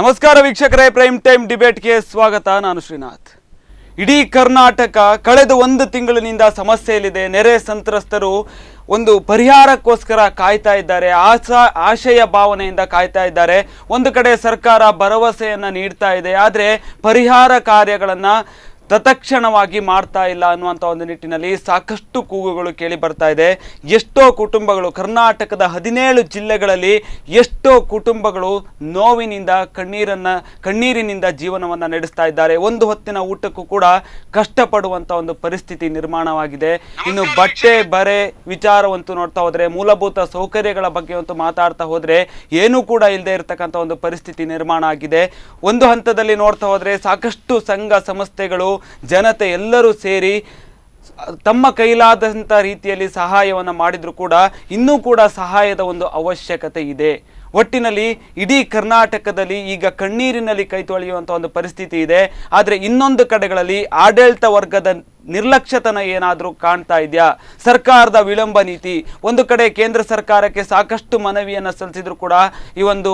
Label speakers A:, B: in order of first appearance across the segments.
A: ನಮಸ್ಕಾರ ವೀಕ್ಷಕರೇ, prime time ಡಿಬೇಟ್ಗೆ ಸ್ವಾಗತ. ನಾನು ಶ್ರೀನಾಥ್. ಇಡೀ ಕರ್ನಾಟಕ ಕಳೆದ ಒಂದು ತಿಂಗಳಿನಿಂದ ಸಮಸ್ಯೆಯಲ್ಲಿದೆ. ನೆರೆ ಸಂತ್ರಸ್ತರು ಒಂದು ಪರಿಹಾರಕ್ಕೋಸ್ಕರ ಕಾಯ್ತಾ ಇದ್ದಾರೆ, ಆಶಯ ಭಾವನೆಯಿಂದ ಕಾಯ್ತಾ ಇದ್ದಾರೆ. ಒಂದು ಕಡೆ ಸರ್ಕಾರ ಭರವಸೆಯನ್ನು ನೀಡ್ತಾ ಇದೆ, ಆದರೆ ಪರಿಹಾರ ಕಾರ್ಯಗಳನ್ನು ತತ್ಕ್ಷಣವಾಗಿ ಮಾಡ್ತಾ ಇಲ್ಲ ಅನ್ನುವಂಥ ಒಂದು ನಿಟ್ಟಿನಲ್ಲಿ ಸಾಕಷ್ಟು ಕೂಗುಗಳು ಕೇಳಿ ಬರ್ತಾ ಇದೆ. ಎಷ್ಟೋ ಕುಟುಂಬಗಳು, ಕರ್ನಾಟಕದ 17 ಜಿಲ್ಲೆಗಳಲ್ಲಿ ಎಷ್ಟೋ ಕುಟುಂಬಗಳು ನೋವಿನಿಂದ ಕಣ್ಣೀರಿನಿಂದ ಜೀವನವನ್ನು ನಡೆಸ್ತಾ ಇದ್ದಾರೆ. ಒಂದು ಹೊತ್ತಿನ ಊಟಕ್ಕೂ ಕೂಡ ಕಷ್ಟಪಡುವಂಥ ಒಂದು ಪರಿಸ್ಥಿತಿ ನಿರ್ಮಾಣವಾಗಿದೆ. ಇನ್ನು ಬಟ್ಟೆ ಬರೆ ವಿಚಾರವಂತೂ ನೋಡ್ತಾ ಹೋದರೆ, ಮೂಲಭೂತ ಸೌಕರ್ಯಗಳ ಬಗ್ಗೆ ಅಂತೂ ಮಾತಾಡ್ತಾ ಹೋದರೆ ಏನೂ ಕೂಡ ಇಲ್ಲದೆ ಇರತಕ್ಕಂಥ ಒಂದು ಪರಿಸ್ಥಿತಿ ನಿರ್ಮಾಣ ಆಗಿದೆ. ಒಂದು ಹಂತದಲ್ಲಿ ನೋಡ್ತಾ ಹೋದರೆ ಸಾಕಷ್ಟು ಸಂಘ ಸಂಸ್ಥೆಗಳು, ಜನತೆ ಎಲ್ಲರೂ ಸೇರಿ ತಮ್ಮ ಕೈಲಾದಂಥ ರೀತಿಯಲ್ಲಿ ಸಹಾಯವನ್ನು ಮಾಡಿದರೂ ಕೂಡ ಇನ್ನೂ ಕೂಡ ಸಹಾಯದ ಒಂದು ಅವಶ್ಯಕತೆ ಇದೆ. ಒಟ್ಟಿನಲ್ಲಿ ಇಡೀ ಕರ್ನಾಟಕದಲ್ಲಿ ಈಗ ಕಣ್ಣೀರಿನಲ್ಲಿ ಕೈ ತೊಳೆಯುವಂಥ ಒಂದು ಪರಿಸ್ಥಿತಿ ಇದೆ. ಆದರೆ ಇನ್ನೊಂದು ಕಡೆಗಳಲ್ಲಿ ಆಡಳಿತ ವರ್ಗದ ನಿರ್ಲಕ್ಷ್ಯತನ ಏನಾದರೂ ಕಾಣ್ತಾ ಇದೆಯಾ? ಸರ್ಕಾರದ ವಿಳಂಬ ನೀತಿ. ಒಂದು ಕಡೆ ಕೇಂದ್ರ ಸರ್ಕಾರಕ್ಕೆ ಸಾಕಷ್ಟು ಮನವಿಯನ್ನು ಸಲ್ಲಿಸಿದ್ರು ಕೂಡ ಈ ಒಂದು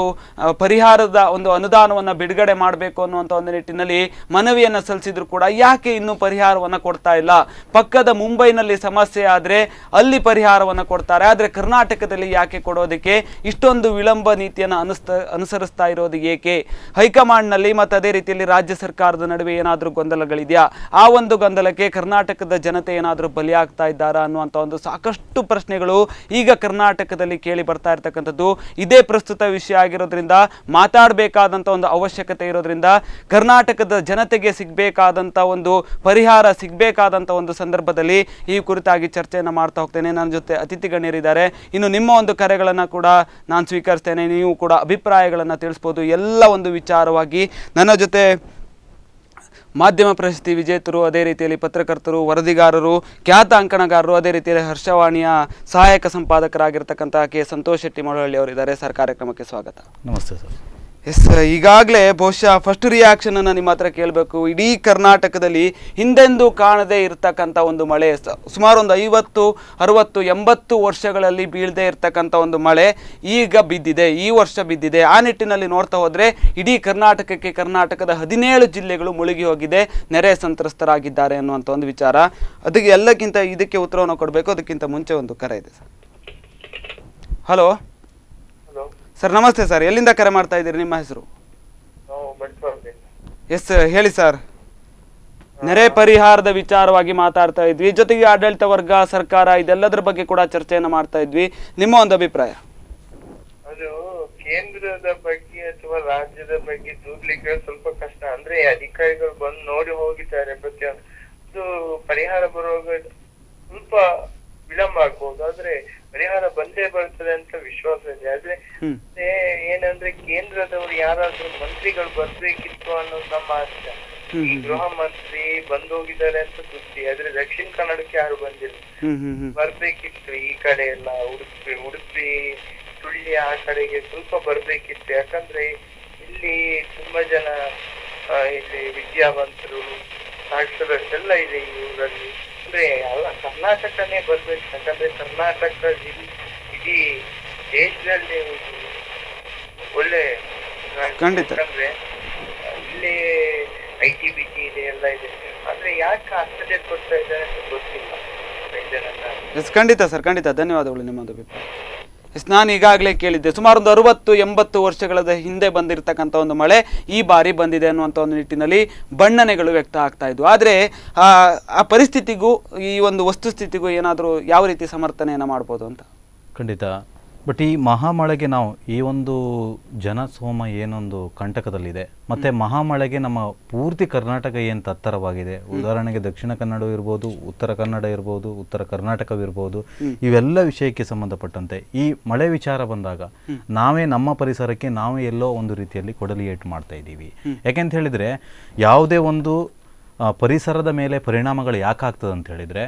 A: ಪರಿಹಾರದ ಒಂದು ಅನುದಾನವನ್ನು ಬಿಡುಗಡೆ ಮಾಡಬೇಕು ಅನ್ನುವಂಥ ಒಂದು ನಿಟ್ಟಿನಲ್ಲಿ ಮನವಿಯನ್ನು ಸಲ್ಲಿಸಿದ್ರು ಕೂಡ ಯಾಕೆ ಇನ್ನೂ ಪರಿಹಾರವನ್ನು ಕೊಡ್ತಾ ಇಲ್ಲ? ಪಕ್ಕದ ಮುಂಬೈನಲ್ಲಿ ಸಮಸ್ಯೆ ಆದರೆ ಅಲ್ಲಿ ಪರಿಹಾರವನ್ನು ಕೊಡ್ತಾರೆ, ಆದರೆ ಕರ್ನಾಟಕದಲ್ಲಿ ಯಾಕೆ ಕೊಡೋದಕ್ಕೆ ಇಷ್ಟೊಂದು ವಿಳಂಬ ನೀತಿಯನ್ನು ಅನುಸರಿಸ್ತಾ ಇರೋದು ಏಕೆ? ಹೈಕಮಾಂಡ್ನಲ್ಲಿ ಮತ್ತು ಅದೇ ರೀತಿಯಲ್ಲಿ ರಾಜ್ಯ ಸರ್ಕಾರದ ನಡುವೆ ಏನಾದರೂ ಗೊಂದಲಗಳಿದೆಯಾ? ಆ ಒಂದು ಗೊಂದಲಕ್ಕೆ ಕರ್ನಾಟಕದ ಜನತೆ ಏನಾದರೂ ಬಲಿಯಾಗ್ತಾ ಇದ್ದಾರಾ ಅನ್ನುವಂಥ ಒಂದು ಸಾಕಷ್ಟು ಪ್ರಶ್ನೆಗಳು ಈಗ ಕರ್ನಾಟಕದಲ್ಲಿ ಕೇಳಿ ಬರ್ತಾ ಇರ್ತಕ್ಕಂಥದ್ದು. ಇದೇ ಪ್ರಸ್ತುತ ವಿಷಯ ಆಗಿರೋದ್ರಿಂದ, ಮಾತಾಡಬೇಕಾದಂಥ ಒಂದು ಅವಶ್ಯಕತೆ ಇರೋದ್ರಿಂದ, ಕರ್ನಾಟಕದ ಜನತೆಗೆ ಸಿಗಬೇಕಾದಂಥ ಒಂದು ಪರಿಹಾರ ಸಿಗಬೇಕಾದಂಥ ಒಂದು ಸಂದರ್ಭದಲ್ಲಿ ಈ ಕುರಿತಾಗಿ ಚರ್ಚೆಯನ್ನು ಮಾಡ್ತಾ ಹೋಗ್ತೇನೆ. ನನ್ನ ಜೊತೆ ಅತಿಥಿ ಗಣ್ಯರಿದ್ದಾರೆ. ಇನ್ನು ನಿಮ್ಮ ಒಂದು ಕರೆಗಳನ್ನು ಕೂಡ ನಾನು ಸ್ವೀಕರಿಸ್ತೇನೆ. ನೀವು ಕೂಡ ಅಭಿಪ್ರಾಯಗಳನ್ನು ತಿಳಿಸ್ಬೋದು ಎಲ್ಲ ಒಂದು ವಿಚಾರವಾಗಿ. ನನ್ನ ಜೊತೆ ಮಾಧ್ಯಮ ಪ್ರಶಸ್ತಿ ವಿಜೇತರು, ಅದೇ ರೀತಿಯಲ್ಲಿ ಪತ್ರಕರ್ತರು, ವರದಿಗಾರರು, ಖ್ಯಾತ ಅಂಕಣಗಾರರು, ಅದೇ ರೀತಿಯಲ್ಲಿ ಹರ್ಷವಾಣಿಯ ಸಹಾಯಕ ಸಂಪಾದಕರಾಗಿರ್ತಕ್ಕಂಥ ಕೆ ಸಂತೋಷ್ ಶೆಟ್ಟಿ ಮಳವಳ್ಳಿ ಅವರಿದ್ದಾರೆ. ಸರ್, ಕಾರ್ಯಕ್ರಮಕ್ಕೆ ಸ್ವಾಗತ.
B: ನಮಸ್ತೆ ಸರ್.
A: ಎಸ್, ಈಗಾಗಲೇ ಬಹುಶಃ ಫಸ್ಟ್ ರಿಯಾಕ್ಷನನ್ನು ನಿಮ್ಮ ಹತ್ರ ಕೇಳಬೇಕು. ಇಡೀ ಕರ್ನಾಟಕದಲ್ಲಿ ಹಿಂದೆಂದೂ ಕಾಣದೇ ಇರತಕ್ಕಂಥ ಒಂದು ಮಳೆ, ಸುಮಾರು ಒಂದು 50, 60, 80 ವರ್ಷಗಳಲ್ಲಿ ಬೀಳದೇ ಇರತಕ್ಕಂಥ ಒಂದು ಮಳೆ ಈಗ ಬಿದ್ದಿದೆ, ಈ ವರ್ಷ ಬಿದ್ದಿದೆ. ಆ ನಿಟ್ಟಿನಲ್ಲಿ ನೋಡ್ತಾ ಹೋದರೆ ಇಡೀ ಕರ್ನಾಟಕದ 17 ಜಿಲ್ಲೆಗಳು ಮುಳುಗಿ ಹೋಗಿದೆ, ನೆರೆ ಸಂತ್ರಸ್ತರಾಗಿದ್ದಾರೆ ಅನ್ನುವಂಥ ಒಂದು ವಿಚಾರ. ಅದಕ್ಕೆ ಎಲ್ಲಕ್ಕಿಂತ ಇದಕ್ಕೆ ಉತ್ತರವನ್ನು ಕೊಡಬೇಕು. ಅದಕ್ಕಿಂತ ಮುಂಚೆ ಒಂದು ಕರೆ ಇದೆ ಸರ್. ಹಲೋ ಸರ್, ನಮಸ್ತೆ ಸರ್. ಎಲ್ಲಿಂದ ಕರೆ ಮಾಡ್ತಾ ಇದ್ದೀರಿ? ನಿಮ್ಮ ಹೆಸರು? ಎಸ್, ಹೇಳಿ ಸರ್. ನೆರೆ ಪರಿಹಾರದ ವಿಚಾರವಾಗಿ ಮಾತಾಡ್ತಾ ಇದ್ವಿ, ಜೊತೆಗೆ ಆಡಳಿತ ವರ್ಗ, ಸರ್ಕಾರ, ಇದೆಲ್ಲದರ ಬಗ್ಗೆ ಕೂಡ ಚರ್ಚೆಯನ್ನು ಮಾಡ್ತಾ ಇದ್ವಿ. ನಿಮ್ಮ ಒಂದು ಅಭಿಪ್ರಾಯ?
C: ಅದು ಕೇಂದ್ರದ ಬಗ್ಗೆ ಅಥವಾ ರಾಜ್ಯದ ಬಗ್ಗೆ ದೂರ್ಲಿಕ್ಕೆ ಸ್ವಲ್ಪ ಕಷ್ಟ. ಅಂದ್ರೆ ಅಧಿಕಾರಿಗಳು ಬಂದು ನೋಡಿ ಹೋಗಿದ್ದಾರೆ, ಅದು ಪರಿಹಾರ ಬರುವಾಗ ಸ್ವಲ್ಪ ವಿಳಂಬ ಆಗ್ಬಹುದು, ಆದ್ರೆ ಪರಿಹಾರ ಬಂದೇ ಬರ್ತದೆ ಅಂತ ವಿಶ್ವಾಸ ಇದೆ. ಆದ್ರೆ ಏನಂದ್ರೆ ಕೇಂದ್ರದವರು ಯಾರಾದ್ರೂ ಮಂತ್ರಿಗಳು ಬರ್ಬೇಕಿತ್ತು ಅನ್ನೋದು ನಮ್ಮ ಆಸೆ. ಈ ಗೃಹ ಮಂತ್ರಿ ಬಂದೋಗಿದ್ದಾರೆ ಅಂತ ಸುದ್ದಿ, ಆದ್ರೆ ದಕ್ಷಿಣ ಕನ್ನಡಕ್ಕೆ ಯಾರು ಬಂದಿಲ್ಲ. ಬರ್ಬೇಕಿತ್ತು ಈ ಕಡೆ ಎಲ್ಲ, ಉಡುಪಿ ಸುಳ್ಯ ಆ ಕಡೆಗೆ ಸ್ವಲ್ಪ ಬರ್ಬೇಕಿತ್ತು. ಯಾಕಂದ್ರೆ ಇಲ್ಲಿ ತುಂಬಾ ಜನ ಇಲ್ಲಿ ವಿದ್ಯಾವಂತರು, ಸಾಕ್ಷರತೆಲ್ಲ ಇದೆ ಈ ಊರಲ್ಲಿ. ಅಂದ್ರೆ ಅಲ್ಲ, ಕರ್ನಾಟಕನೇ ಬರ್ಬೇಕು. ಯಾಕಂದ್ರೆ ಕರ್ನಾಟಕ ಇಡೀ ದೇಶದಲ್ಲಿ ಒಳ್ಳೆ, ಯಾಕಂದ್ರೆ ಇಲ್ಲಿ ITBT ಇದೆ, ಎಲ್ಲ ಇದೆ. ಆದ್ರೆ ಯಾಕೆ ಆಶ್ಚರ್ಯ ಕೊಡ್ತಾ ಇದ್ದಾರೆ ಅಂತ ಗೊತ್ತಿಲ್ಲ.
A: ಖಂಡಿತ ಸರ್, ಖಂಡಿತ. ಧನ್ಯವಾದಗಳು ನಿಮ್ಮದು ಅಭಿಪ್ರಾಯ. ನಾನು ಈಗಾಗಲೇ ಕೇಳಿದ್ದೆ, ಸುಮಾರು ಒಂದು 60-80 ವರ್ಷಗಳ ಹಿಂದೆ ಬಂದಿರತಕ್ಕಂಥ ಒಂದು ಮಳೆ ಈ ಬಾರಿ ಬಂದಿದೆ ಅನ್ನುವಂಥ ಒಂದು ನಿಟ್ಟಿನಲ್ಲಿ ಬಣ್ಣನೆಗಳು ವ್ಯಕ್ತ ಆಗ್ತಾ ಇದ್ವು. ಆದರೆ ಆ ಪರಿಸ್ಥಿತಿಗೂ ಈ ಒಂದು ವಸ್ತುಸ್ಥಿತಿಗೂ ಏನಾದರೂ ಯಾವ ರೀತಿ ಸಮರ್ಥನೆಯನ್ನು ಮಾಡ್ಬೋದು ಅಂತ?
B: ಖಂಡಿತ. ಬಟ್ ಈ ಮಹಾಮಳೆಗೆ ನಾವು ಈ ಒಂದು ಜನಸೋಮ ಏನೊಂದು ಕಂಟಕದಲ್ಲಿದೆ, ಮತ್ತು ಮಹಾಮಳೆಗೆ ನಮ್ಮ ಪೂರ್ತಿ ಕರ್ನಾಟಕ ಏನು ತತ್ತರವಾಗಿದೆ. ಉದಾಹರಣೆಗೆ ದಕ್ಷಿಣ ಕನ್ನಡ ಇರ್ಬೋದು, ಉತ್ತರ ಕನ್ನಡ ಇರ್ಬೋದು, ಉತ್ತರ ಕರ್ನಾಟಕವಿರ್ಬೋದು, ಇವೆಲ್ಲ ವಿಷಯಕ್ಕೆ ಸಂಬಂಧಪಟ್ಟಂತೆ ಈ ಮಳೆ ವಿಚಾರ ಬಂದಾಗ ನಾವೇ ನಮ್ಮ ಪರಿಸರಕ್ಕೆ ನಾವೇ ಎಲ್ಲೋ ಒಂದು ರೀತಿಯಲ್ಲಿ ಕೊಡಲಿ ಏಟು ಮಾಡ್ತಾ ಇದ್ದೀವಿ. ಯಾಕೆಂತ ಹೇಳಿದರೆ, ಯಾವುದೇ ಒಂದು ಪರಿಸರದ ಮೇಲೆ ಪರಿಣಾಮಗಳು ಯಾಕಾಗ್ತದೆ ಅಂತ ಹೇಳಿದರೆ,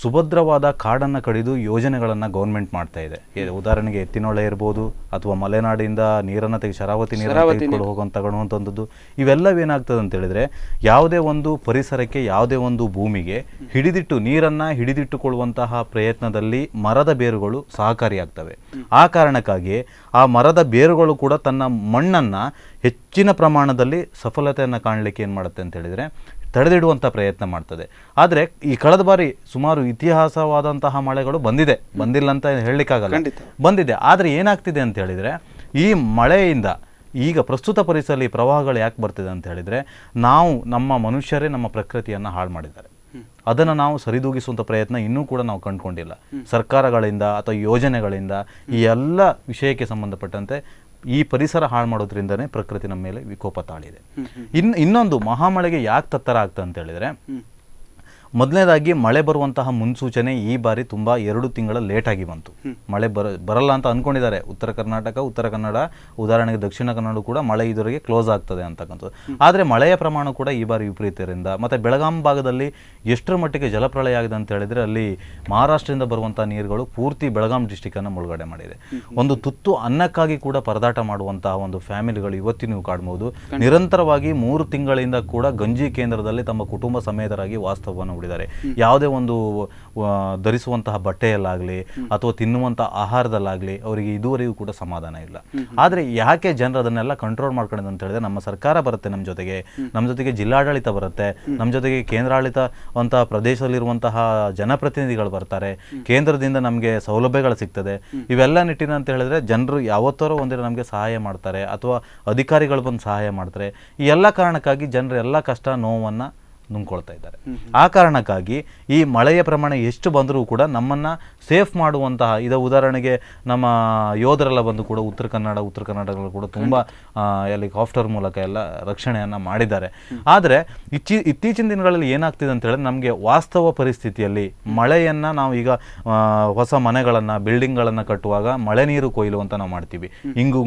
B: ಸುಭದ್ರವಾದ ಕಾಡನ್ನು ಕಡಿದು ಯೋಜನೆಗಳನ್ನು ಗೌರ್ಮೆಂಟ್ ಮಾಡ್ತಾ ಇದೆ. ಉದಾಹರಣೆಗೆ ಎತ್ತಿನೊಳೆ ಇರ್ಬೋದು, ಅಥವಾ ಮಲೆನಾಡಿಂದ ನೀರನ್ನು ಶರಾವತಿ ನೀರನ್ನು ತೆಗೆದುಕೊಂಡು ತಗೊಳ್ಳುವಂಥದ್ದು. ಇವೆಲ್ಲವೇನಾಗ್ತದೆ ಅಂತ ಹೇಳಿದ್ರೆ, ಯಾವುದೇ ಒಂದು ಪರಿಸರಕ್ಕೆ, ಯಾವುದೇ ಒಂದು ಭೂಮಿಗೆ ನೀರನ್ನು ಹಿಡಿದಿಟ್ಟುಕೊಳ್ಳುವಂತಹ ಪ್ರಯತ್ನದಲ್ಲಿ ಮರದ ಬೇರುಗಳು ಸಹಕಾರಿಯಾಗ್ತವೆ. ಆ ಕಾರಣಕ್ಕಾಗಿ ಆ ಮರದ ಬೇರುಗಳು ಕೂಡ ತನ್ನ ಮಣ್ಣನ್ನು ಹೆಚ್ಚಿನ ಪ್ರಮಾಣದಲ್ಲಿ ಸಫಲತೆಯನ್ನು ಕಾಣಲಿಕ್ಕೆ ಏನು ಮಾಡುತ್ತೆ ಅಂತ ಹೇಳಿದರೆ ತಡೆದಿಡುವಂಥ ಪ್ರಯತ್ನ ಮಾಡ್ತದೆ. ಆದರೆ ಈ ಕಳೆದ ಬಾರಿ ಸುಮಾರು ಇತಿಹಾಸವಾದಂತಹ ಮಳೆಗಳು ಬಂದಿಲ್ಲ ಅಂತ ಹೇಳಲಿಕ್ಕಾಗಲ್ಲ, ಬಂದಿದೆ. ಆದರೆ ಏನಾಗ್ತಿದೆ ಅಂತ ಹೇಳಿದರೆ, ಈ ಮಳೆಯಿಂದ ಈಗ ಪ್ರಸ್ತುತ ಪರಿಸರದಲ್ಲಿ ಪ್ರವಾಹಗಳು ಯಾಕೆ ಬರ್ತಿದೆ ಅಂತ ಹೇಳಿದರೆ, ನಮ್ಮ ಮನುಷ್ಯರೇ ನಮ್ಮ ಪ್ರಕೃತಿಯನ್ನು ಹಾಳು ಮಾಡಿದ್ದಾರೆ. ಅದನ್ನು ನಾವು ಸರಿದೂಗಿಸುವಂಥ ಪ್ರಯತ್ನ ಇನ್ನೂ ಕೂಡ ನಾವು ಕಂಡುಕೊಂಡಿಲ್ಲ. ಸರ್ಕಾರಗಳಿಂದ ಅಥವಾ ಯೋಜನೆಗಳಿಂದ ಈ ಎಲ್ಲ ವಿಷಯಕ್ಕೆ ಸಂಬಂಧಪಟ್ಟಂತೆ ಈ ಪರಿಸರ ಹಾಳು ಮಾಡೋದ್ರಿಂದನೇ ಪ್ರಕೃತಿ ನಮ್ಮ ಮೇಲೆ ವಿಕೋಪ ತಾಳಿದೆ. ಇನ್ನೊಂದು ಮಹಾಮಳೆಗೆ ಯಾಕೆ ತತ್ತರ ಆಗ್ತದೆ ಅಂತ ಹೇಳಿದರೆ, ಮೊದಲನೇದಾಗಿ ಮಳೆ ಬರುವಂತಹ ಮುನ್ಸೂಚನೆ ಈ ಬಾರಿ ತುಂಬ 2 ತಿಂಗಳ ಲೇಟಾಗಿ ಬಂತು. ಮಳೆ ಬರಲ್ಲ ಅಂತ ಅಂದ್ಕೊಂಡಿದ್ದಾರೆ ಉತ್ತರ ಕರ್ನಾಟಕ, ಉತ್ತರ ಕನ್ನಡ, ಉದಾಹರಣೆಗೆ ದಕ್ಷಿಣ ಕನ್ನಡ ಕೂಡ ಮಳೆ ಇದುವರೆಗೆ ಕ್ಲೋಸ್ ಆಗ್ತದೆ ಅಂತಕ್ಕಂಥದ್ದು. ಆದರೆ ಮಳೆಯ ಪ್ರಮಾಣ ಕೂಡ ಈ ಬಾರಿ ವಿಪರೀತರಿಂದ, ಮತ್ತು ಬೆಳಗಾಂ ಭಾಗದಲ್ಲಿ ಎಷ್ಟರ ಮಟ್ಟಿಗೆ ಜಲಪ್ರಳಯ ಆಗಿದೆ ಅಂತ ಹೇಳಿದರೆ, ಅಲ್ಲಿ ಮಹಾರಾಷ್ಟ್ರದಿಂದ ಬರುವಂಥ ನೀರುಗಳು ಪೂರ್ತಿ ಬೆಳಗಾಂ ಡಿಸ್ಟಿಕ್ಕನ್ನು ಮುಳುಗಡೆ ಮಾಡಿದೆ. ಒಂದು ತುತ್ತು ಅನ್ನಕ್ಕಾಗಿ ಕೂಡ ಪರದಾಟ ಮಾಡುವಂತಹ ಒಂದು ಫ್ಯಾಮಿಲಿಗಳು ಇವತ್ತು ನೀವು ಕಾಣಬಹುದು. ನಿರಂತರವಾಗಿ 3 ತಿಂಗಳಿಂದ ಕೂಡ ಗಂಜಿ ಕೇಂದ್ರದಲ್ಲಿ ತಮ್ಮ ಕುಟುಂಬ ಸಮೇತರಾಗಿ ವಾಸ್ತವವನ್ನು ಯಾವುದೇ ಒಂದು ಧರಿಸುವಂತಹ ಬಟ್ಟೆಯಲ್ಲಾಗಲಿ ಅಥವಾ ತಿನ್ನುವಂಥ ಆಹಾರದಲ್ಲಾಗಲಿ ಅವರಿಗೆ ಇದುವರೆಗೂ ಕೂಡ ಸಮಾಧಾನ ಇಲ್ಲ. ಆದರೆ ಯಾಕೆ ಜನರು ಅದನ್ನೆಲ್ಲ ಕಂಟ್ರೋಲ್ ಮಾಡ್ಕೊಂಡಿದೆ ಅಂತ ಹೇಳಿದ್ರೆ, ನಮ್ಮ ಸರ್ಕಾರ ಬರುತ್ತೆ ನಮ್ಮ ಜೊತೆಗೆ ಜಿಲ್ಲಾಡಳಿತ ಬರುತ್ತೆ, ನಮ್ಮ ಜೊತೆಗೆ ಕೇಂದ್ರಾಡಳಿತ ಅಂತ ಪ್ರದೇಶದಲ್ಲಿರುವಂತಹ ಜನಪ್ರತಿನಿಧಿಗಳು ಬರ್ತಾರೆ, ಕೇಂದ್ರದಿಂದ ನಮಗೆ ಸೌಲಭ್ಯಗಳು ಸಿಗ್ತದೆ. ಇವೆಲ್ಲ ನಿಟ್ಟಿನ ಅಂತ ಹೇಳಿದ್ರೆ ಜನರು ಯಾವತ್ತಾರೋ ಒಂದಿನ ನಮಗೆ ಸಹಾಯ ಮಾಡ್ತಾರೆ, ಅಥವಾ ಅಧಿಕಾರಿಗಳು ಬಂದು ಸಹಾಯ ಮಾಡ್ತಾರೆ. ಈ ಎಲ್ಲ ಕಾರಣಕ್ಕಾಗಿ ಜನರು ಎಲ್ಲ ಕಷ್ಟ ನೋವನ್ನು ನುಂಗ್ಕೊಳ್ತಾ ಇದ್ದಾರೆ. ಆ ಕಾರಣಕ್ಕಾಗಿ ಈ ಮಳೆಯ ಪ್ರಮಾಣ ಎಷ್ಟು ಬಂದರೂ ಕೂಡ ನಮ್ಮನ್ನು ಸೇಫ್ ಮಾಡುವಂತಹ, ಉದಾಹರಣೆಗೆ ನಮ್ಮ ಯೋಧರೆಲ್ಲ ಬಂದು ಕೂಡ ಉತ್ತರ ಕನ್ನಡಗಳು ಕೂಡ ತುಂಬ ಹೆಲಿಕಾಪ್ಟರ್ ಮೂಲಕ ಎಲ್ಲ ರಕ್ಷಣೆಯನ್ನು ಮಾಡಿದ್ದಾರೆ. ಆದರೆ ಇತ್ತೀಚಿನ ದಿನಗಳಲ್ಲಿ ಏನಾಗ್ತಿದೆ ಅಂತ ಹೇಳಿದ್ರೆ, ನಮಗೆ ವಾಸ್ತವ ಪರಿಸ್ಥಿತಿಯಲ್ಲಿ ಮಳೆಯನ್ನು ನಾವು ಈಗ ಹೊಸ ಮನೆಗಳನ್ನು, ಬಿಲ್ಡಿಂಗ್ಗಳನ್ನು ಕಟ್ಟುವಾಗ ಮಳೆ ನೀರು ಕೊಯ್ಲು ಅಂತ ನಾವು ಮಾಡ್ತೀವಿ, ಇಂಗು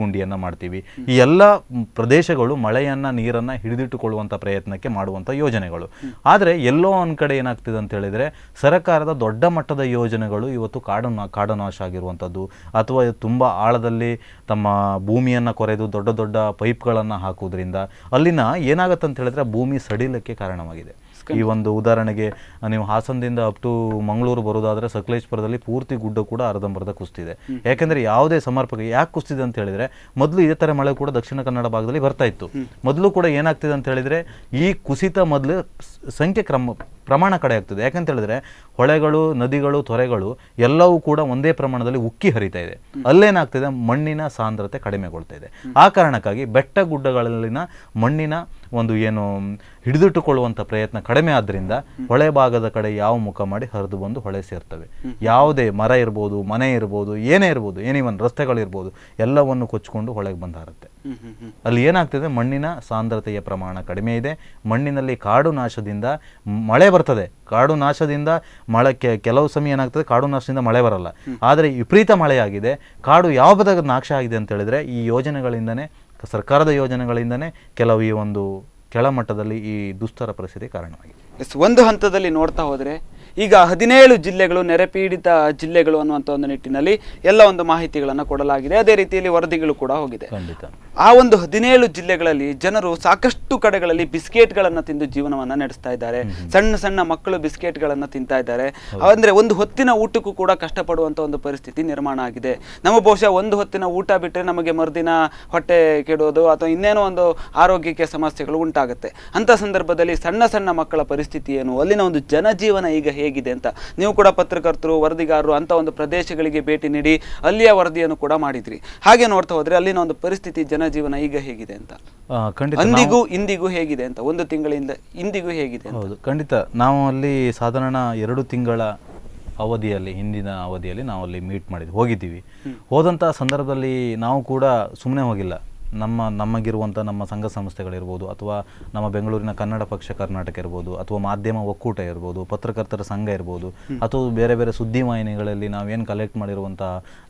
B: ಗುಂಡಿಯನ್ನು ಮಾಡ್ತೀವಿ. ಈ ಎಲ್ಲ ಪ್ರದೇಶಗಳು ಮಳೆಯನ್ನು, ನೀರನ್ನು ಹಿಡಿದಿಟ್ಟುಕೊಳ್ಳುವಂಥ ಪ್ರಯತ್ನಕ್ಕೆ ಮಾಡುವಂಥ ಯೋಜನೆಗಳು. ಆದರೆ ಎಲ್ಲೋ ಒಂದು ಕಡೆ ಏನಾಗ್ತಿದೆ ಅಂತ ಹೇಳಿದರೆ, ಸರ್ಕಾರದ ದೊಡ್ಡ ಮಟ್ಟದ ಯೋಜನೆಗಳು ಇವತ್ತು ಕಾಡು ನಾಶ ಆಗಿರುವಂಥದ್ದು, ಅಥವಾ ತುಂಬ ಆಳದಲ್ಲಿ ತಮ್ಮ ಭೂಮಿಯನ್ನು ಕೊರೆದು ದೊಡ್ಡ ದೊಡ್ಡ ಪೈಪ್ಗಳನ್ನು ಹಾಕುವುದರಿಂದ ಅಲ್ಲಿನ ಏನಾಗುತ್ತೆ ಅಂತ ಹೇಳಿದ್ರೆ ಭೂಮಿ ಸಡಿಲಕ್ಕೆ ಕಾರಣವಾಗಿದೆ. ಈ ಒಂದು ಉದಾಹರಣೆಗೆ ನೀವು ಹಾಸನದಿಂದ ಅಪ್ ಟು ಮಂಗಳೂರು ಬರೋದಾದರೆ ಸಕಲೇಶ್ಪುರದಲ್ಲಿ ಪೂರ್ತಿ ಗುಡ್ಡ ಕೂಡ ಅರ್ಧಂಬರ್ಧ ಕುಸಿದಿದೆ. ಯಾಕೆಂದರೆ ಯಾವುದೇ ಸಮರ್ಪಕ ಯಾಕೆ ಕುಸಿದೆ ಅಂತ ಹೇಳಿದರೆ, ಮೊದಲು ಇದೇ ಥರ ಮಳೆ ಕೂಡ ದಕ್ಷಿಣ ಕನ್ನಡ ಭಾಗದಲ್ಲಿ ಬರ್ತಾ ಇತ್ತು. ಮೊದಲು ಕೂಡ ಏನಾಗ್ತಿದೆ ಅಂತ ಹೇಳಿದರೆ, ಈ ಕುಸಿತ ಮೊದಲು ಸಂಖ್ಯೆ ಪ್ರಮಾಣ ಕಡೆ ಆಗ್ತದೆ. ಯಾಕಂತ ಹೇಳಿದ್ರೆ ಹೊಳೆಗಳು, ನದಿಗಳು, ತೊರೆಗಳು ಎಲ್ಲವೂ ಕೂಡ ಒಂದೇ ಪ್ರಮಾಣದಲ್ಲಿ ಉಕ್ಕಿ ಹರಿತಾ ಇದೆ. ಅಲ್ಲೇನಾಗ್ತಿದೆ, ಮಣ್ಣಿನ ಸಾಂದ್ರತೆ ಕಡಿಮೆಗೊಳ್ತಾ ಇದೆ. ಆ ಕಾರಣಕ್ಕಾಗಿ ಬೆಟ್ಟ ಗುಡ್ಡಗಳಲ್ಲಿನ ಮಣ್ಣಿನ ಒಂದು ಹಿಡಿದಿಟ್ಟುಕೊಳ್ಳುವಂಥ ಪ್ರಯತ್ನ ಕಡಿಮೆ ಆದ್ದರಿಂದ ಹೊಳೆ ಭಾಗದ ಕಡೆ ಯಾವ ಮುಖ ಮಾಡಿ ಹರಿದು ಬಂದು ಹೊಳೆ ಸೇರ್ತವೆ. ಯಾವುದೇ ಮರ ಇರ್ಬೋದು, ಮನೆ ಇರ್ಬೋದು, ಏನೇ ಇರ್ಬೋದು, ಏನಿವನ್ ರಸ್ತೆಗಳಿರ್ಬೋದು, ಎಲ್ಲವನ್ನು ಕೊಚ್ಚಿಕೊಂಡು ಹೊಳೆಗೆ ಬಂದು ಹಾರುತ್ತೆ. ಅಲ್ಲಿ ಏನಾಗ್ತದೆ, ಮಣ್ಣಿನ ಸಾಂದ್ರತೆಯ ಪ್ರಮಾಣ ಕಡಿಮೆ ಇದೆ. ಮಣ್ಣಿನಲ್ಲಿ ಕಾಡು ನಾಶದಿಂದ ಮಳೆ ಬರ್ತದೆ. ಕಾಡು ನಾಶದಿಂದ ಮಳೆ ಕೆಲವು ಸಮಯ ಏನಾಗ್ತದೆ, ಕಾಡು ನಾಶದಿಂದ ಮಳೆ ಬರಲ್ಲ. ಆದರೆ ವಿಪರೀತ ಮಳೆಯಾಗಿದೆ, ಕಾಡು ಯಾವ ಬದಲಾಗಿ ನಾಶ ಆಗಿದೆ ಅಂತ ಹೇಳಿದ್ರೆ ಈ ಯೋಜನೆಗಳಿಂದನೇ, ಸರ್ಕಾರದ ಯೋಜನೆಗಳಿಂದನೇ ಕೆಲವು ಈ ಒಂದು ಕೆಳಮಟ್ಟದಲ್ಲಿ ಈ ದುಸ್ತರ ಪರಿಸ್ಥಿತಿ ಕಾರಣವಾಗಿದೆ.
A: ಒಂದು ಹಂತದಲ್ಲಿ ನೋಡ್ತಾ ಹೋದರೆ ಈಗ 17 ಜಿಲ್ಲೆಗಳು ನೆರೆಪೀಡಿತ ಜಿಲ್ಲೆಗಳು ಅನ್ನುವಂಥ ಒಂದು ನಿಟ್ಟಿನಲ್ಲಿ ಎಲ್ಲ ಒಂದು ಮಾಹಿತಿಗಳನ್ನು ಕೊಡಲಾಗಿದೆ. ಅದೇ ರೀತಿಯಲ್ಲಿ ವರದಿಗಳು ಕೂಡ ಹೋಗಿದೆ. ಆ ಒಂದು 17 ಜಿಲ್ಲೆಗಳಲ್ಲಿ ಜನರು ಸಾಕಷ್ಟು ಕಡೆಗಳಲ್ಲಿ ಬಿಸ್ಕೆಟ್ಗಳನ್ನು ತಿಂದು ಜೀವನವನ್ನು ನಡೆಸ್ತಾ ಇದ್ದಾರೆ. ಸಣ್ಣ ಸಣ್ಣ ಮಕ್ಕಳು ಬಿಸ್ಕೆಟ್ಗಳನ್ನು ತಿಂತಾ ಇದ್ದಾರೆ. ಅಂದರೆ ಒಂದು ಹೊತ್ತಿನ ಊಟಕ್ಕೂ ಕೂಡ ಕಷ್ಟಪಡುವಂಥ ಒಂದು ಪರಿಸ್ಥಿತಿ ನಿರ್ಮಾಣ ಆಗಿದೆ. ನಮ್ಮ ಬಹುಶಃ ಒಂದು ಹೊತ್ತಿನ ಊಟ ಬಿಟ್ಟರೆ ನಮಗೆ ಮರುದಿನ ಹೊಟ್ಟೆ ಕೆಡೋದು ಅಥವಾ ಇನ್ನೇನೋ ಒಂದು ಆರೋಗ್ಯಕ್ಕೆ ಸಮಸ್ಯೆಗಳು ಉಂಟಾಗುತ್ತೆ. ಅಂಥ ಸಂದರ್ಭದಲ್ಲಿ ಸಣ್ಣ ಸಣ್ಣ ಮಕ್ಕಳ ಪರಿಸ್ಥಿತಿ ಏನು, ಅಲ್ಲಿನ ಒಂದು ಜನಜೀವನ ಈಗ ಹೇಗಿದೆ ಅಂತ ನೀವು ಕೂಡ ಪತ್ರಕರ್ತರು, ವರದಿಗಾರರು ಅಂತ ಒಂದು ಪ್ರದೇಶಗಳಿಗೆ ಭೇಟಿ ನೀಡಿ ಅಲ್ಲಿಯ ವರದಿಯನ್ನು ಕೂಡ ಮಾಡಿದ್ರಿ. ಹಾಗೆ ನೋಡ್ತಾ ಹೋದ್ರೆ ಅಲ್ಲಿನ ಒಂದು ಪರಿಸ್ಥಿತಿ, ಜನಜೀವನ ಈಗ ಹೇಗಿದೆ ಅಂತ, ಇಂದಿಗೂ ಹೇಗಿದೆ ಅಂತ, ಒಂದು ತಿಂಗಳಿಂದ ಇಂದಿಗೂ ಹೇಗಿದೆ?
B: ಹೌದು, ಖಂಡಿತ. ನಾವು ಅಲ್ಲಿ ಸಾಧಾರಣ 2 ತಿಂಗಳ ಅವಧಿಯಲ್ಲಿ, ಹಿಂದಿನ ಅವಧಿಯಲ್ಲಿ ನಾವು ಅಲ್ಲಿ ಮೀಟ್ ಹೋಗಿದ್ದೀವಿ. ಹೋದಂಥ ಸಂದರ್ಭದಲ್ಲಿ ನಾವು ಕೂಡ ಸುಮ್ಮನೆ ಹೋಗಿಲ್ಲ. ನಮಗಿರುವಂಥ ನಮ್ಮ ಸಂಘ ಸಂಸ್ಥೆಗಳಿರ್ಬೋದು, ಅಥವಾ ನಮ್ಮ ಬೆಂಗಳೂರಿನ ಕನ್ನಡ ಪಕ್ಷ ಕರ್ನಾಟಕ ಇರ್ಬೋದು, ಅಥವಾ ಮಾಧ್ಯಮ ಒಕ್ಕೂಟ ಇರ್ಬೋದು, ಪತ್ರಕರ್ತರ ಸಂಘ ಇರ್ಬೋದು, ಅಥವಾ ಬೇರೆ ಬೇರೆ ಸುದ್ದಿ ವಾಹಿನಿಗಳಲ್ಲಿ ನಾವೇನು ಕಲೆಕ್ಟ್ ಮಾಡಿರುವಂಥ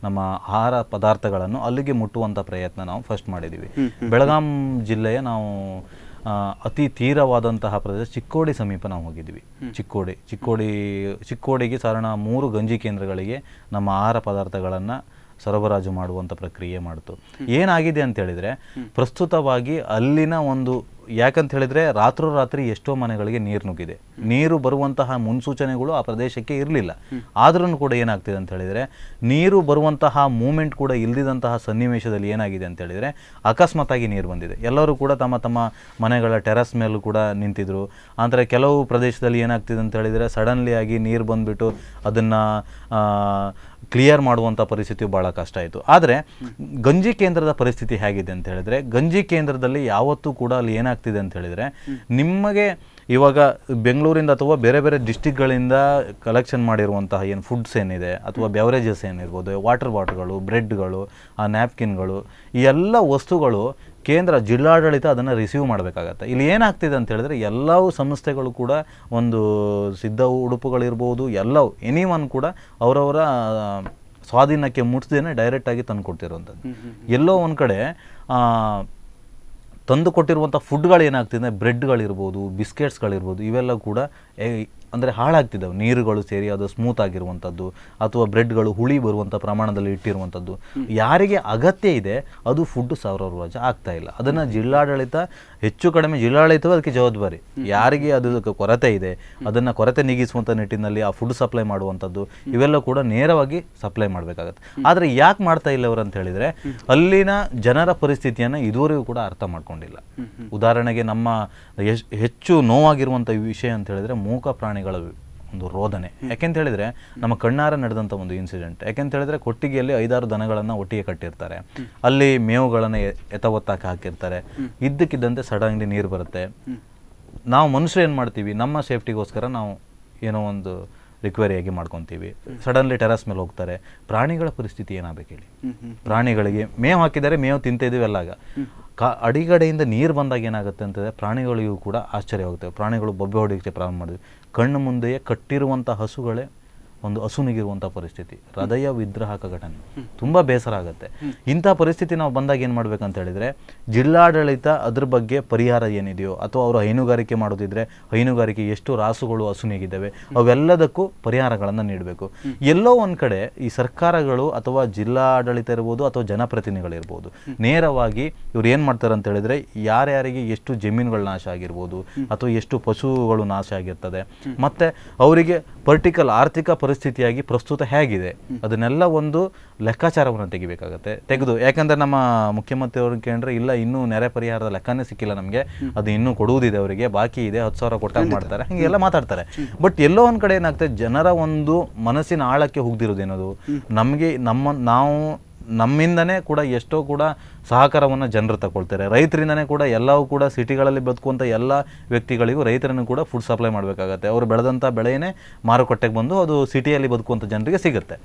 B: ನಮ್ಮ ಆಹಾರ ಪದಾರ್ಥಗಳನ್ನು ಅಲ್ಲಿಗೆ ಮುಟ್ಟುವಂಥ ಪ್ರಯತ್ನ ನಾವು ಫಸ್ಟ್ ಮಾಡಿದ್ದೀವಿ. ಬೆಳಗಾಂ ಜಿಲ್ಲೆಯ ನಾವು ಅತಿ ತೀರವಾದಂತಹ ಪ್ರದೇಶ ಚಿಕ್ಕೋಡಿ ಸಮೀಪ ನಾವು ಹೋಗಿದ್ವಿ. ಚಿಕ್ಕೋಡಿಗೆ ಸಾಧಾರಣ 3 ಗಂಜಿ ಕೇಂದ್ರಗಳಿಗೆ ನಮ್ಮ ಆಹಾರ ಪದಾರ್ಥಗಳನ್ನು ಸರಬರಾಜು ಮಾಡುವಂಥ ಪ್ರಕ್ರಿಯೆ ಮಾಡ್ತು. ಏನಾಗಿದೆ ಅಂತ ಹೇಳಿದರೆ ಪ್ರಸ್ತುತವಾಗಿ ಅಲ್ಲಿನ ಒಂದು, ಯಾಕಂತ ಹೇಳಿದರೆ ರಾತ್ರೋರಾತ್ರಿ ಎಷ್ಟೋ ಮನೆಗಳಿಗೆ ನೀರು ನುಗ್ಗಿದೆ. ನೀರು ಬರುವಂತಹ ಮುನ್ಸೂಚನೆಗಳು ಆ ಪ್ರದೇಶಕ್ಕೆ ಇರಲಿಲ್ಲ. ಆದ್ರೂ ಕೂಡ ಏನಾಗ್ತಿದೆ ಅಂತ ಹೇಳಿದರೆ ನೀರು ಬರುವಂತಹ ಮೂಮೆಂಟ್ ಕೂಡ ಇಲ್ದಿದಂತಹ ಸನ್ನಿವೇಶದಲ್ಲಿ ಏನಾಗಿದೆ ಅಂತ ಹೇಳಿದರೆ ಅಕಸ್ಮಾತಾಗಿ ನೀರು ಬಂದಿದೆ. ಎಲ್ಲರೂ ಕೂಡ ತಮ್ಮ ತಮ್ಮ ಮನೆಗಳ ಟೆರಸ್ ಮೇಲೂ ಕೂಡ ನಿಂತಿದ್ರು. ಅಂದರೆ ಕೆಲವು ಪ್ರದೇಶದಲ್ಲಿ ಏನಾಗ್ತಿದೆ ಅಂತ ಹೇಳಿದರೆ ಸಡನ್ಲಿ ಆಗಿ ನೀರು ಬಂದುಬಿಟ್ಟು ಅದನ್ನು ಕ್ಲಿಯರ್ ಮಾಡುವಂಥ ಪರಿಸ್ಥಿತಿ ಭಾಳ ಕಷ್ಟ ಆಯಿತು. ಆದರೆ ಗಂಜಿ ಕೇಂದ್ರದ ಪರಿಸ್ಥಿತಿ ಹೇಗಿದೆ ಅಂತ ಹೇಳಿದರೆ, ಗಂಜಿ ಕೇಂದ್ರದಲ್ಲಿ ಯಾವತ್ತೂ ಕೂಡ ಅಲ್ಲಿ ಏನಾಗ್ತಿದೆ ಅಂತ ಹೇಳಿದರೆ, ನಿಮಗೆ ಇವಾಗ ಬೆಂಗಳೂರಿಂದ ಅಥವಾ ಬೇರೆ ಬೇರೆ ಡಿಸ್ಟಿಕ್ಗಳಿಂದ ಕಲೆಕ್ಷನ್ ಮಾಡಿರುವಂತಹ ಏನು ಫುಡ್ಸ್ ಏನಿದೆ ಅಥವಾ ಬೆವರೇಜಸ್ ಏನಿರ್ಬೋದು, ವಾಟರ್ ಬಾಟಲ್ಗಳು, ಬ್ರೆಡ್ಗಳು, ಆ ನ್ಯಾಪ್ಕಿನ್ಗಳು, ಈ ಎಲ್ಲ ವಸ್ತುಗಳು ಕೇಂದ್ರ ಜಿಲ್ಲಾಡಳಿತ ಅದನ್ನು ರಿಸೀವ್ ಮಾಡಬೇಕಾಗತ್ತೆ. ಇಲ್ಲಿ ಏನಾಗ್ತಿದೆ ಅಂತ ಹೇಳಿದ್ರೆ ಎಲ್ಲವೂ ಸಂಸ್ಥೆಗಳು ಕೂಡ ಒಂದು ಸಿದ್ಧ ಉಡುಪುಗಳಿರ್ಬೋದು, ಎಲ್ಲವೂ ಎನಿವನ್ ಕೂಡ ಅವರವರ ಸ್ವಾಧೀನಕ್ಕೆ ಮುಟ್ಟಿಸದೇನೆ ಡೈರೆಕ್ಟಾಗಿ ತಂದು ಕೊಡ್ತಿರುವಂಥದ್ದು. ಎಲ್ಲೋ ಒಂದು ಕಡೆ ತಂದು ಕೊಟ್ಟಿರುವಂಥ ಫುಡ್ಗಳು ಏನಾಗ್ತಿದೆ, ಬ್ರೆಡ್ಗಳಿರ್ಬೋದು, ಬಿಸ್ಕೆಟ್ಸ್ಗಳಿರ್ಬೋದು, ಇವೆಲ್ಲ ಕೂಡ ಅಂದರೆ ಹಾಳಾಗ್ತಿದ್ದಾವೆ. ನೀರುಗಳು ಸೇರಿ ಅದು ಸ್ಮೂತ್ ಆಗಿರುವಂಥದ್ದು ಅಥವಾ ಬ್ರೆಡ್ಗಳು ಹುಳಿ ಬರುವಂಥ ಪ್ರಮಾಣದಲ್ಲಿ ಇಟ್ಟಿರುವಂಥದ್ದು. ಯಾರಿಗೆ ಅಗತ್ಯ ಇದೆ ಅದು ಫುಡ್ ಸರಬರಾಜು ಆಗ್ತಾ ಇಲ್ಲ. ಅದನ್ನು ಜಿಲ್ಲಾಡಳಿತ ಹೆಚ್ಚು ಕಡಿಮೆ ಜಿಲ್ಲಾಡಳಿತವೂ ಅದಕ್ಕೆ ಜವಾಬ್ದಾರಿ. ಯಾರಿಗೆ ಅದು ಕೊರತೆ ಇದೆ ಅದನ್ನು ಕೊರತೆ ನೀಗಿಸುವಂಥ ನಿಟ್ಟಿನಲ್ಲಿ ಆ ಫುಡ್ ಸಪ್ಲೈ ಮಾಡುವಂಥದ್ದು ಇವೆಲ್ಲ ಕೂಡ ನೇರವಾಗಿ ಸಪ್ಲೈ ಮಾಡಬೇಕಾಗತ್ತೆ. ಆದರೆ ಯಾಕೆ ಮಾಡ್ತಾ ಇಲ್ಲ ಅವರು ಅಂತ ಹೇಳಿದರೆ ಅಲ್ಲಿನ ಜನರ ಪರಿಸ್ಥಿತಿಯನ್ನು ಇದುವರೆಗೂ ಕೂಡ ಅರ್ಥ ಮಾಡ್ಕೊಂಡಿಲ್ಲ. ಉದಾಹರಣೆಗೆ ನಮ್ಮ ಹೆಚ್ಚು ನೋವಾಗಿರುವಂಥ ವಿಷಯ ಅಂತ ಹೇಳಿದರೆ ಮೂಕ ಪ್ರಾಣಿಗಳ ಒಂದು ರೋದನೆ. ಯಾಕೆಂತ ಹೇಳಿದರೆ ನಮ್ಮ ಕಣ್ಣಾರ ನಡೆದಂಥ ಒಂದು ಇನ್ಸಿಡೆಂಟ್. ಯಾಕೆಂತ ಹೇಳಿದರೆ ಕೊಟ್ಟಿಗೆಯಲ್ಲಿ 5-6 ದನಗಳನ್ನು ಒಟ್ಟಿಗೆ ಕಟ್ಟಿರ್ತಾರೆ. ಅಲ್ಲಿ ಮೇವುಗಳನ್ನು ಎತ್ತವತ್ತಾಗಿ ಹಾಕಿರ್ತಾರೆ. ಇದ್ದಕ್ಕಿದ್ದಂತೆ ಸಡನ್ಲಿ ನೀರು ಬರುತ್ತೆ. ನಾವು ಮನುಷ್ಯರು ಏನು ಮಾಡ್ತೀವಿ, ನಮ್ಮ ಸೇಫ್ಟಿಗೋಸ್ಕರ ನಾವು ಏನೋ ಒಂದು ರಿಕ್ವರಿಯಾಗಿ ಮಾಡ್ಕೊತೀವಿ. ಸಡನ್ಲಿ ಟೆರಸ್ ಮೇಲೆ ಹೋಗ್ತಾರೆ. ಪ್ರಾಣಿಗಳ ಪರಿಸ್ಥಿತಿ ಏನಾಗಬೇಕು ಹೇಳಿ. ಪ್ರಾಣಿಗಳಿಗೆ ಮೇವು ಹಾಕಿದರೆ ಮೇವು ತಿಂತಿದ್ದೀವಿ ಎಲ್ಲಾಗ ಅಡಿಗಡೆಯಿಂದ ನೀರು ಬಂದಾಗ ಏನಾಗುತ್ತೆ ಅಂತಂದರೆ ಪ್ರಾಣಿಗಳಿಗೂ ಕೂಡ ಆಶ್ಚರ್ಯವಾಗುತ್ತೆ. ಪ್ರಾಣಿಗಳು ಬೊಬ್ಬೆ ಹೊಡಿಯೋಕ್ಕೆ ಪ್ರಾರಂಭ ಮಾಡಿದ್ವಿ. ಕಣ್ಣು ಮುಂದೆಯೇ ಕಟ್ಟಿರುವಂಥ ಹಸುಗಳೇ ಒಂದು ಹಸುನಿಗಿರುವಂಥ ಪರಿಸ್ಥಿತಿ, ಹೃದಯ ವಿದ್ರಾಹಕ ಘಟನೆ. ತುಂಬ ಬೇಸರ ಆಗುತ್ತೆ. ಇಂಥ ಪರಿಸ್ಥಿತಿ ನಾವು ಬಂದಾಗ ಏನು ಮಾಡಬೇಕಂತ ಹೇಳಿದರೆ ಜಿಲ್ಲಾಡಳಿತ ಅದ್ರ ಬಗ್ಗೆ ಪರಿಹಾರ ಏನಿದೆಯೋ ಅಥವಾ ಅವರು ಹೈನುಗಾರಿಕೆ ಮಾಡೋದಿದ್ರೆ ಹೈನುಗಾರಿಕೆ ಎಷ್ಟು ರಾಸುಗಳು ಹಸುನಿಗಿದ್ದಾವೆ ಅವೆಲ್ಲದಕ್ಕೂ ಪರಿಹಾರಗಳನ್ನು ನೀಡಬೇಕು. ಎಲ್ಲೋ ಒಂದು ಕಡೆ ಈ ಸರ್ಕಾರಗಳು ಅಥವಾ ಜಿಲ್ಲಾಡಳಿತ ಇರ್ಬೋದು ಅಥವಾ ಜನಪ್ರತಿನಿಧಿಗಳಿರ್ಬೋದು ನೇರವಾಗಿ ಇವ್ರು ಏನು ಮಾಡ್ತಾರೆ ಅಂತ ಹೇಳಿದರೆ ಯಾರ್ಯಾರಿಗೆ ಎಷ್ಟು ಜಮೀನುಗಳು ನಾಶ ಆಗಿರ್ಬೋದು ಅಥವಾ ಎಷ್ಟು ಪಶುಗಳು ನಾಶ ಆಗಿರ್ತದೆ ಮತ್ತು ಅವರಿಗೆ ಆರ್ಥಿಕ ಪರಿಸ್ಥಿತಿಯಾಗಿ ಪ್ರಸ್ತುತ ಹೇಗಿದೆ ಅದನ್ನೆಲ್ಲ ಒಂದು ಲೆಕ್ಕಾಚಾರವನ್ನು ತೆಗೆದು, ಯಾಕಂದರೆ ನಮ್ಮ ಮುಖ್ಯಮಂತ್ರಿ ಅವ್ರನ್ನ ಕೇಳಿದ್ರೆ ಇಲ್ಲ ಇನ್ನೂ ನೆರೆ ಪರಿಹಾರದ ಲೆಕ್ಕನೇ ಸಿಕ್ಕಿಲ್ಲ ನಮಗೆ, ಅದು ಇನ್ನೂ ಕೊಡುವುದಿದೆ ಅವರಿಗೆ, ಬಾಕಿ ಇದೆ, 10,000 ಕೊಟ್ಟಾಗ ಮಾಡ್ತಾರೆ, ಹೀಗೆಲ್ಲ ಮಾತಾಡ್ತಾರೆ. ಬಟ್ ಎಲ್ಲೋ ಒಂದು ಕಡೆ ಏನಾಗ್ತದೆ, ಜನರ ಒಂದು ಮನಸ್ಸಿನ ಆಳಕ್ಕೆ ಹೋಗ್ದಿರೋದೇನದು, ನಮಗೆ ನಮ್ಮಿಂದನೇ ಕೂಡ ಎಷ್ಟೋ ಕೂಡ ಸಹಕಾರವನ್ನು ಜನರು ತಗೊಳ್ತಾರೆ. ರೈತರಿಂದನೇ ಕೂಡ ಎಲ್ಲವೂ ಕೂಡ ಸಿಟಿಗಳಲ್ಲಿ ಬದುಕುವಂಥ ಎಲ್ಲ ವ್ಯಕ್ತಿಗಳಿಗೂ ರೈತರನ್ನು ಕೂಡ ಫುಡ್ ಸಪ್ಲೈ ಮಾಡಬೇಕಾಗತ್ತೆ. ಅವರು ಬೆಳೆದಂಥ ಬೆಳೆಯೇ ಮಾರುಕಟ್ಟೆಗೆ ಬಂದು ಅದು ಸಿಟಿಯಲ್ಲಿ ಬದುಕುವಂಥ ಜನರಿಗೆ ಸಿಗುತ್ತೆ.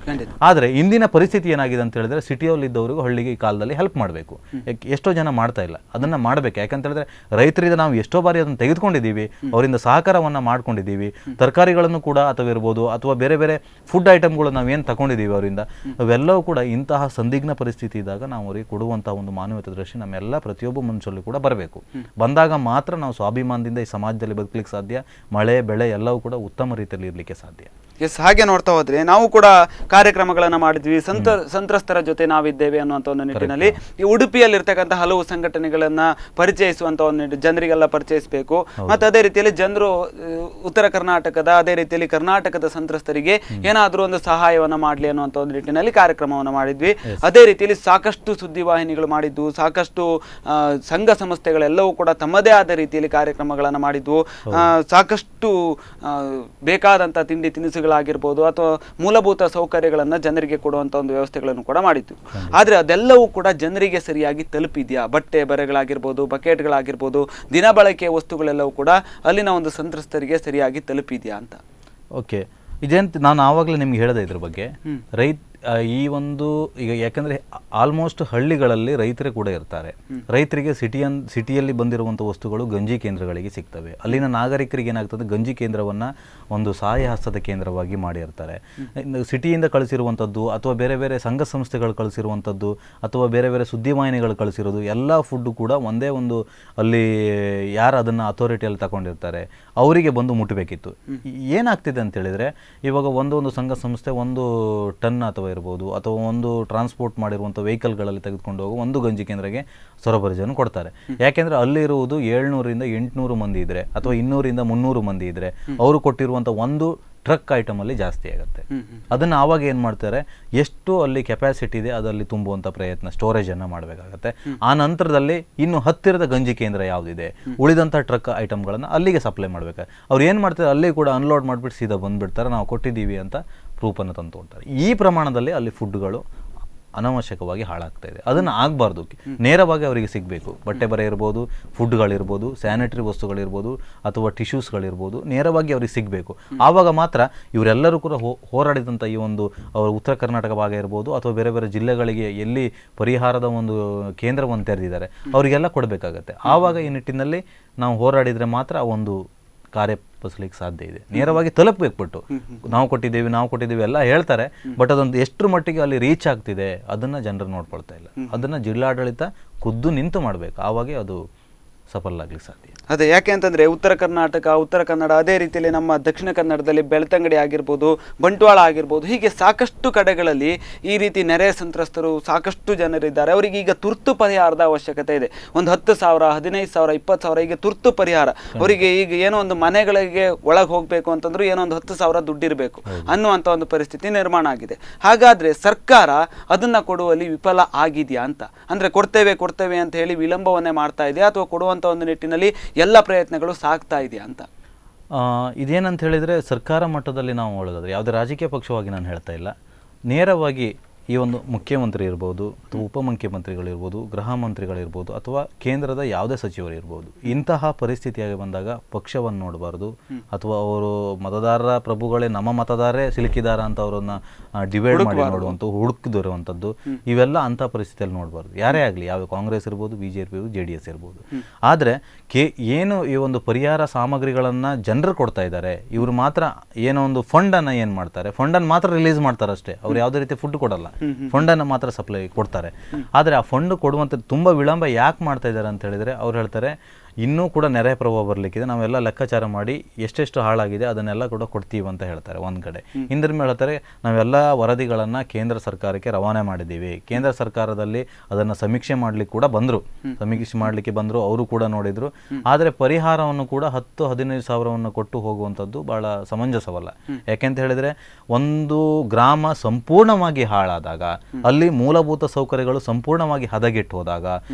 B: ಆದರೆ ಇಂದಿನ ಪರಿಸ್ಥಿತಿ ಏನಾಗಿದೆ ಅಂತ ಹೇಳಿದ್ರೆ ಸಿಟಿಯಲ್ಲಿದ್ದವರಿಗೂ ಹಳ್ಳಿಗೆ ಈ ಕಾಲದಲ್ಲಿ ಹೆಲ್ಪ್ ಮಾಡಬೇಕು. ಎಷ್ಟೋ ಜನ ಮಾಡ್ತಾ ಇಲ್ಲ, ಅದನ್ನು ಮಾಡಬೇಕು. ಯಾಕಂತ ಹೇಳಿದ್ರೆ ರೈತರಿಂದ ನಾವು ಎಷ್ಟೋ ಬಾರಿ ಅದನ್ನು ತೆಗೆದುಕೊಂಡಿದ್ದೀವಿ, ಅವರಿಂದ ಸಹಕಾರವನ್ನು ಮಾಡ್ಕೊಂಡಿದ್ದೀವಿ. ತರಕಾರಿಗಳನ್ನು ಕೂಡ ಅಥವಾ ಇರ್ಬೋದು ಅಥವಾ ಬೇರೆ ಬೇರೆ ಫುಡ್ ಐಟಮ್ಗಳು ನಾವೇನು ತಗೊಂಡಿದ್ದೀವಿ ಅವರಿಂದ, ಅವೆಲ್ಲವೂ ಕೂಡ ಇಂತಹ ಸಂದಿಗ್ಧ ಪರಿಸ್ಥಿತಿ ಇದ್ದಾಗ ನಾವು ಅವರಿಗೆ ಕೊಡುವಂಥ ಒಂದು ಮಾನವೀಯತೆ ದೃಷ್ಟಿ ನಮ್ಮೆಲ್ಲ ಪ್ರತಿಯೊಬ್ಬ ಮನುಷ್ಯರಲ್ಲೂ ಕೂಡ ಬರಬೇಕು. ಬಂದಾಗ ಮಾತ್ರ ನಾವು ಸ್ವಾಭಿಮಾನದಿಂದ ಈ ಸಮಾಜದಲ್ಲಿ ಬದುಕಲಿಕ್ಕೆ ಸಾಧ್ಯ. ಮಳೆ ಬೆಳೆ ಎಲ್ಲವೂ ಕೂಡ ಉತ್ತಮ ರೀತಿಯಲ್ಲಿ ಇರಲಿಕ್ಕೆ ಸಾಧ್ಯ.
A: ಎಸ್, ಹಾಗೆ ನೋಡ್ತಾ ಹೋದ್ರೆ ನಾವು ಕೂಡ ಕಾರ್ಯಕ್ರಮಗಳನ್ನು ಮಾಡಿದ್ವಿ, ಸಂತ್ರಸ್ತರ ಜೊತೆ ನಾವಿದ್ದೇವೆ ಅನ್ನುವಂಥ ಒಂದು ನಿಟ್ಟಿನಲ್ಲಿ ಈ ಉಡುಪಿಯಲ್ಲಿರ್ತಕ್ಕಂಥ ಹಲವು ಸಂಘಟನೆಗಳನ್ನ ಪರಿಚಯಿಸುವಂಥ ಒಂದು ಜನರಿಗೆಲ್ಲ ಪರಿಚಯಿಸಬೇಕು. ಮತ್ತು ಅದೇ ರೀತಿಯಲ್ಲಿ ಜನರು ಉತ್ತರ ಕರ್ನಾಟಕದ ಅದೇ ರೀತಿಯಲ್ಲಿ ಕರ್ನಾಟಕದ ಸಂತ್ರಸ್ತರಿಗೆ ಏನಾದರೂ ಒಂದು ಸಹಾಯವನ್ನು ಮಾಡಲಿ ಅನ್ನುವಂಥ ಒಂದು ನಿಟ್ಟಿನಲ್ಲಿ ಕಾರ್ಯಕ್ರಮವನ್ನು ಮಾಡಿದ್ವಿ. ಅದೇ ರೀತಿಯಲ್ಲಿ ಸಾಕಷ್ಟು ಸುದ್ದಿವಾಹಿನಿಗಳು ಮಾಡಿದ್ವು, ಸಾಕಷ್ಟು ಸಂಘ ಸಂಸ್ಥೆಗಳೆಲ್ಲವೂ ಕೂಡ ತಮ್ಮದೇ ಆದ ರೀತಿಯಲ್ಲಿ ಕಾರ್ಯಕ್ರಮಗಳನ್ನು ಮಾಡಿದ್ವು. ಸಾಕಷ್ಟು ಬೇಕಾದಂಥ ತಿಂಡಿ ತಿನಿಸುಗಳಾಗಿರ್ಬೋದು ಅಥವಾ ಮೂಲಭೂತ ಸೌಕರ್ಯಗಳನ್ನು ಜನರಿಗೆ ಕೊಡುವಂಥ ಒಂದು ವ್ಯವಸ್ಥೆಗಳನ್ನು ಕೂಡ ಮಾಡಿದ್ವು. ಆದರೆ ಅದೆಲ್ಲವೂ ಕೂಡ ಜನರಿಗೆ ಸರಿಯಾಗಿ ತಲುಪಿದೆಯಾ? ಬಟ್ಟೆ ಬರೆಗಳಾಗಿರ್ಬೋದು, ಬಕೆಟ್ಗಳಾಗಿರ್ಬೋದು, ದಿನಬಳಕೆಯ ವಸ್ತುಗಳೆಲ್ಲವೂ ಕೂಡ ಅಲ್ಲಿನ ಒಂದು ಸಂತ್ರಸ್ತರಿಗೆ ಸರಿಯಾಗಿ ತಲುಪಿದೆಯಾ ಅಂತ.
B: ಓಕೆ, ಇದೇಂತ ನಾನು ಆವಾಗಲೇ ನಿಮ್ಗೆ ಹೇಳಿದೆ ಇದ್ರ ಬಗ್ಗೆ. ಈ ಒಂದು ಈಗ ಯಾಕಂದರೆ ಆಲ್ಮೋಸ್ಟ್ ಹಳ್ಳಿಗಳಲ್ಲಿ ರೈತರೇ ಕೂಡ ಇರ್ತಾರೆ. ರೈತರಿಗೆ ಸಿಟಿಯಲ್ಲಿ ಬಂದಿರುವಂಥ ವಸ್ತುಗಳು ಗಂಜಿ ಕೇಂದ್ರಗಳಿಗೆ ಸಿಗ್ತವೆ. ಅಲ್ಲಿನ ನಾಗರಿಕರಿಗೆ ಏನಾಗ್ತದೆ, ಗಂಜಿ ಕೇಂದ್ರವನ್ನು ಒಂದು ಸಹಾಯ ಹಸ್ತದ ಕೇಂದ್ರವಾಗಿ ಮಾಡಿರ್ತಾರೆ. ಸಿಟಿಯಿಂದ ಕಳಿಸಿರುವಂಥದ್ದು ಅಥವಾ ಬೇರೆ ಬೇರೆ ಸಂಘ ಸಂಸ್ಥೆಗಳು ಕಳಿಸಿರುವಂಥದ್ದು ಅಥವಾ ಬೇರೆ ಬೇರೆ ಸುದ್ದಿವಾಹಿನಿಗಳು ಕಳಿಸಿರೋದು ಎಲ್ಲ ಫುಡ್ಡು ಕೂಡ ಒಂದೇ ಒಂದು ಅಲ್ಲಿ ಯಾರು ಅದನ್ನು ಅಥಾರಿಟಿಯಲ್ಲಿ ತಗೊಂಡಿರ್ತಾರೆ ಅವರಿಗೆ ಬಂದು ಮುಟ್ಟಬೇಕಿತ್ತು. ಏನಾಗ್ತಿದೆ ಅಂತ ಹೇಳಿದರೆ, ಇವಾಗ ಒಂದು ಸಂಘ ಸಂಸ್ಥೆ 1 ಟನ್ ಅಥವಾ ಇರ್ಬೋದು ಅಥವಾ ಒಂದು ಟ್ರಾನ್ಸ್ಪೋರ್ಟ್ ಮಾಡಿರುವಂಥ ವೆಹಿಕಲ್ಗಳಲ್ಲಿ ತೆಗೆದುಕೊಂಡು ಹೋಗಿ ಒಂದು ಗಂಜಿ ಕೇಂದ್ರಕ್ಕೆ ಸರಬರಾಜನ್ನು ಕೊಡ್ತಾರೆ. ಯಾಕೆಂದರೆ ಅಲ್ಲಿರುವುದು 700ರಿಂದ 800 ಮಂದಿ ಇದ್ದರೆ ಅಥವಾ 200ರಿಂದ 300 ಮಂದಿ ಇದ್ದರೆ ಅವರು ಕೊಟ್ಟಿರುವಂಥ ಒಂದು ಟ್ರಕ್ ಐಟಮಲ್ಲಿ ಜಾಸ್ತಿ ಆಗುತ್ತೆ. ಅದನ್ನು ಆವಾಗ ಏನು ಮಾಡ್ತಾರೆ, ಎಷ್ಟು ಅಲ್ಲಿ ಕೆಪಾಸಿಟಿ ಇದೆ ಅದರಲ್ಲಿ ತುಂಬುವಂಥ ಪ್ರಯತ್ನ, ಸ್ಟೋರೇಜನ್ನು ಮಾಡಬೇಕಾಗತ್ತೆ. ಆ ನಂತರದಲ್ಲಿ ಇನ್ನು ಹತ್ತಿರದ ಗಂಜಿ ಕೇಂದ್ರ ಯಾವುದಿದೆ, ಉಳಿದಂಥ ಟ್ರಕ್ ಐಟಮ್ಗಳನ್ನು ಅಲ್ಲಿಗೆ ಸಪ್ಲೈ ಮಾಡಬೇಕು. ಅವ್ರು ಏನು ಮಾಡ್ತಾರೆ, ಅಲ್ಲಿ ಕೂಡ ಅನ್ಲೋಡ್ ಮಾಡಿಬಿಟ್ಟು ಸೀದಾ ಬಂದುಬಿಡ್ತಾರೆ, ನಾವು ಕೊಟ್ಟಿದ್ದೀವಿ ಅಂತ ಪ್ರೂಫನ್ನು ತಂದು ಕೊಡ್ತಾರೆ. ಈ ಪ್ರಮಾಣದಲ್ಲಿ ಅಲ್ಲಿ ಫುಡ್ಗಳು ಅನವಶ್ಯಕವಾಗಿ ಹಾಳಾಗ್ತಾ ಇದೆ. ಅದನ್ನು ಆಗಬಾರ್ದು, ನೇರವಾಗಿ ಅವರಿಗೆ ಸಿಗಬೇಕು. ಬಟ್ಟೆ ಬರೆ ಇರ್ಬೋದು, ಫುಡ್ಗಳಿರ್ಬೋದು, ಸ್ಯಾನಿಟರಿ ವಸ್ತುಗಳಿರ್ಬೋದು ಅಥವಾ ಟಿಶ್ಯೂಸ್ಗಳಿರ್ಬೋದು, ನೇರವಾಗಿ ಅವ್ರಿಗೆ ಸಿಗಬೇಕು. ಆವಾಗ ಮಾತ್ರ ಇವರೆಲ್ಲರೂ ಕೂಡ ಹೋರಾಡಿದಂಥ ಈ ಒಂದು ಉತ್ತರ ಕರ್ನಾಟಕ ಭಾಗ ಇರ್ಬೋದು ಅಥವಾ ಬೇರೆ ಬೇರೆ ಜಿಲ್ಲೆಗಳಿಗೆ ಎಲ್ಲಿ ಪರಿಹಾರದ ಒಂದು ಕೇಂದ್ರವನ್ನು ತೆರೆದಿದ್ದಾರೆ ಅವರಿಗೆಲ್ಲ ಕೊಡಬೇಕಾಗತ್ತೆ. ಆವಾಗ ಈ ನಿಟ್ಟಿನಲ್ಲಿ ನಾವು ಹೋರಾಡಿದರೆ ಮಾತ್ರ ಒಂದು ಕಾರ್ಯಪಡಿಸ್ಲಿಕ್ಕೆ ಸಾಧ್ಯ ಇದೆ. ನೇರವಾಗಿ ತಲುಪಬೇಕು. ಬಿಟ್ಟು ನಾವು ಕೊಟ್ಟಿದ್ದೀವಿ ಎಲ್ಲ ಹೇಳ್ತಾರೆ, ಬಟ್ ಅದೊಂದು ಎಷ್ಟರ ಮಟ್ಟಿಗೆ ಅಲ್ಲಿ ರೀಚ್ ಆಗ್ತಿದೆ ಅದನ್ನು ಜನರು ನೋಡ್ಕೊಳ್ತಾ ಇಲ್ಲ. ಅದನ್ನು ಜಿಲ್ಲಾಡಳಿತ ಖುದ್ದು ನಿಂತು ಮಾಡಬೇಕು, ಆವಾಗೇ ಅದು ಸಫಲ ಆಗ್ಲಿಕ್ಕೆ ಸಾಧ್ಯ.
A: ಅದೇ ಯಾಕೆ ಅಂತಂದರೆ ಉತ್ತರ ಕರ್ನಾಟಕ, ಉತ್ತರ ಕನ್ನಡ, ಅದೇ ರೀತಿಯಲ್ಲಿ ನಮ್ಮ ದಕ್ಷಿಣ ಕನ್ನಡದಲ್ಲಿ ಬೆಳ್ತಂಗಡಿ ಆಗಿರ್ಬೋದು, ಬಂಟ್ವಾಳ ಆಗಿರ್ಬೋದು, ಹೀಗೆ ಸಾಕಷ್ಟು ಕಡೆಗಳಲ್ಲಿ ಈ ರೀತಿ ನೆರೆ ಸಂತ್ರಸ್ತರು ಸಾಕಷ್ಟು ಜನರಿದ್ದಾರೆ. ಅವರಿಗೆ ಈಗ ತುರ್ತು ಪರಿಹಾರದ ಅವಶ್ಯಕತೆ ಇದೆ. ಒಂದು 10,000, 15,000, 20,000 ಹೀಗೆ ತುರ್ತು ಪರಿಹಾರ. ಅವರಿಗೆ ಈಗ ಏನೋ ಒಂದು ಮನೆಗಳಿಗೆ ಒಳಗೆ ಹೋಗಬೇಕು ಅಂತಂದ್ರೂ ಏನೋ ಒಂದು 10,000 ದುಡ್ಡಿರಬೇಕು ಅನ್ನುವಂಥ ಒಂದು ಪರಿಸ್ಥಿತಿ ನಿರ್ಮಾಣ ಆಗಿದೆ. ಹಾಗಾದರೆ ಸರ್ಕಾರ ಅದನ್ನು ಕೊಡುವಲ್ಲಿ ವಿಫಲ ಆಗಿದೆಯಾ ಅಂತ, ಅಂದರೆ ಕೊಡ್ತೇವೆ ಅಂತ ಹೇಳಿ ವಿಳಂಬವನ್ನೇ ಮಾಡ್ತಾ ಇದೆಯಾ ಅಥವಾ ಕೊಡುವಂಥ ಒಂದು ನಿಟ್ಟಿನಲ್ಲಿ ಎಲ್ಲ ಪ್ರಯತ್ನಗಳು ಸಾಗ್ತಾ ಇದೆಯಾ ಅಂತ?
B: ಇದೇನಂತ ಹೇಳಿದರೆ, ಸರ್ಕಾರ ಮಟ್ಟದಲ್ಲಿ ನಾವು ಹೇಳೋದಾದ್ರೆ ಯಾವುದೇ ರಾಜಕೀಯ ಪಕ್ಷವಾಗಿ ನಾನು ಹೇಳ್ತಾ ಇಲ್ಲ, ನೇರವಾಗಿ ಈ ಒಂದು ಮುಖ್ಯಮಂತ್ರಿ ಇರ್ಬೋದು ಅಥವಾ ಉಪಮುಖ್ಯಮಂತ್ರಿಗಳಿರ್ಬೋದು, ಗೃಹ ಮಂತ್ರಿಗಳಿರ್ಬೋದು ಅಥವಾ ಕೇಂದ್ರದ ಯಾವುದೇ ಸಚಿವರಿರ್ಬೋದು, ಇಂತಹ ಪರಿಸ್ಥಿತಿಯಾಗಿ ಬಂದಾಗ ಪಕ್ಷವನ್ನು ನೋಡಬಾರ್ದು ಅಥವಾ ಅವರು ಮತದಾರರ ಪ್ರಭುಗಳೇ ನಮ್ಮ ಮತದಾರರೇ ಸಿಲುಕಿದಾರ ಅಂತ ಅವರನ್ನು ಡಿವೈಡ್ ಮಾಡಿ ನೋಡುವಂಥ ಹುಡುಕಿದಿರುವಂಥದ್ದು, ಇವೆಲ್ಲ ಅಂಥ ಪರಿಸ್ಥಿತಿಯಲ್ಲಿ ನೋಡಬಾರ್ದು. ಯಾರೇ ಆಗಲಿ, ಯಾವ ಕಾಂಗ್ರೆಸ್ ಇರ್ಬೋದು, BJP ಇರ್ಬೋದು, JDS ಇರ್ಬೋದು. ಆದರೆ ಏನು ಈ ಒಂದು ಪರಿಹಾರ ಸಾಮಗ್ರಿಗಳನ್ನು ಜನರು ಕೊಡ್ತಾ ಇದ್ದಾರೆ, ಇವರು ಮಾತ್ರ ಏನೋ ಒಂದು ಫಂಡನ್ನು ಏನು ಮಾಡ್ತಾರೆ, ಫಂಡನ್ನು ಮಾತ್ರ ರಿಲೀಸ್ ಮಾಡ್ತಾರೆ ಅಷ್ಟೇ, ಅವ್ರು ಯಾವುದೇ ರೀತಿ ಫುಡ್ ಕೊಡಲ್ಲ, ಫಂಡನ್ನು ಮಾತ್ರ ಸಪ್ಲೈ ಕೊಡ್ತಾರೆ. ಆದರೆ ಆ ಫಂಡ್ ಕೊಡುವಂಥ ತುಂಬ ವಿಳಂಬ ಯಾಕೆ ಮಾಡ್ತಾ ಇದ್ದಾರೆ ಅಂತ ಹೇಳಿದರೆ, ಅವ್ರು ಹೇಳ್ತಾರೆ ಇನ್ನೂ ಕೂಡ ನೆರೆ ಪ್ರಭಾವ ಬರಲಿಕ್ಕಿದೆ, ನಾವೆಲ್ಲ ಲೆಕ್ಕಾಚಾರ ಮಾಡಿ ಎಷ್ಟೆಷ್ಟು ಹಾಳಾಗಿದೆ ಅದನ್ನೆಲ್ಲ ಕೂಡ ಕೊಡ್ತೀವಿ ಅಂತ ಹೇಳ್ತಾರೆ ಒಂದು ಕಡೆ. ಇಂದ್ರ ಮೇಲೆ ಹೇಳ್ತಾರೆ ನಾವೆಲ್ಲ ವರದಿಗಳನ್ನು ಕೇಂದ್ರ ಸರ್ಕಾರಕ್ಕೆ ರವಾನೆ ಮಾಡಿದ್ದೀವಿ, ಕೇಂದ್ರ ಸರ್ಕಾರದಲ್ಲಿ ಅದನ್ನು ಸಮೀಕ್ಷೆ ಮಾಡಲಿಕ್ಕೆ ಕೂಡ ಬಂದರು, ಅವರು ಕೂಡ ನೋಡಿದರು. ಆದರೆ ಪರಿಹಾರವನ್ನು ಕೂಡ 10-15 ಸಾವಿರವನ್ನು ಕೊಟ್ಟು ಹೋಗುವಂಥದ್ದು ಭಾಳ ಸಮಂಜಸವಲ್ಲ. ಯಾಕೆಂತ ಹೇಳಿದರೆ, ಒಂದು ಗ್ರಾಮ ಸಂಪೂರ್ಣವಾಗಿ ಹಾಳಾದಾಗ, ಅಲ್ಲಿ ಮೂಲಭೂತ ಸೌಕರ್ಯಗಳು ಸಂಪೂರ್ಣವಾಗಿ ಹದಗೆಟ್ಟು ಹೋದಾಗ,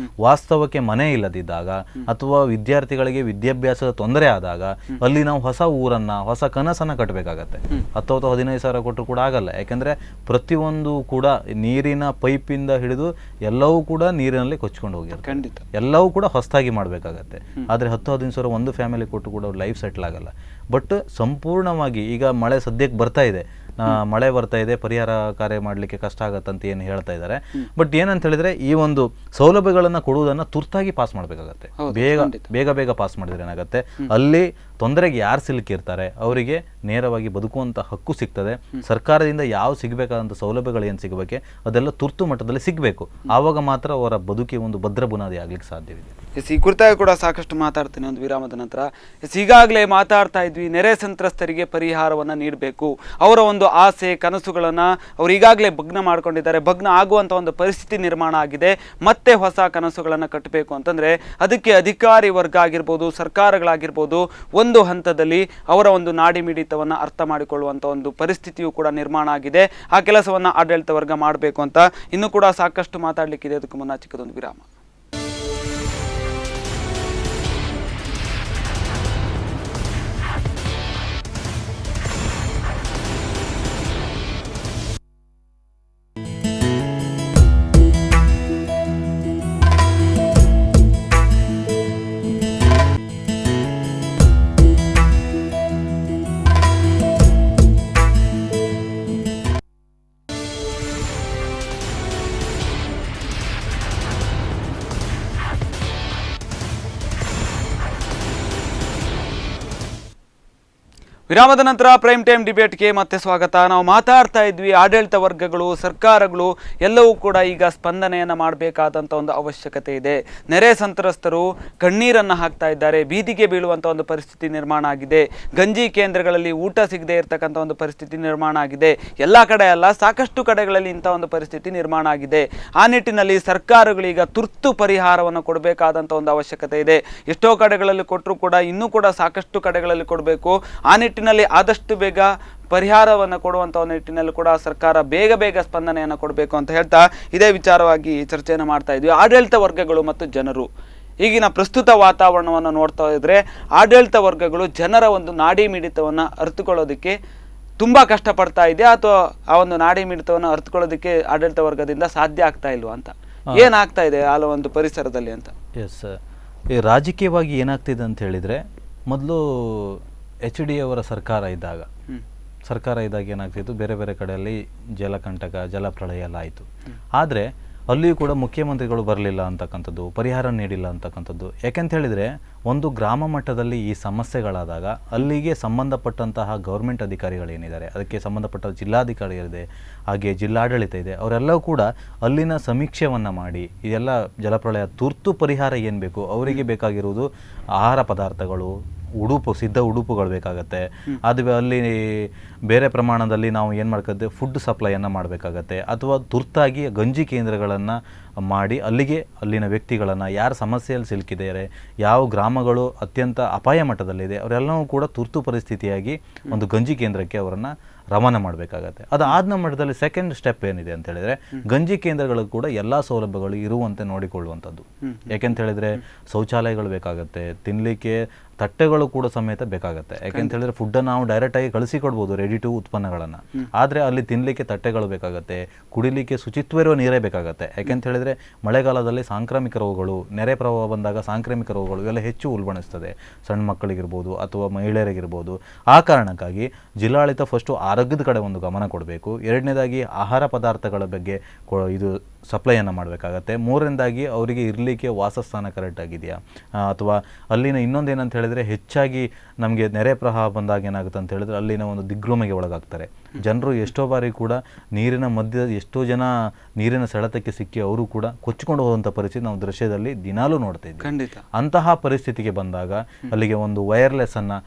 B: ವಾಸ್ತವಕ್ಕೆ ಮನೆ ಇಲ್ಲದಿದ್ದಾಗ ಅಥವಾ ವಿದ್ಯಾರ್ಥಿಗಳಿಗೆ ವಿದ್ಯಾಭ್ಯಾಸದ ತೊಂದರೆ ಆದಾಗ ಅಲ್ಲಿ ನಾವು ಹೊಸ ಊರನ್ನ, ಹೊಸ ಕನಸನ್ನ ಕಟ್ಟಬೇಕಾಗತ್ತೆ. 10-15 ಸಾವಿರ ಕೊಟ್ಟರು ಕೂಡ ಆಗಲ್ಲ. ಯಾಕಂದ್ರೆ ಪ್ರತಿಯೊಂದು ಕೂಡ ನೀರಿನ ಪೈಪಿಂದ ಹಿಡಿದು ಎಲ್ಲವೂ ಕೂಡ ನೀರಿನಲ್ಲಿ ಕೊಚ್ಕೊಂಡು ಹೋಗಿರುತ್ತೆ.
A: ಖಂಡಿತ
B: ಎಲ್ಲವೂ ಕೂಡ ಹೊಸದಾಗಿ ಮಾಡಬೇಕಾಗತ್ತೆ. ಆದರೆ 10-15 ಸಾವಿರ ಒಂದು ಫ್ಯಾಮಿಲಿ ಕೊಟ್ಟು ಕೂಡ ಲೈಫ್ ಸೆಟ್ಲ್ ಆಗಲ್ಲ. ಬಟ್ ಸಂಪೂರ್ಣವಾಗಿ ಈಗ ಮಳೆ ಸದ್ಯಕ್ಕೆ ಬರ್ತಾ ಇದೆ, ಮಳೆ ಬರ್ತಾ ಇದೆ, ಪರಿಹಾರ ಕಾರ್ಯ ಮಾಡಲಿಕ್ಕೆ ಕಷ್ಟ ಆಗತ್ತಂತ ಏನು ಹೇಳ್ತಾ ಇದ್ದಾರೆ. ಬಟ್ ಏನಂತ ಹೇಳಿದ್ರೆ, ಈ ಒಂದು ಸೌಲಭ್ಯಗಳನ್ನು ಕೊಡುವುದನ್ನು ತುರ್ತಾಗಿ ಪಾಸ್ ಮಾಡಬೇಕಾಗತ್ತೆ. ಬೇಗ ಪಾಸ್ ಮಾಡಿದ್ರೆ ಏನಾಗುತ್ತೆ, ಅಲ್ಲಿ ತೊಂದರೆಗೆ ಯಾರು ಸಿಲುಕಿರ್ತಾರೆ ಅವರಿಗೆ ನೇರವಾಗಿ ಬದುಕುವಂಥ ಹಕ್ಕು ಸಿಗ್ತದೆ. ಸರ್ಕಾರದಿಂದ ಯಾವ ಸಿಗಬೇಕಾದಂಥ ಸೌಲಭ್ಯಗಳು ಏನು ಸಿಗಬೇಕೆ ಅದೆಲ್ಲ ತುರ್ತು ಮಟ್ಟದಲ್ಲಿ ಸಿಗಬೇಕು. ಆವಾಗ ಮಾತ್ರ ಅವರ ಬದುಕಿ ಒಂದು ಭದ್ರ ಬುನಾದಿ ಆಗ್ಲಿಕ್ಕೆ ಸಾಧ್ಯವಿದೆ.
A: ಈ ಕುರಿತಾಗಿ ಕೂಡ ಸಾಕಷ್ಟು ಮಾತಾಡ್ತೀನಿ ಒಂದು ವಿರಾಮದ ನಂತರ. ಈಗಾಗಲೇ ಮಾತಾಡ್ತಾ ಇದ್ವಿ, ನೆರೆ ಸಂತ್ರಸ್ತರಿಗೆ ಪರಿಹಾರವನ್ನು ನೀಡಬೇಕು, ಅವರ ಒಂದು ಆಸೆ ಕನಸುಗಳನ್ನು ಅವರು ಈಗಾಗಲೇ ಭಗ್ನ ಮಾಡ್ಕೊಂಡಿದ್ದಾರೆ, ಭಗ್ನ ಆಗುವಂಥ ಒಂದು ಪರಿಸ್ಥಿತಿ ನಿರ್ಮಾಣ ಆಗಿದೆ. ಮತ್ತೆ ಹೊಸ ಕನಸುಗಳನ್ನು ಕಟ್ಟಬೇಕು ಅಂತಂದರೆ ಅದಕ್ಕೆ ಅಧಿಕಾರಿ ವರ್ಗ ಆಗಿರ್ಬೋದು, ಸರ್ಕಾರಗಳಾಗಿರ್ಬೋದು, ಒಂದು ಹಂತದಲ್ಲಿ ಅವರ ಒಂದು ನಾಡಿ ಮಿಡಿತವನ್ನು ಅರ್ಥ ಮಾಡಿಕೊಳ್ಳುವಂಥ ಒಂದು ಪರಿಸ್ಥಿತಿಯು ಕೂಡ ನಿರ್ಮಾಣ ಆಗಿದೆ. ಆ ಕೆಲಸವನ್ನು ಆಡಳಿತ ವರ್ಗ ಮಾಡಬೇಕು ಅಂತ ಇನ್ನೂ ಕೂಡ ಸಾಕಷ್ಟು ಮಾತಾಡಲಿಕ್ಕಿದೆ. ಅದಕ್ಕೂ ಮುನ್ನ ಚಿಕ್ಕದೊಂದು ವಿರಾಮ. ವಿರಾಮದ ನಂತರ ಪ್ರೈಮ್ ಟೈಮ್ ಡಿಬೇಟ್ಗೆ ಮತ್ತೆ ಸ್ವಾಗತ. ನಾವು ಮಾತಾಡ್ತಾ ಇದ್ವಿ ಆಡಳಿತ ವರ್ಗಗಳು, ಸರ್ಕಾರಗಳು ಎಲ್ಲವೂ ಕೂಡ ಈಗ ಸ್ಪಂದನೆಯನ್ನು ಮಾಡಬೇಕಾದಂಥ ಒಂದು ಅವಶ್ಯಕತೆ ಇದೆ. ನೆರೆ ಸಂತ್ರಸ್ತರು ಕಣ್ಣೀರನ್ನು ಹಾಕ್ತಾ ಇದ್ದಾರೆ, ಬೀದಿಗೆ ಬೀಳುವಂಥ ಒಂದು ಪರಿಸ್ಥಿತಿ ನಿರ್ಮಾಣ ಆಗಿದೆ. ಗಂಜಿ ಕೇಂದ್ರಗಳಲ್ಲಿ ಊಟ ಸಿಗದೆ ಇರತಕ್ಕಂಥ ಒಂದು ಪರಿಸ್ಥಿತಿ ನಿರ್ಮಾಣ ಆಗಿದೆ. ಎಲ್ಲ ಕಡೆ ಅಲ್ಲ, ಸಾಕಷ್ಟು ಕಡೆಗಳಲ್ಲಿ ಇಂಥ ಒಂದು ಪರಿಸ್ಥಿತಿ ನಿರ್ಮಾಣ ಆಗಿದೆ. ಆ ನಿಟ್ಟಿನಲ್ಲಿ ಸರ್ಕಾರಗಳೀಗ ತುರ್ತು ಪರಿಹಾರವನ್ನು ಕೊಡಬೇಕಾದಂಥ ಒಂದು ಅವಶ್ಯಕತೆ ಇದೆ. ಎಷ್ಟೋ ಕಡೆಗಳಲ್ಲಿ ಕೊಟ್ಟರು ಕೂಡ ಇನ್ನೂ ಕೂಡ ಸಾಕಷ್ಟು ಕಡೆಗಳಲ್ಲಿ ಕೊಡಬೇಕು. ಆ ನಿಟ್ಟಿನಲ್ಲಿ ಆದಷ್ಟು ಬೇಗ ಪರಿಹಾರವನ್ನು ಕೊಡುವಂಥ ಒಂದು ನಿಟ್ಟಿನಲ್ಲಿ ಕೂಡ ಸರ್ಕಾರ ಬೇಗ ಸ್ಪಂದನೆಯನ್ನು ಕೊಡಬೇಕು ಅಂತ ಹೇಳ್ತಾ ಇದೇ ವಿಚಾರವಾಗಿ ಚರ್ಚೆಯನ್ನು ಮಾಡ್ತಾ ಇದ್ವಿ. ಆಡಳಿತ ವರ್ಗಗಳು ಮತ್ತು ಜನರು ಈಗಿನ ಪ್ರಸ್ತುತ ವಾತಾವರಣವನ್ನು ನೋಡ್ತಾ ಇದ್ರೆ ಆಡಳಿತ ವರ್ಗಗಳು ಜನರ ಒಂದು ನಾಡಿ ಮಿಡಿತವನ್ನು ಅರಿತುಕೊಳ್ಳೋದಕ್ಕೆ ತುಂಬ ಕಷ್ಟಪಡ್ತಾ ಇದೆ, ಅಥವಾ ಆ ಒಂದು ನಾಡಿ ಮಿಡಿತವನ್ನು ಅರಿತುಕೊಳ್ಳೋದಕ್ಕೆ ಆಡಳಿತ ವರ್ಗದಿಂದ ಸಾಧ್ಯ ಆಗ್ತಾ ಇಲ್ವಾ ಅಂತ, ಏನಾಗ್ತಾ ಇದೆ ಆ ಒಂದು ಪರಿಸರದಲ್ಲಿ ಅಂತ.
B: ಎಸ್, ಈ ರಾಜಕೀಯವಾಗಿ ಏನಾಗ್ತಿದೆ ಅಂತ ಹೇಳಿದರೆ, ಮೊದಲು HD ಅವರ ಸರ್ಕಾರ ಇದ್ದಾಗ ಏನಾಗ್ತಿತ್ತು, ಬೇರೆ ಬೇರೆ ಕಡೆಯಲ್ಲಿ ಜಲಕಂಟಕ, ಜಲಪ್ರಳಯ ಎಲ್ಲ ಆಯಿತು. ಆದರೆ ಅಲ್ಲಿಯೂ ಕೂಡ ಮುಖ್ಯಮಂತ್ರಿಗಳು ಬರಲಿಲ್ಲ ಅಂತಕ್ಕಂಥದ್ದು, ಪರಿಹಾರ ನೀಡಿಲ್ಲ ಅಂತಕ್ಕಂಥದ್ದು. ಯಾಕೆಂತ ಹೇಳಿದರೆ, ಒಂದು ಗ್ರಾಮ ಮಟ್ಟದಲ್ಲಿ ಈ ಸಮಸ್ಯೆಗಳಾದಾಗ ಅಲ್ಲಿಗೆ ಸಂಬಂಧಪಟ್ಟಂತಹ ಗೌರ್ಮೆಂಟ್ ಅಧಿಕಾರಿಗಳೇನಿದ್ದಾರೆ, ಅದಕ್ಕೆ ಸಂಬಂಧಪಟ್ಟ ಜಿಲ್ಲಾಧಿಕಾರಿಗಳಿದೆ, ಹಾಗೆ ಜಿಲ್ಲಾಡಳಿತ ಇದೆ, ಅವರೆಲ್ಲವೂ ಕೂಡ ಅಲ್ಲಿನ ಸಮೀಕ್ಷೆಯನ್ನು ಮಾಡಿ ಇದೆಲ್ಲ ಜಲಪ್ರಳಯ ತುರ್ತು ಪರಿಹಾರ ಏನು ಬೇಕು, ಅವರಿಗೆ ಬೇಕಾಗಿರುವುದು ಆಹಾರ ಪದಾರ್ಥಗಳು, ಸಿದ್ಧ ಉಡುಪುಗಳು ಬೇಕಾಗತ್ತೆ. ಅದು ಅಲ್ಲಿ ಬೇರೆ ಪ್ರಮಾಣದಲ್ಲಿ ನಾವು ಏನು ಮಾಡ್ಕೊತೀವಿ, ಫುಡ್ ಸಪ್ಲೈಯನ್ನು ಮಾಡಬೇಕಾಗತ್ತೆ, ಅಥವಾ ತುರ್ತಾಗಿ ಗಂಜಿ ಕೇಂದ್ರಗಳನ್ನು ಮಾಡಿ ಅಲ್ಲಿನ ವ್ಯಕ್ತಿಗಳನ್ನು ಯಾರು ಸಮಸ್ಯೆಯಲ್ಲಿ ಸಿಲುಕಿದ್ದಾರೆ, ಯಾವ ಗ್ರಾಮಗಳು ಅತ್ಯಂತ ಅಪಾಯ ಮಟ್ಟದಲ್ಲಿದೆ, ಅವರೆಲ್ಲವೂ ಕೂಡ ತುರ್ತು ಪರಿಸ್ಥಿತಿಯಾಗಿ ಒಂದು ಗಂಜಿ ಕೇಂದ್ರಕ್ಕೆ ಅವರನ್ನು ರವಾನೆ ಮಾಡಬೇಕಾಗತ್ತೆ. ಅದು ಆದ ಮಟ್ಟದಲ್ಲಿ ಸೆಕೆಂಡ್ ಸ್ಟೆಪ್ ಏನಿದೆ ಅಂತ ಹೇಳಿದರೆ, ಗಂಜಿ ಕೇಂದ್ರಗಳು ಕೂಡ ಎಲ್ಲ ಸೌಲಭ್ಯಗಳು ಇರುವಂತೆ ನೋಡಿಕೊಳ್ಳುವಂಥದ್ದು. ಯಾಕೆಂತ ಹೇಳಿದರೆ, ಶೌಚಾಲಯಗಳು ಬೇಕಾಗತ್ತೆ, ತಿನ್ನಲಿಕ್ಕೆ ತಟ್ಟೆಗಳು ಕೂಡ ಸಮೇತ ಬೇಕಾಗತ್ತೆ. ಯಾಕೆಂತ ಹೇಳಿದ್ರೆ ಫುಡ್ಡನ್ನು ನಾವು ಡೈರೆಕ್ಟಾಗಿ ಕಳಿಸಿಕೊಡ್ಬೋದು, ರೆಡಿ ಟು ಉತ್ಪನ್ನಗಳನ್ನು, ಆದರೆ ಅಲ್ಲಿ ತಿನ್ನಲಿಕ್ಕೆ ತಟ್ಟೆಗಳು ಬೇಕಾಗತ್ತೆ, ಕುಡಿಲಿಕ್ಕೆ ಶುಚಿತ್ವ ಇರುವ ನೀರೇ ಬೇಕಾಗತ್ತೆ. ಯಾಕೆಂತ ಹೇಳಿದರೆ ಮಳೆಗಾಲದಲ್ಲಿ ಸಾಂಕ್ರಾಮಿಕ ರೋಗಗಳು, ನೆರೆ ಪ್ರವಾಹ ಬಂದಾಗ ಸಾಂಕ್ರಾಮಿಕ ರೋಗಗಳು ಇವೆಲ್ಲ ಹೆಚ್ಚು ಉಲ್ಬಣಿಸ್ತದೆ, ಸಣ್ಣ ಮಕ್ಕಳಿಗಿರ್ಬೋದು ಅಥವಾ ಮಹಿಳೆಯರಿಗಿರ್ಬೋದು. ಆ ಕಾರಣಕ್ಕಾಗಿ ಜಿಲ್ಲಾಡಳಿತ ಫಸ್ಟು ಆರೋಗ್ಯದ ಕಡೆ ಒಂದು ಗಮನ ಕೊಡಬೇಕು. ಎರಡನೇದಾಗಿ ಆಹಾರ ಪದಾರ್ಥಗಳ ಬಗ್ಗೆ ಇದು ಸಪ್ಲೈಯನ್ನು ಮಾಡಬೇಕಾಗತ್ತೆ. ಮೂರನೇದಾಗಿ ಅವರಿಗೆ ಇರಲಿಕ್ಕೆ ವಾಸಸ್ಥಾನ ಕರೆಕ್ಟ್ ಆಗಿದೆಯಾ, ಅಥವಾ ಅಲ್ಲಿನ ಇನ್ನೊಂದೇನಂತ ಹೇಳಿದರೆ, ಹೆಚ್ಚಾಗಿ ನಮಗೆ ನೆರೆ ಪ್ರವಾಹ ಬಂದಾಗ ಏನಾಗುತ್ತೆ ಅಂತ ಹೇಳಿದ್ರೆ ಅಲ್ಲಿನ ಒಂದು ದಿಗ್ಭ್ರಮೆಗೆ ಒಳಗಾಗ್ತಾರೆ ಜನರು. ಎಷ್ಟೋ ಬಾರಿ ಕೂಡ ನೀರಿನ ಮಧ್ಯದ ಎಷ್ಟೋ ಜನ ನೀರಿನ ಸೆಳೆತಕ್ಕೆ ಸಿಕ್ಕಿ ಅವರು ಕೂಡ ಕೊಚ್ಚಿಕೊಂಡು ಹೋಗುವಂಥ ಪರಿಸ್ಥಿತಿ ನಾವು ದೃಶ್ಯದಲ್ಲಿ ದಿನಾಲೂ ನೋಡ್ತಾ ಇದ್ದೀವಿ.
A: ಖಂಡಿತ
B: ಅಂತಹ ಪರಿಸ್ಥಿತಿಗೆ ಬಂದಾಗ ಅಲ್ಲಿಗೆ ಒಂದು ವೈರ್ಲೆಸ್ ಅನ್ನು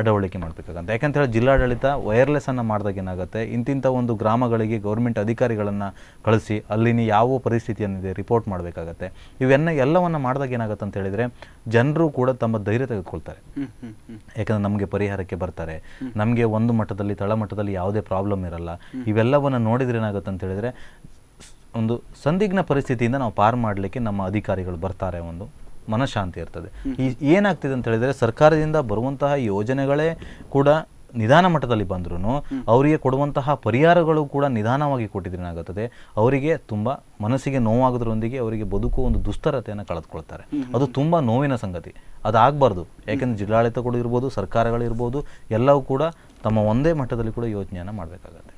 B: ಅಳವಡಿಕೆ ಮಾಡಬೇಕಾಗತ್ತೆ. ಯಾಕಂತ ಹೇಳಿ ಜಿಲ್ಲಾಡಳಿತ ವೈರ್ಲೆಸ್ ಅನ್ನು ಮಾಡಿದಾಗ ಏನಾಗುತ್ತೆ, ಇಂತಿಂಥ ಒಂದು ಗ್ರಾಮಗಳಿಗೆ ಗೌರ್ಮೆಂಟ್ ಅಧಿಕಾರಿಗಳನ್ನು ಕಳಿಸಿ ಅಲ್ಲಿನ ಯಾವ ಪರಿಸ್ಥಿತಿಯನ್ನಿದೆ ರಿಪೋರ್ಟ್ ಮಾಡಬೇಕಾಗತ್ತೆ. ಎಲ್ಲವನ್ನು ಮಾಡಿದಾಗ ಏನಾಗುತ್ತೆ ಅಂತ ಹೇಳಿದರೆ, ಜನರು ಕೂಡ ತಮ್ಮ ಧೈರ್ಯ ತೆಗೆದುಕೊಳ್ತಾರೆ. ಯಾಕಂದರೆ ನಮಗೆ ಪರಿಹಾರಕ್ಕೆ ಬರ್ತಾರೆ, ನಮಗೆ ಒಂದು ಮಟ್ಟದಲ್ಲಿ ತಳಮಟ್ಟದಲ್ಲಿ ಯಾವುದೇ ಪ್ರಾಬ್ಲಮ್ ಇರಲ್ಲ. ಇವೆಲ್ಲವನ್ನು ನೋಡಿದ್ರೆ ಏನಾಗುತ್ತೆ ಅಂತ ಹೇಳಿದರೆ, ಒಂದು ಸಂದಿಗ್ಧ ಪರಿಸ್ಥಿತಿಯಿಂದ ನಾವು ಪಾರು ಮಾಡಲಿಕ್ಕೆ ನಮ್ಮ ಅಧಿಕಾರಿಗಳು ಬರ್ತಾರೆ, ಒಂದು ಮನಃಶಾಂತಿ ಇರ್ತದೆ. ಏನಾಗ್ತಿದೆ ಅಂತ ಹೇಳಿದರೆ, ಸರ್ಕಾರದಿಂದ ಬರುವಂತಹ ಯೋಜನೆಗಳೇ ಕೂಡ ನಿಧಾನ ಮಟ್ಟದಲ್ಲಿ ಬಂದ್ರೂ ಅವರಿಗೆ ಕೊಡುವಂತಹ ಪರಿಹಾರಗಳು ಕೂಡ ನಿಧಾನವಾಗಿ ಕೊಟ್ಟಿದ್ರೆ ಏನಾಗುತ್ತದೆ, ಅವರಿಗೆ ತುಂಬ ಮನಸ್ಸಿಗೆ ನೋವಾಗೋದ್ರೊಂದಿಗೆ ಅವರಿಗೆ ಬದುಕುವ ಒಂದು ದುಸ್ತರತೆಯನ್ನು ಕಳೆದುಕೊಳ್ತಾರೆ. ಅದು ತುಂಬ ನೋವಿನ ಸಂಗತಿ. ಅದಾಗಬಾರ್ದು. ಯಾಕೆಂದರೆ ಜಿಲ್ಲಾಡಳಿತಗಳು ಇರ್ಬೋದು, ಸರ್ಕಾರಗಳಿರ್ಬೋದು, ಎಲ್ಲವೂ ಕೂಡ ತಮ್ಮ ಒಂದೇ ಮಟ್ಟದಲ್ಲಿ ಕೂಡ ಯೋಚನೆಯನ್ನು ಮಾಡಬೇಕಾಗತ್ತೆ.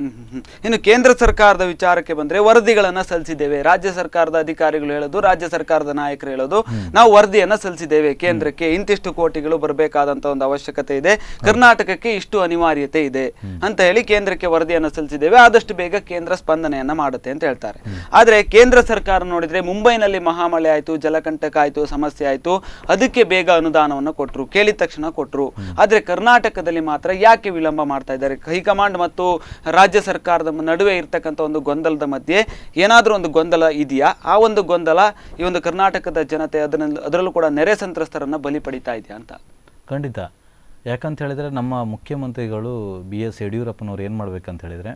A: ಇನ್ನು ಕೇಂದ್ರ ಸರ್ಕಾರದ ವಿಚಾರಕ್ಕೆ ಬಂದರೆ, ವರದಿಗಳನ್ನು ಸಲ್ಲಿಸಿದ್ದೇವೆ. ರಾಜ್ಯ ಸರ್ಕಾರದ ಅಧಿಕಾರಿಗಳು ಹೇಳೋದು, ರಾಜ್ಯ ಸರ್ಕಾರದ ನಾಯಕರು ಹೇಳೋದು, ನಾವು ವರದಿಯನ್ನು ಸಲ್ಲಿಸಿದ್ದೇವೆ ಕೇಂದ್ರಕ್ಕೆ, ಇಂತಿಷ್ಟು ಕೋಟಿಗಳು ಬರಬೇಕಾದಂಥ ಒಂದು ಅವಶ್ಯಕತೆ ಇದೆ, ಕರ್ನಾಟಕಕ್ಕೆ ಇಷ್ಟು ಅನಿವಾರ್ಯತೆ ಇದೆ ಅಂತ ಹೇಳಿ ಕೇಂದ್ರಕ್ಕೆ ವರದಿಯನ್ನು ಸಲ್ಲಿಸಿದ್ದೇವೆ, ಆದಷ್ಟು ಬೇಗ ಕೇಂದ್ರ ಸ್ಪಂದನೆಯನ್ನು ಮಾಡುತ್ತೆ ಅಂತ ಹೇಳ್ತಾರೆ. ಆದರೆ ಕೇಂದ್ರ ಸರ್ಕಾರ ನೋಡಿದ್ರೆ, ಮುಂಬೈನಲ್ಲಿ ಮಹಾಮಳೆ ಆಯಿತು, ಜಲಕಂಟಕ ಆಯಿತು, ಸಮಸ್ಯೆ ಆಯಿತು, ಅದಕ್ಕೆ ಬೇಗ ಅನುದಾನವನ್ನು ಕೊಟ್ಟರು, ಕೇಳಿದ ತಕ್ಷಣ ಕೊಟ್ಟರು. ಆದರೆ ಕರ್ನಾಟಕದಲ್ಲಿ ಮಾತ್ರ ಯಾಕೆ ವಿಳಂಬ ಮಾಡ್ತಾ ಇದ್ದಾರೆ? ಹೈಕಮಾಂಡ್ ಮತ್ತು ರಾಜ್ಯ ಸರ್ಕಾರದ ನಡುವೆ ಇರ್ತಕ್ಕಂಥ ಒಂದು ಗೊಂದಲದ ಮಧ್ಯೆ ಏನಾದರೂ ಒಂದು ಗೊಂದಲ ಇದೆಯಾ? ಆ ಒಂದು ಗೊಂದಲ ಈ ಒಂದು ಕರ್ನಾಟಕದ ಜನತೆ ಅದರಲ್ಲೂ ಕೂಡ ನೆರೆ ಸಂತ್ರಸ್ತರನ್ನು ಬಲಿ ಪಡಿತಾ ಇದೆಯಾ ಅಂತ?
B: ಖಂಡಿತ. ಯಾಕಂತ ಹೇಳಿದರೆ, ನಮ್ಮ ಮುಖ್ಯಮಂತ್ರಿಗಳು BS ಯಡಿಯೂರಪ್ಪನವ್ರು ಏನು ಮಾಡ್ಬೇಕಂತ ಹೇಳಿದರೆ,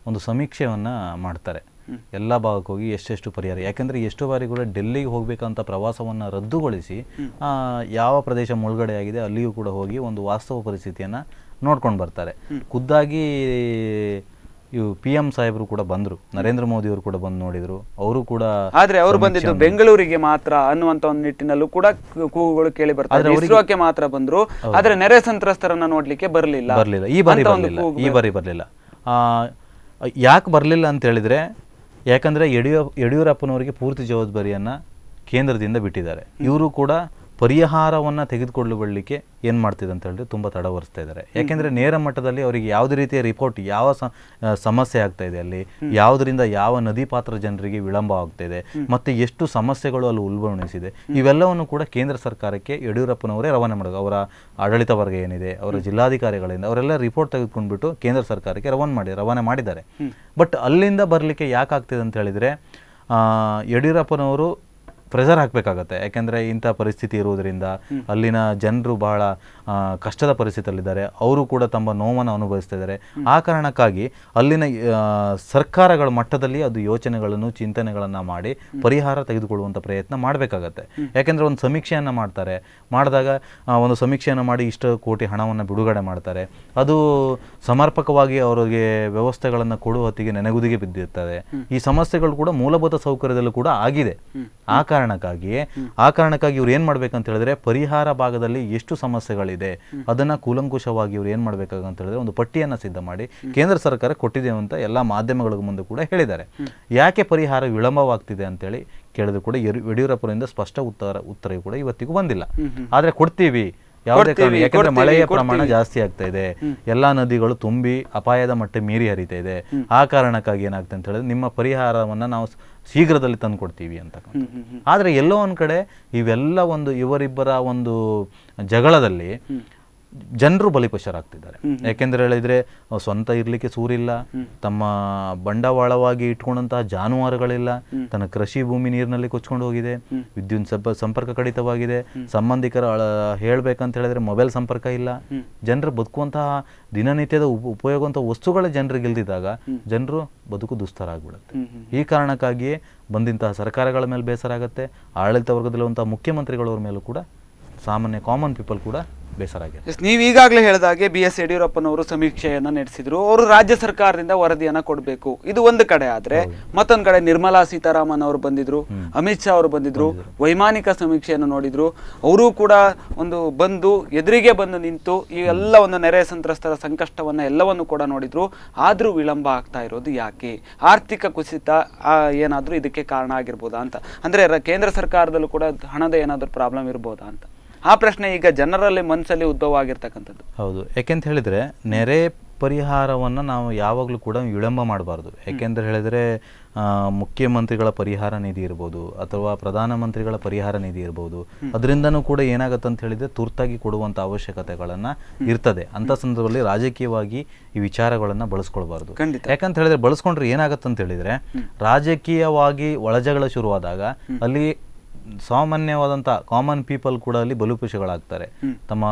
B: ಒಂದು ಸಮೀಕ್ಷೆಯನ್ನು ಮಾಡ್ತಾರೆ. ಎಲ್ಲ ಭಾಗಕ್ಕೆ ಹೋಗಿ ಎಷ್ಟೆಷ್ಟು ಪರಿಹಾರ. ಯಾಕೆಂದರೆ ಎಷ್ಟೋ ಬಾರಿ ಕೂಡ ಡೆಲ್ಲಿಗೆ ಹೋಗಬೇಕಂತ ಪ್ರವಾಸವನ್ನು ರದ್ದುಗೊಳಿಸಿ ಯಾವ ಪ್ರದೇಶ ಮುಳುಗಡೆ ಆಗಿದೆ ಅಲ್ಲಿಯೂ ಕೂಡ ಹೋಗಿ ಒಂದು ವಾಸ್ತವ ಪರಿಸ್ಥಿತಿಯನ್ನು ನೋಡ್ಕೊಂಡು ಬರ್ತಾರೆ. ಖುದ್ದಾಗಿ PM ಸಾಹೇಬರು ಕೂಡ ಬಂದರು, ನರೇಂದ್ರ ಮೋದಿ ಅವರು ಕೂಡ ಬಂದು ನೋಡಿದ್ರು, ಅವರು ಕೂಡ.
A: ಆದ್ರೆ ಅವರು ಬಂದಿದ್ದು ಬೆಂಗಳೂರಿಗೆ ಮಾತ್ರ ಅನ್ನುವಂತ ಒಂದು ನಿಟ್ಟಿನಲ್ಲೂ ಕೂಡ ಕೂಗುಗಳು ಕೇಳಿ ಬರ್ತಾರೆ. ಇಸ್ರೋಕ್ಕೆ ಮಾತ್ರ ಬಂದ್ರು, ಆದ್ರೆ ನೆರೆ ಸಂತ್ರಸ್ತರನ್ನ ನೋಡ್ಲಿಕ್ಕೆ ಬರಲಿಲ್ಲ.
B: ಈ ಬಾರಿ ಬರಲಿಲ್ಲ. ಯಾಕೆ ಬರಲಿಲ್ಲ ಅಂತ ಹೇಳಿದ್ರೆ, ಯಾಕಂದ್ರೆ ಯಡಿಯೂರಪ್ಪನವರಿಗೆ ಪೂರ್ತಿ ಜವಾಬ್ದಾರಿಯನ್ನ ಕೇಂದ್ರದಿಂದ ಬಿಟ್ಟಿದ್ದಾರೆ. ಇವರು ಕೂಡ ಪರಿಹಾರವನ್ನು ತೆಗೆದುಕೊಳ್ಳುವಳ್ಳಿಕ್ಕೆ ಏನು ಮಾಡ್ತಿದೆ ಅಂತ ಹೇಳಿದ್ರೆ ತುಂಬ ತಡವರಿಸ್ತಾ ಇದ್ದಾರೆ. ಯಾಕೆಂದರೆ ನೇರ ಮಟ್ಟದಲ್ಲಿ ಅವರಿಗೆ ಯಾವುದೇ ರೀತಿಯ ರಿಪೋರ್ಟ್ ಯಾವ ಸಮಸ್ಯೆ ಆಗ್ತಾ ಇದೆ, ಅಲ್ಲಿ ಯಾವುದರಿಂದ ಯಾವ ನದಿ ಪಾತ್ರ ಜನರಿಗೆ ವಿಳಂಬ ಆಗ್ತಾ ಇದೆ, ಮತ್ತು ಎಷ್ಟು ಸಮಸ್ಯೆಗಳು ಅಲ್ಲಿ ಉಲ್ಬಣಿಸಿದೆ, ಇವೆಲ್ಲವನ್ನು ಕೂಡ ಕೇಂದ್ರ ಸರ್ಕಾರಕ್ಕೆ ಯಡಿಯೂರಪ್ಪನವರೇ ರವಾನೆ ಮಾಡೋದು. ಅವರ ಆಡಳಿತ ವರ್ಗ ಏನಿದೆ, ಅವರ ಜಿಲ್ಲಾಧಿಕಾರಿಗಳಿಂದ ಅವರೆಲ್ಲ ರಿಪೋರ್ಟ್ ತೆಗೆದುಕೊಂಡ್ಬಿಟ್ಟು ಕೇಂದ್ರ ಸರ್ಕಾರಕ್ಕೆ ರವಾನೆ ಮಾಡಿದ್ದಾರೆ. ಬಟ್ ಅಲ್ಲಿಂದ ಬರಲಿಕ್ಕೆ ಯಾಕಾಗ್ತಿದೆ ಅಂತ ಹೇಳಿದರೆ, ಯಡಿಯೂರಪ್ಪನವರು ಪ್ರೆಷರ್ ಹಾಕಬೇಕಾಗತ್ತೆ. ಯಾಕೆಂದರೆ ಇಂಥ ಪರಿಸ್ಥಿತಿ ಇರುವುದರಿಂದ ಅಲ್ಲಿನ ಜನರು ಬಹಳ ಕಷ್ಟದ ಪರಿಸ್ಥಿತಿಯಲ್ಲಿದ್ದಾರೆ, ಅವರು ಕೂಡ ತಮ್ಮ ನೋವನ್ನು ಅನುಭವಿಸ್ತಾ ಇದ್ದಾರೆ. ಆ ಕಾರಣಕ್ಕಾಗಿ ಅಲ್ಲಿನ ಸರ್ಕಾರಗಳ ಮಟ್ಟದಲ್ಲಿ ಅದು ಯೋಚನೆಗಳನ್ನು ಚಿಂತನೆಗಳನ್ನು ಮಾಡಿ ಪರಿಹಾರ ತೆಗೆದುಕೊಳ್ಳುವಂಥ ಪ್ರಯತ್ನ ಮಾಡಬೇಕಾಗತ್ತೆ. ಯಾಕೆಂದರೆ ಒಂದು ಸಮೀಕ್ಷೆಯನ್ನು ಮಾಡಿದಾಗ ಒಂದು ಸಮೀಕ್ಷೆಯನ್ನು ಮಾಡಿ ಇಷ್ಟು ಕೋಟಿ ಹಣವನ್ನು ಬಿಡುಗಡೆ ಮಾಡ್ತಾರೆ, ಅದು ಸಮರ್ಪಕವಾಗಿ ಅವರಿಗೆ ವ್ಯವಸ್ಥೆಗಳನ್ನು ಕೊಡುವ ಹೊತ್ತಿಗೆ ನೆನೆಗುದಿಗೆ ಬಿದ್ದಿರ್ತದೆ. ಈ ಸಮಸ್ಯೆಗಳು ಕೂಡ ಮೂಲಭೂತ ಸೌಕರ್ಯದಲ್ಲೂ ಕೂಡ ಆಗಿದೆ. ಆ ಕಾರಣಕ್ಕಾಗಿ ಇವ್ರು ಏನು ಮಾಡ್ಬೇಕಂತ ಹೇಳಿದ್ರೆ, ಪರಿಹಾರ ಭಾಗದಲ್ಲಿ ಎಷ್ಟು ಸಮಸ್ಯೆಗಳಿದೆ ಅದನ್ನು ಕೂಲಂಕುಷವಾಗಿ ಇವ್ರು ಏನು ಮಾಡಬೇಕಾಗಂತ ಹೇಳಿದ್ರೆ ಒಂದು ಪಟ್ಟಿಯನ್ನು ಸಿದ್ಧ ಮಾಡಿ ಕೇಂದ್ರ ಸರ್ಕಾರ ಕೊಟ್ಟಿದೆ ಅಂತ ಎಲ್ಲ ಮಾಧ್ಯಮಗಳ ಮುಂದೆ ಕೂಡ ಹೇಳಿದ್ದಾರೆ. ಯಾಕೆ ಪರಿಹಾರ ವಿಳಂಬವಾಗ್ತಿದೆ ಅಂತೇಳಿ ಕೇಳಿದ್ರು ಕೂಡ ಯಡಿಯೂರಪ್ಪರಿಂದ ಸ್ಪಷ್ಟ ಉತ್ತರ ಕೂಡ ಇವತ್ತಿಗೂ ಬಂದಿಲ್ಲ. ಆದರೆ ಕೊಡ್ತೀವಿ, ಯಾವುದೇ ಕಾರಣ, ಯಾಕಂದ್ರೆ ಮಳೆಯ ಪ್ರಮಾಣ ಜಾಸ್ತಿ ಆಗ್ತಾ ಇದೆ, ಎಲ್ಲಾ ನದಿಗಳು ತುಂಬಿ ಅಪಾಯದ ಮಟ್ಟ ಮೀರಿ ಹರಿತಾ ಇದೆ. ಆ ಕಾರಣಕ್ಕಾಗಿ ಏನಾಗ್ತದೆ ಅಂತ ಹೇಳಿದ್ರೆ ನಿಮ್ಮ ಪರಿಹಾರವನ್ನ ನಾವು ಶೀಘ್ರದಲ್ಲಿ ತಂದು ಕೊಡ್ತೀವಿ ಅಂತ. ಆದ್ರೆ ಎಲ್ಲೋ ಒಂದ್ ಕಡೆ ಇವೆಲ್ಲ ಇವರಿಬ್ಬರ ಒಂದು ಜಗಳದಲ್ಲಿ ಜನರು ಬಲಿಪಶರಾಗ್ತಿದ್ದಾರೆ. ಯಾಕೆಂದ್ರೆ ಹೇಳಿದ್ರೆ ಸ್ವಂತ ಇರ್ಲಿಕ್ಕೆ ಸೂರಿಲ್ಲ, ತಮ್ಮ ಬಂಡವಾಳವಾಗಿ ಇಟ್ಕೊಂಡಂತಹ ಜಾನುವಾರುಗಳಿಲ್ಲ, ತನ್ನ ಕೃಷಿ ಭೂಮಿ ನೀರಿನಲ್ಲಿ ಕೊಚ್ಕೊಂಡು ಹೋಗಿದೆ, ವಿದ್ಯುತ್ ಸಂಪರ್ಕ ಕಡಿತವಾಗಿದೆ, ಸಂಬಂಧಿಕರ ಹೇಳ್ಬೇಕಂತ ಹೇಳಿದ್ರೆ ಮೊಬೈಲ್ ಸಂಪರ್ಕ ಇಲ್ಲ. ಜನರು ಬದುಕುವಂತಹ ದಿನನಿತ್ಯದ ಉಪಯೋಗುವಂತಹ ವಸ್ತುಗಳ ಜನರಿಗೆ ಇಲ್ದಿದ್ದಾಗ ಜನರು ಬದುಕು ದುಸ್ತರ ಆಗ್ಬಿಡುತ್ತೆ. ಈ ಕಾರಣಕ್ಕಾಗಿಯೇ ಬಂದಿಂತಹ ಸರ್ಕಾರಗಳ ಮೇಲೆ ಬೇಸರ ಆಗುತ್ತೆ, ಆಡಳಿತ ವರ್ಗದಲ್ಲಿರುವಂತಹ ಮುಖ್ಯಮಂತ್ರಿಗಳವ್ರ ಮೇಲೂ ಕೂಡ ಸಾಮಾನ್ಯ ಕಾಮನ್ ಪೀಪಲ್ ಕೂಡ ಬೇಸರ ಆಗಿದೆ.
A: ನೀವು ಈಗಾಗಲೇ ಹೇಳಿದಾಗೆ BS ಯಡಿಯೂರಪ್ಪನವರು ಸಮೀಕ್ಷೆಯನ್ನ ನಡೆಸಿದ್ರು, ಅವರು ರಾಜ್ಯ ಸರ್ಕಾರದಿಂದ ವರದಿಯನ್ನ ಕೊಡಬೇಕು, ಇದು ಒಂದು ಕಡೆ. ಆದ್ರೆ ಮತ್ತೊಂದು ಕಡೆ ನಿರ್ಮಲಾ ಸೀತಾರಾಮನ್ ಅವರು ಬಂದಿದ್ರು, ಅಮಿತ್ ಶಾ ಅವರು ಬಂದಿದ್ರು, ವೈಮಾನಿಕ ಸಮೀಕ್ಷೆಯನ್ನು ನೋಡಿದ್ರು. ಅವರು ಕೂಡ ಎದುರಿಗೆ ಬಂದು ನಿಂತು ಈ ಎಲ್ಲ ಒಂದು ನೆರೆ ಸಂತ್ರಸ್ತರ ಸಂಕಷ್ಟವನ್ನ ಎಲ್ಲವನ್ನು ಕೂಡ ನೋಡಿದ್ರು. ಆದ್ರೂ ವಿಳಂಬ ಆಗ್ತಾ ಇರೋದು ಯಾಕೆ? ಆರ್ಥಿಕ ಕುಸಿತ ಏನಾದ್ರೂ ಇದಕ್ಕೆ ಕಾರಣ ಆಗಿರ್ಬೋದಾ ಅಂತ, ಅಂದ್ರೆ ಕೇಂದ್ರ ಸರ್ಕಾರದಲ್ಲೂ ಕೂಡ ಹಣದ ಏನಾದ್ರೂ ಪ್ರಾಬ್ಲಮ್ ಇರ್ಬೋದಾ ಅಂತ ಆ ಪ್ರಶ್ನೆ ಈಗ ಜನರಲ್ಲಿ ಮನಸ್ಸಲ್ಲಿ ಉದ್ಭವ ಆಗಿರ್ತಕ್ಕಂಥದ್ದು.
B: ಹೌದು, ಯಾಕೆಂತ ಹೇಳಿದ್ರೆ ನೆರೆ ಪರಿಹಾರವನ್ನು ನಾವು ಯಾವಾಗಲೂ ಕೂಡ ವಿಳಂಬ ಮಾಡಬಾರ್ದು. ಯಾಕೆಂದ್ರೆ ಹೇಳಿದ್ರೆ ಮುಖ್ಯಮಂತ್ರಿಗಳ ಪರಿಹಾರ ನಿಧಿ ಇರ್ಬೋದು ಅಥವಾ ಪ್ರಧಾನಮಂತ್ರಿಗಳ ಪರಿಹಾರ ನಿಧಿ ಇರ್ಬೋದು, ಅದರಿಂದನೂ ಕೂಡ ಏನಾಗುತ್ತೆ ಅಂತ ಹೇಳಿದ್ರೆ ತುರ್ತಾಗಿ ಕೊಡುವಂಥ ಅವಶ್ಯಕತೆಗಳನ್ನು ಇರ್ತದೆ. ಅಂಥ ಸಂದರ್ಭದಲ್ಲಿ ರಾಜಕೀಯವಾಗಿ ಈ ವಿಚಾರಗಳನ್ನು ಬಳಸ್ಕೊಳ್ಬಾರ್ದು. ಯಾಕಂತ ಹೇಳಿದ್ರೆ ಬಳಸ್ಕೊಂಡ್ರೆ ಏನಾಗುತ್ತೆ ಅಂತ ಹೇಳಿದ್ರೆ ರಾಜಕೀಯವಾಗಿ ಒಳಜಗಳ ಶುರುವಾದಾಗ ಅಲ್ಲಿ ಸಾಮಾನ್ಯವಾದಂಥ ಕಾಮನ್ ಪೀಪಲ್ ಕೂಡ ಅಲ್ಲಿ ಬಲಿಪಶುಗಳಾಗ್ತಾರೆ. ತಮ್ಮ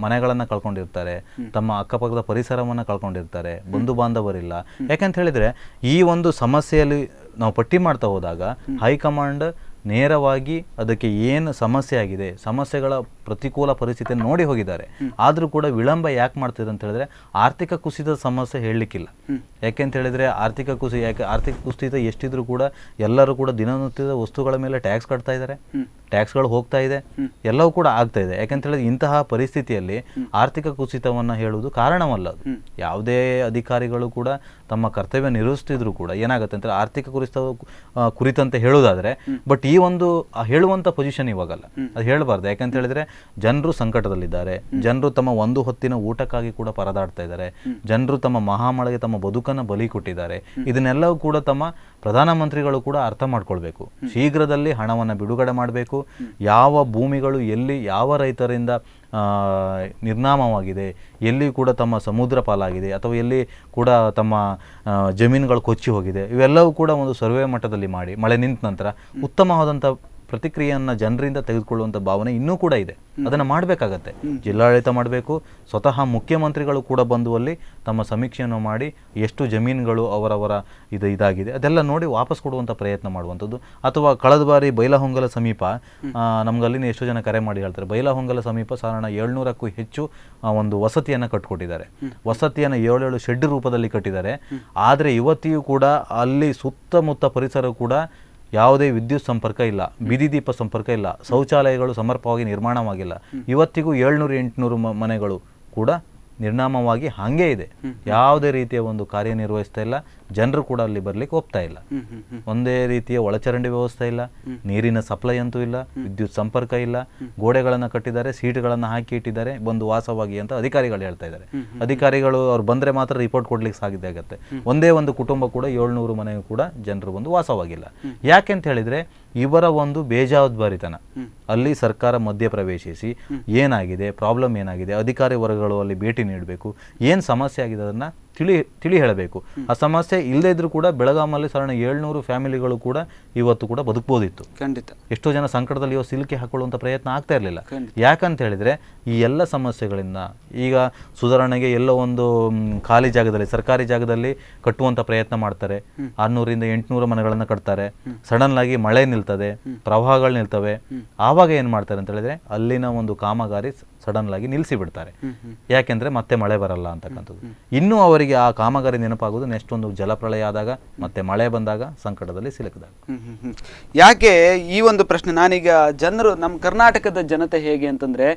B: ಮನೆಗಳನ್ನು ಕಳ್ಕೊಂಡಿರ್ತಾರೆ, ತಮ್ಮ ಅಕ್ಕಪಕ್ಕದ ಪರಿಸರವನ್ನು ಕಳ್ಕೊಂಡಿರ್ತಾರೆ, ಬಂಧು ಬಾಂಧವರಿಲ್ಲ. ಯಾಕಂತ ಹೇಳಿದ್ರೆ ಈ ಒಂದು ಸಮಸ್ಯೆಯಲ್ಲಿ ನಾವು ಪಟ್ಟಿ ಮಾಡ್ತಾ ಹೋದಾಗ ಹೈಕಮಾಂಡ್ ನೇರವಾಗಿ ಅದಕ್ಕೆ ಏನು ಸಮಸ್ಯೆ ಆಗಿದೆ, ಸಮಸ್ಯೆಗಳ ಪ್ರತಿಕೂಲ ಪರಿಸ್ಥಿತಿಯನ್ನು ನೋಡಿ ಹೋಗಿದ್ದಾರೆ. ಆದರೂ ಕೂಡ ವಿಳಂಬ ಯಾಕೆ ಮಾಡ್ತಿದೆ ಅಂತ ಹೇಳಿದ್ರೆ ಆರ್ಥಿಕ ಕುಸಿತದ ಸಮಸ್ಯೆ ಹೇಳಲಿಕ್ಕಿಲ್ಲ. ಯಾಕೆಂತ ಹೇಳಿದ್ರೆ ಆರ್ಥಿಕ ಕುಸಿತ ಎಷ್ಟಿದ್ರು ಕೂಡ ಎಲ್ಲರೂ ಕೂಡ ದಿನನಿತ್ಯದ ವಸ್ತುಗಳ ಮೇಲೆ ಟ್ಯಾಕ್ಸ್ ಕಟ್ತಾ ಇದ್ದಾರೆ, ಟ್ಯಾಕ್ಸ್ಗಳು ಹೋಗ್ತಾ ಇದೆ, ಎಲ್ಲವೂ ಕೂಡ ಆಗ್ತಾ ಇದೆ. ಯಾಕಂತ ಹೇಳಿದ್ರೆ ಇಂತಹ ಪರಿಸ್ಥಿತಿಯಲ್ಲಿ ಆರ್ಥಿಕ ಕುಸಿತವನ್ನು ಹೇಳುವುದು ಕಾರಣವಲ್ಲ. ಅದು ಯಾವುದೇ ಅಧಿಕಾರಿಗಳು ಕೂಡ ತಮ್ಮ ಕರ್ತವ್ಯ ನಿರ್ವಹಿಸ್ತಿದ್ರು ಕೂಡ ಏನಾಗುತ್ತೆ ಅಂತ ಆರ್ಥಿಕ ಕುರಿತಂತೆ ಹೇಳೋದಾದ್ರೆ, ಬಟ್ ಈ ಒಂದು ಹೇಳುವಂತ ಪೊಸಿಷನ್ ಇವಾಗಲ್ಲ, ಅದು ಹೇಳಬಾರ್ದು. ಯಾಕಂತ ಹೇಳಿದ್ರೆ ಜನರು ಸಂಕಟದಲ್ಲಿದ್ದಾರೆ, ಜನರು ತಮ್ಮ ಒಂದು ಹೊತ್ತಿನ ಊಟಕ್ಕಾಗಿ ಕೂಡ ಪರದಾಡ್ತಾ ಇದ್ದಾರೆ, ಜನರು ತಮ್ಮ ಮಹಾಮಳೆಗೆ ತಮ್ಮ ಬದುಕನ್ನು ಬಲಿ ಕೊಟ್ಟಿದ್ದಾರೆ. ಇದನ್ನೆಲ್ಲವೂ ಕೂಡ ತಮ್ಮ ಪ್ರಧಾನಮಂತ್ರಿಗಳು ಕೂಡ ಅರ್ಥ ಮಾಡ್ಕೊಳ್ಬೇಕು. ಶೀಘ್ರದಲ್ಲಿ ಹಣವನ್ನು ಬಿಡುಗಡೆ ಮಾಡಬೇಕು. ಯಾವ ಭೂಮಿಗಳು ಎಲ್ಲಿ ಯಾವ ರೈತರಿಂದ ನಿರ್ನಾಮವಾಗಿದೆ, ಎಲ್ಲಿ ಕೂಡ ತಮ್ಮ ಸಮುದ್ರ ಪಾಲಾಗಿದೆ ಅಥವಾ ಎಲ್ಲಿ ಕೂಡ ತಮ್ಮ ಜಮೀನುಗಳು ಕೊಚ್ಚಿ ಹೋಗಿದೆ, ಇವೆಲ್ಲವೂ ಕೂಡ ಒಂದು ಸರ್ವೆ ಮಟ್ಟದಲ್ಲಿ ಮಾಡಿ ಮಳೆ ನಿಂತ ನಂತರ ಉತ್ತಮವಾದಂಥ ಪ್ರತಿಕ್ರಿಯೆಯನ್ನು ಜನರಿಂದ ತೆಗೆದುಕೊಳ್ಳುವಂಥ ಭಾವನೆ ಇನ್ನೂ ಕೂಡ ಇದೆ. ಅದನ್ನು ಮಾಡಬೇಕಾಗತ್ತೆ, ಜಿಲ್ಲಾಡಳಿತ ಮಾಡಬೇಕು. ಸ್ವತಃ ಮುಖ್ಯಮಂತ್ರಿಗಳು ಕೂಡ ಬಂದು ಅಲ್ಲಿ ತಮ್ಮ ಸಮೀಕ್ಷೆಯನ್ನು ಮಾಡಿ ಎಷ್ಟು ಜಮೀನುಗಳು ಅವರವರ ಇದಾಗಿದೆ ಅದೆಲ್ಲ ನೋಡಿ ವಾಪಸ್ ಕೊಡುವಂಥ ಪ್ರಯತ್ನ ಮಾಡುವಂಥದ್ದು. ಅಥವಾ ಕಳೆದ ಬಾರಿ ಬೈಲಹೊಂಗಲ ಸಮೀಪ ನಮ್ಗಲ್ಲಿನ ಎಷ್ಟೋ ಜನ ಕರೆ ಮಾಡಿ ಹೇಳ್ತಾರೆ, ಬೈಲಹೊಂಗಲ ಸಮೀಪ ಸಾಧಾರಣ 700ಕ್ಕೂ ಹೆಚ್ಚು ಒಂದು ವಸತಿಯನ್ನು ಕಟ್ಟಿಕೊಟ್ಟಿದ್ದಾರೆ. ವಸತಿಯನ್ನು 7 ಶೆಡ್ ರೂಪದಲ್ಲಿ ಕಟ್ಟಿದ್ದಾರೆ. ಆದರೆ ಇವತ್ತಿಯೂ ಕೂಡ ಅಲ್ಲಿ ಸುತ್ತಮುತ್ತ ಪರಿಸರ ಕೂಡ ಯಾವುದೇ ವಿದ್ಯುತ್ ಸಂಪರ್ಕ ಇಲ್ಲ, ಬೀದಿ ದೀಪ ಸಂಪರ್ಕ ಇಲ್ಲ, ಶೌಚಾಲಯಗಳು ಸಮರ್ಪಕವಾಗಿ ನಿರ್ಮಾಣವಾಗಿಲ್ಲ. ಇವತ್ತಿಗೂ 700-800 ಮನೆಗಳು ಕೂಡ ನಿರ್ನಾಮವಾಗಿ ಹಾಗೇ ಇದೆ. ಯಾವುದೇ ರೀತಿಯ ಒಂದು ಕಾರ್ಯನಿರ್ವಹಿಸ್ತಾ ಇಲ್ಲ. ಜನರು ಕೂಡ ಅಲ್ಲಿ ಬರ್ಲಿಕ್ಕೆ ಒಪ್ತಾ ಇಲ್ಲ. ಒಂದೇ ರೀತಿಯ ಒಳಚರಂಡಿ ವ್ಯವಸ್ಥೆ ಇಲ್ಲ, ನೀರಿನ ಸಪ್ಲೈ ಅಂತೂ ಇಲ್ಲ, ವಿದ್ಯುತ್ ಸಂಪರ್ಕ ಇಲ್ಲ, ಗೋಡೆಗಳನ್ನ ಕಟ್ಟಿದ್ದಾರೆ, ಸೀಟ್ಗಳನ್ನ ಹಾಕಿ ಇಟ್ಟಿದ್ದಾರೆ, ಬಂದು ವಾಸವಾಗಿ ಅಂತ ಅಧಿಕಾರಿಗಳು ಹೇಳ್ತಾ ಇದ್ದಾರೆ. ಅಧಿಕಾರಿಗಳು ಅವ್ರು ಬಂದ್ರೆ ಮಾತ್ರ ರಿಪೋರ್ಟ್ ಕೊಡ್ಲಿಕ್ಕೆ ಸಾಧ್ಯ ಆಗುತ್ತೆ. ಒಂದೇ ಒಂದು ಕುಟುಂಬ ಕೂಡ 700 ಮನೆಗೂ ಕೂಡ ಜನರು ಬಂದು ವಾಸವಾಗಿಲ್ಲ. ಯಾಕೆಂತ ಹೇಳಿದ್ರೆ ಇವರ ಒಂದು ಬೇಜವಾಬ್ದಾರಿತನ. ಅಲ್ಲಿ ಸರ್ಕಾರ ಮಧ್ಯ ಪ್ರವೇಶಿಸಿ ಏನಾಗಿದೆ, ಪ್ರಾಬ್ಲಮ್ ಏನಾಗಿದೆ, ಅಧಿಕಾರಿ ವರ್ಗಗಳು ಅಲ್ಲಿ ಭೇಟಿ ನೀಡಬೇಕು, ಏನು ಸಮಸ್ಯೆ ಆಗಿದೆ ಅದನ್ನ ತಿಳಿ ಹೇಳಬೇಕು. ಆ ಸಮಸ್ಯೆ ಇಲ್ಲದೇ ಇದ್ರೂ ಕೂಡ ಬೆಳಗಾಮಲ್ಲಿ ಸಾಧಾರಣ 700 ಫ್ಯಾಮಿಲಿಗಳು ಕೂಡ ಇವತ್ತು ಕೂಡ ಬದುಕಬಹುದಿತ್ತು.
A: ಖಂಡಿತ
B: ಎಷ್ಟೋ ಜನ ಸಂಕಟದಲ್ಲಿ ಸಿಲುಕಿ ಹಾಕೊಳ್ಳುವಂಥ ಪ್ರಯತ್ನ ಆಗ್ತಾ ಇರಲಿಲ್ಲ. ಯಾಕಂತ ಹೇಳಿದ್ರೆ ಈ ಎಲ್ಲ ಸಮಸ್ಯೆಗಳಿಂದ ಈಗ ಸುಧಾರಣೆಗೆ ಎಲ್ಲೋ ಒಂದು ಖಾಲಿ ಜಾಗದಲ್ಲಿ, ಸರ್ಕಾರಿ ಜಾಗದಲ್ಲಿ ಕಟ್ಟುವಂತ ಪ್ರಯತ್ನ ಮಾಡ್ತಾರೆ. 600ರಿಂದ 800 ಮನೆಗಳನ್ನ ಕಟ್ತಾರೆ. ಸಡನ್ ಆಗಿ ಮಳೆ ನಿಲ್ತದೆ, ಪ್ರವಾಹಗಳು ನಿಲ್ತವೆ. ಆವಾಗ ಏನ್ ಮಾಡ್ತಾರೆ ಅಂತ ಹೇಳಿದ್ರೆ ಅಲ್ಲಿನ ಒಂದು ಕಾಮಗಾರಿ ಸಡನ್ ಆಗಿ ನಿಲ್ಲಿಸಿ ಬಿಡ್ತಾರೆ. ಯಾಕೆಂದ್ರೆ ಮತ್ತೆ ಮಳೆ ಬರಲ್ಲ ಅಂತಕ್ಕಂಥದ್ದು. ಇನ್ನೂ ಅವರಿಗೆ ಆ ಕಾಮಗಾರಿ ನೆನಪಾಗೋದು ನೆಕ್ಸ್ಟ್ ಒಂದು ಜಲಪ್ರಳಯ ಆದಾಗ, ಮತ್ತೆ ಮಳೆ ಬಂದಾಗ, ಸಂಕಟದಲ್ಲಿ ಸಿಲುಕಿದಾಗ.
A: ಯಾಕೆ ಈ ಒಂದು ಪ್ರಶ್ನೆ, ನಾನೀಗ ಜನರು, ನಮ್ಮ ಕರ್ನಾಟಕದ ಜನತೆ ಹೇಗೆ ಅಂತಂದ್ರೆ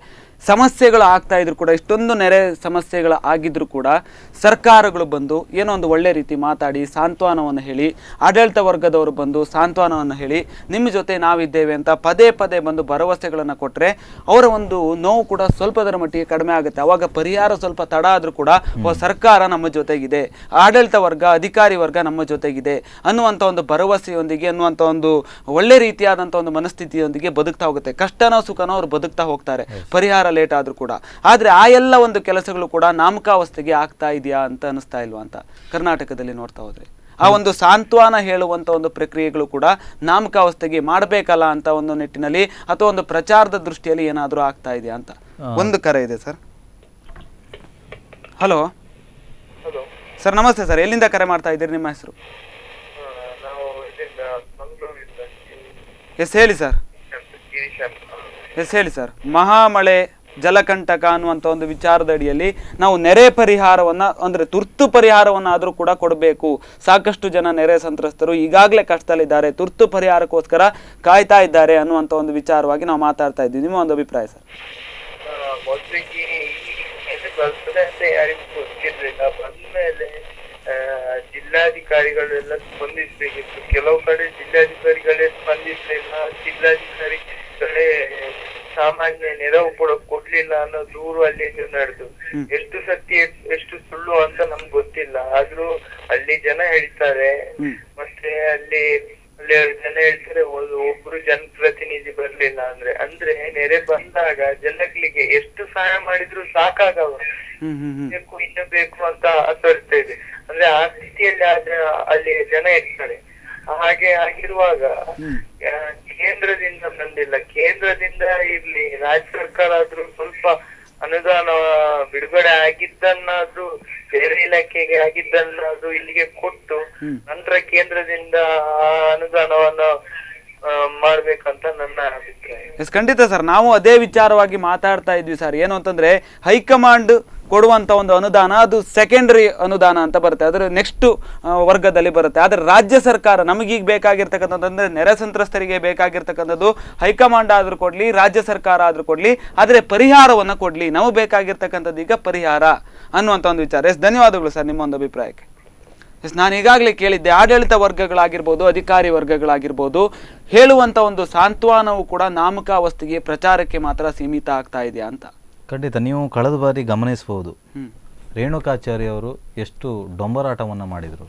A: ಸಮಸ್ಯೆಗಳು ಆಗ್ತಾ ಇದ್ರು ಕೂಡ, ಇಷ್ಟೊಂದು ನೆರೆ ಸಮಸ್ಯೆಗಳು ಆಗಿದ್ರು ಕೂಡ ಸರ್ಕಾರಗಳು ಬಂದು ಏನೋ ಒಂದು ಒಳ್ಳೆ ರೀತಿ ಮಾತಾಡಿ ಸಾಂತ್ವನವನ್ನು ಹೇಳಿ, ಆಡಳಿತ ವರ್ಗದವರು ಬಂದು ಸಾಂತ್ವನವನ್ನು ಹೇಳಿ ನಿಮ್ಮ ಜೊತೆ ನಾವಿದ್ದೇವೆ ಅಂತ ಪದೇ ಪದೇ ಬಂದು ಭರವಸೆಗಳನ್ನು ಕೊಟ್ಟರೆ ಅವರ ಒಂದು ನೋವು ಕೂಡ ಸ್ವಲ್ಪದರ ಮಟ್ಟಿಗೆ ಕಡಿಮೆ ಆಗುತ್ತೆ. ಅವಾಗ ಪರಿಹಾರ ಸ್ವಲ್ಪ ತಡ ಆದರೂ ಕೂಡ ಸರ್ಕಾರ ನಮ್ಮ ಜೊತೆಗಿದೆ, ಆಡಳಿತ ವರ್ಗ, ಅಧಿಕಾರಿ ವರ್ಗ ನಮ್ಮ ಜೊತೆಗಿದೆ ಅನ್ನುವಂಥ ಒಂದು ಭರವಸೆಯೊಂದಿಗೆ, ಅನ್ನುವಂಥ ಒಂದು ಒಳ್ಳೆ ರೀತಿಯಾದಂಥ ಒಂದು ಮನಸ್ಥಿತಿಯೊಂದಿಗೆ ಬದುಕ್ತಾ ಹೋಗುತ್ತೆ. ಕಷ್ಟನೋ ಸುಖನೋ ಅವ್ರು ಬದುಕ್ತಾ ಹೋಗ್ತಾರೆ, ಪರಿಹಾರ ಲೇಟ್ ಆದ್ರೂ ಕೂಡ. ಆದ್ರೆ ಆ ಎಲ್ಲ ಒಂದು ಕೆಲಸಗಳು ಕೂಡ ನಾಮಕಾವಸ್ಥೆಗೆ ಆಗ್ತಾ ಇದೆಯಾ ಅಂತ ಅನಿಸ್ತಾ ಇಲ್ವಾ ಅಂತ ಕರ್ನಾಟಕದಲ್ಲಿ ನೋಡ್ತಾ ಹೋದ್ರೆ? ಆ ಒಂದು ಸಾಂತ್ವನ ಹೇಳುವಂತ ಒಂದು ಪ್ರಕ್ರಿಯೆಗಳು ಕೂಡ ನಾಮಕಾವಸ್ಥೆಗೆ ಮಾಡಬೇಕಲ್ಲ ಅಂತ ಒಂದು ನಿಟ್ಟಿನಲ್ಲಿ, ಅಥವಾ ಒಂದು ಪ್ರಚಾರದ ದೃಷ್ಟಿಯಲ್ಲಿ ಏನಾದರೂ ಆಗ್ತಾ ಇದೆಯಾ ಅಂತ. ಒಂದು ಕರೆ ಇದೆ ಸರ್. ಹಲೋ ಸರ್, ನಮಸ್ತೆ ಸರ್. ಎಲ್ಲಿಂದ ಕರೆ ಮಾಡ್ತಾ ಇದ್ದೀರಿ? ನಿಮ್ಮ ಹೆಸರು? ಎಸ್ ಹೇಳಿ ಸರ್. ಎಸ್ ಹೇಳಿ ಸರ್. ಮಹಾಮಳೆ ಜಲಕಂಟಕ ಅನ್ನುವಂಥ ಒಂದು ವಿಚಾರದ ಅಡಿಯಲ್ಲಿ ನಾವು ನೆರೆ ಪರಿಹಾರವನ್ನ, ಅಂದ್ರೆ ತುರ್ತು ಪರಿಹಾರವನ್ನಾದರೂ ಕೂಡ ಕೊಡಬೇಕು. ಸಾಕಷ್ಟು ಜನ ನೆರೆ ಸಂತ್ರಸ್ತರು ಈಗಾಗಲೇ ಕಷ್ಟದಲ್ಲಿದ್ದಾರೆ, ತುರ್ತು ಪರಿಹಾರಕ್ಕೋಸ್ಕರ ಕಾಯ್ತಾ ಇದ್ದಾರೆ ಅನ್ನುವಂಥ ಒಂದು ವಿಚಾರವಾಗಿ ನಾವು ಮಾತಾಡ್ತಾ ಇದ್ದೀವಿ. ನಿಮ್ಮ ಒಂದು ಅಭಿಪ್ರಾಯ ಸರ್?
C: ಯಾರಿಗೂ ಗೊತ್ತಿರ್ಲಿಲ್ಲ. ಬಂದ್ಮೇಲೆ ಜಿಲ್ಲಾಧಿಕಾರಿಗಳೆಲ್ಲ ಸ್ಪಂದಿಸ್ಬೇಕಿತ್ತು. ಕೆಲವು ಕಡೆ ಜಿಲ್ಲಾಧಿಕಾರಿಗಳೇ ಸ್ಪಂದಿಸಲಿಲ್ಲ, ಜಿಲ್ಲಾಧಿಕಾರಿಗಳೇ ಸಾಮಾನ್ಯ ನೆರವು ಕೂಡ ಕೊಡ್ಲಿಲ್ಲ ಅನ್ನೋ ದೂರು ಅಲ್ಲಿ ನಡೆದು, ಎಷ್ಟು ಸತ್ಯ ಎಷ್ಟು ಸುಳ್ಳು ಅಂತ ನಮ್ಗೆ ಗೊತ್ತಿಲ್ಲ. ಆದ್ರೂ ಅಲ್ಲಿ ಜನ ಹೇಳ್ತಾರೆ, ಮತ್ತೆ ಅಲ್ಲಿ ಜನ ಹೇಳ್ತಾರೆ ಒಬ್ರು ಜನಪ್ರತಿನಿಧಿ ಬರ್ಲಿಲ್ಲ ಅಂದ್ರೆ ನೆರೆ ಬಂದಾಗ ಜನಗಳಿಗೆ ಎಷ್ಟು ಸಹಾಯ ಮಾಡಿದ್ರು ಸಾಕಾಗವ, ಬೇಕು ಇನ್ನು ಬೇಕು ಅಂತ ತೋರಿಸ್ತಾ ಇದೆ. ಅಂದ್ರೆ ಆ ಸ್ಥಿತಿಯಲ್ಲಿ ಅಲ್ಲಿ ಜನ ಇರ್ತಾರೆ. ಹಾಗೆ ಆಗಿರುವಾಗ ಕೇಂದ್ರದಿಂದ ಬಂದಿಲ್ಲ, ಕೇಂದ್ರದಿಂದ ಇರ್ಲಿ, ರಾಜ್ಯ ಸರ್ಕಾರ ಆದ್ರೂ ಸ್ವಲ್ಪ ಅನುದಾನ ಬಿಡುಗಡೆ ಆಗಿದ್ದನ್ನಾದ್ರೂ, ಬೇರೆ ಇಲಾಖೆಗೆ ಆಗಿದ್ದನ್ನಾದ್ರೂ ಇಲ್ಲಿಗೆ ಕೊಟ್ಟು ನಂತರ ಕೇಂದ್ರದಿಂದ ಆ ಅನುದಾನವನ್ನು ಮಾಡ್ಬೇಕಂತ ನನ್ನ ಅಭಿಪ್ರಾಯ.
A: ಎಸ್, ಖಂಡಿತ ಸರ್. ನಾವು ಅದೇ ವಿಚಾರವಾಗಿ ಮಾತಾಡ್ತಾ ಇದ್ವಿ ಸರ್. ಏನು ಅಂತಂದ್ರೆ ಹೈಕಮಾಂಡ್ ಕೊಡುವಂತ ಒಂದು ಅನುದಾನ ಅದು ಸೆಕೆಂಡರಿ ಅನುದಾನ ಅಂತ ಬರುತ್ತೆ, ಅದರ ನೆಕ್ಸ್ಟ್ ವರ್ಗದಲ್ಲಿ ಬರುತ್ತೆ. ಆದರೆ ರಾಜ್ಯ ಸರ್ಕಾರ ನಮಗೀಗ ಬೇಕಾಗಿರ್ತಕ್ಕಂಥದ್ದು ಅಂದ್ರೆ ನೆರೆ ಸಂತ್ರಸ್ತರಿಗೆ ಬೇಕಾಗಿರ್ತಕ್ಕಂಥದ್ದು ಹೈಕಮಾಂಡ್ ಆದ್ರೂ ಕೊಡ್ಲಿ, ರಾಜ್ಯ ಸರ್ಕಾರ ಆದ್ರೂ ಕೊಡ್ಲಿ, ಆದರೆ ಪರಿಹಾರವನ್ನ ಕೊಡ್ಲಿ. ನಮಗೆ ಬೇಕಾಗಿರ್ತಕ್ಕಂಥದ್ದು ಈಗ ಪರಿಹಾರ ಅನ್ನುವಂಥ ಒಂದು ವಿಚಾರ. ಎಸ್, ಧನ್ಯವಾದಗಳು ಸರ್ ನಿಮ್ಮ ಒಂದು ಅಭಿಪ್ರಾಯಕ್ಕೆ. ಎಸ್, ನಾನು ಈಗಾಗಲೇ ಕೇಳಿದ್ದೆ, ಆಡಳಿತ ವರ್ಗಗಳಾಗಿರ್ಬೋದು, ಅಧಿಕಾರಿ ವರ್ಗಗಳಾಗಿರ್ಬೋದು, ಹೇಳುವಂಥ ಒಂದು ಸಾಂತ್ವನವು ಕೂಡ ನಾಮಕಾವಸ್ಥೆಗೆ, ಪ್ರಚಾರಕ್ಕೆ ಮಾತ್ರ ಸೀಮಿತ ಆಗ್ತಾ ಇದೆಯಾ ಅಂತ.
B: ಖಂಡಿತ. ನೀವು ಕಳೆದ ಬಾರಿ ಗಮನಿಸಬಹುದು, ರೇಣುಕಾಚಾರ್ಯ ಅವರು ಎಷ್ಟು ಡೊಂಬರಾಟವನ್ನು ಮಾಡಿದರು.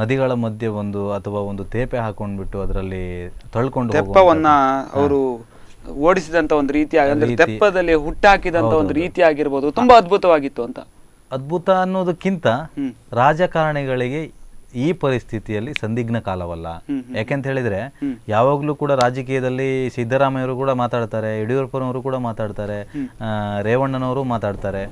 B: ನದಿಗಳ ಮಧ್ಯೆ ಅಥವಾ ಒಂದು ತೇಪೆ ಹಾಕೊಂಡ್ಬಿಟ್ಟು ಅದರಲ್ಲಿ ತಳ್ಕೊಂಡು
A: ತೆಪ್ಪವನ್ನ ಅವರು ಓಡಿಸಿದಂತ ಒಂದು ರೀತಿ, ಅಂದ್ರೆ ತೆಪ್ಪದಲ್ಲಿ ಹುಟ್ಟಾಕಿದಂತ ಒಂದು ರೀತಿ ಆಗಿರ್ಬೋದು, ತುಂಬಾ ಅದ್ಭುತವಾಗಿತ್ತು ಅಂತ.
B: ಅದ್ಭುತ ಅನ್ನೋದಕ್ಕಿಂತ ರಾಜಕಾರಣಿಗಳಿಗೆ ಈ ಪರಿಸ್ಥಿತಿಯಲ್ಲಿ ಸಂದಿಗ್ಧ ಕಾಲವಲ್ಲ. ಯಾಕೆಂತ ಹೇಳಿದ್ರೆ ಯಾವಾಗ್ಲೂ ಕೂಡ ರಾಜಕೀಯದಲ್ಲಿ ಸಿದ್ದರಾಮಯ್ಯವರು ಕೂಡ ಮಾತಾಡ್ತಾರೆ, ಯಡಿಯೂರಪ್ಪನವರು ಕೂಡ ಮಾತಾಡ್ತಾರೆ, ರೇವಣ್ಣನವರು ಮಾತಾಡ್ತಾರೆ.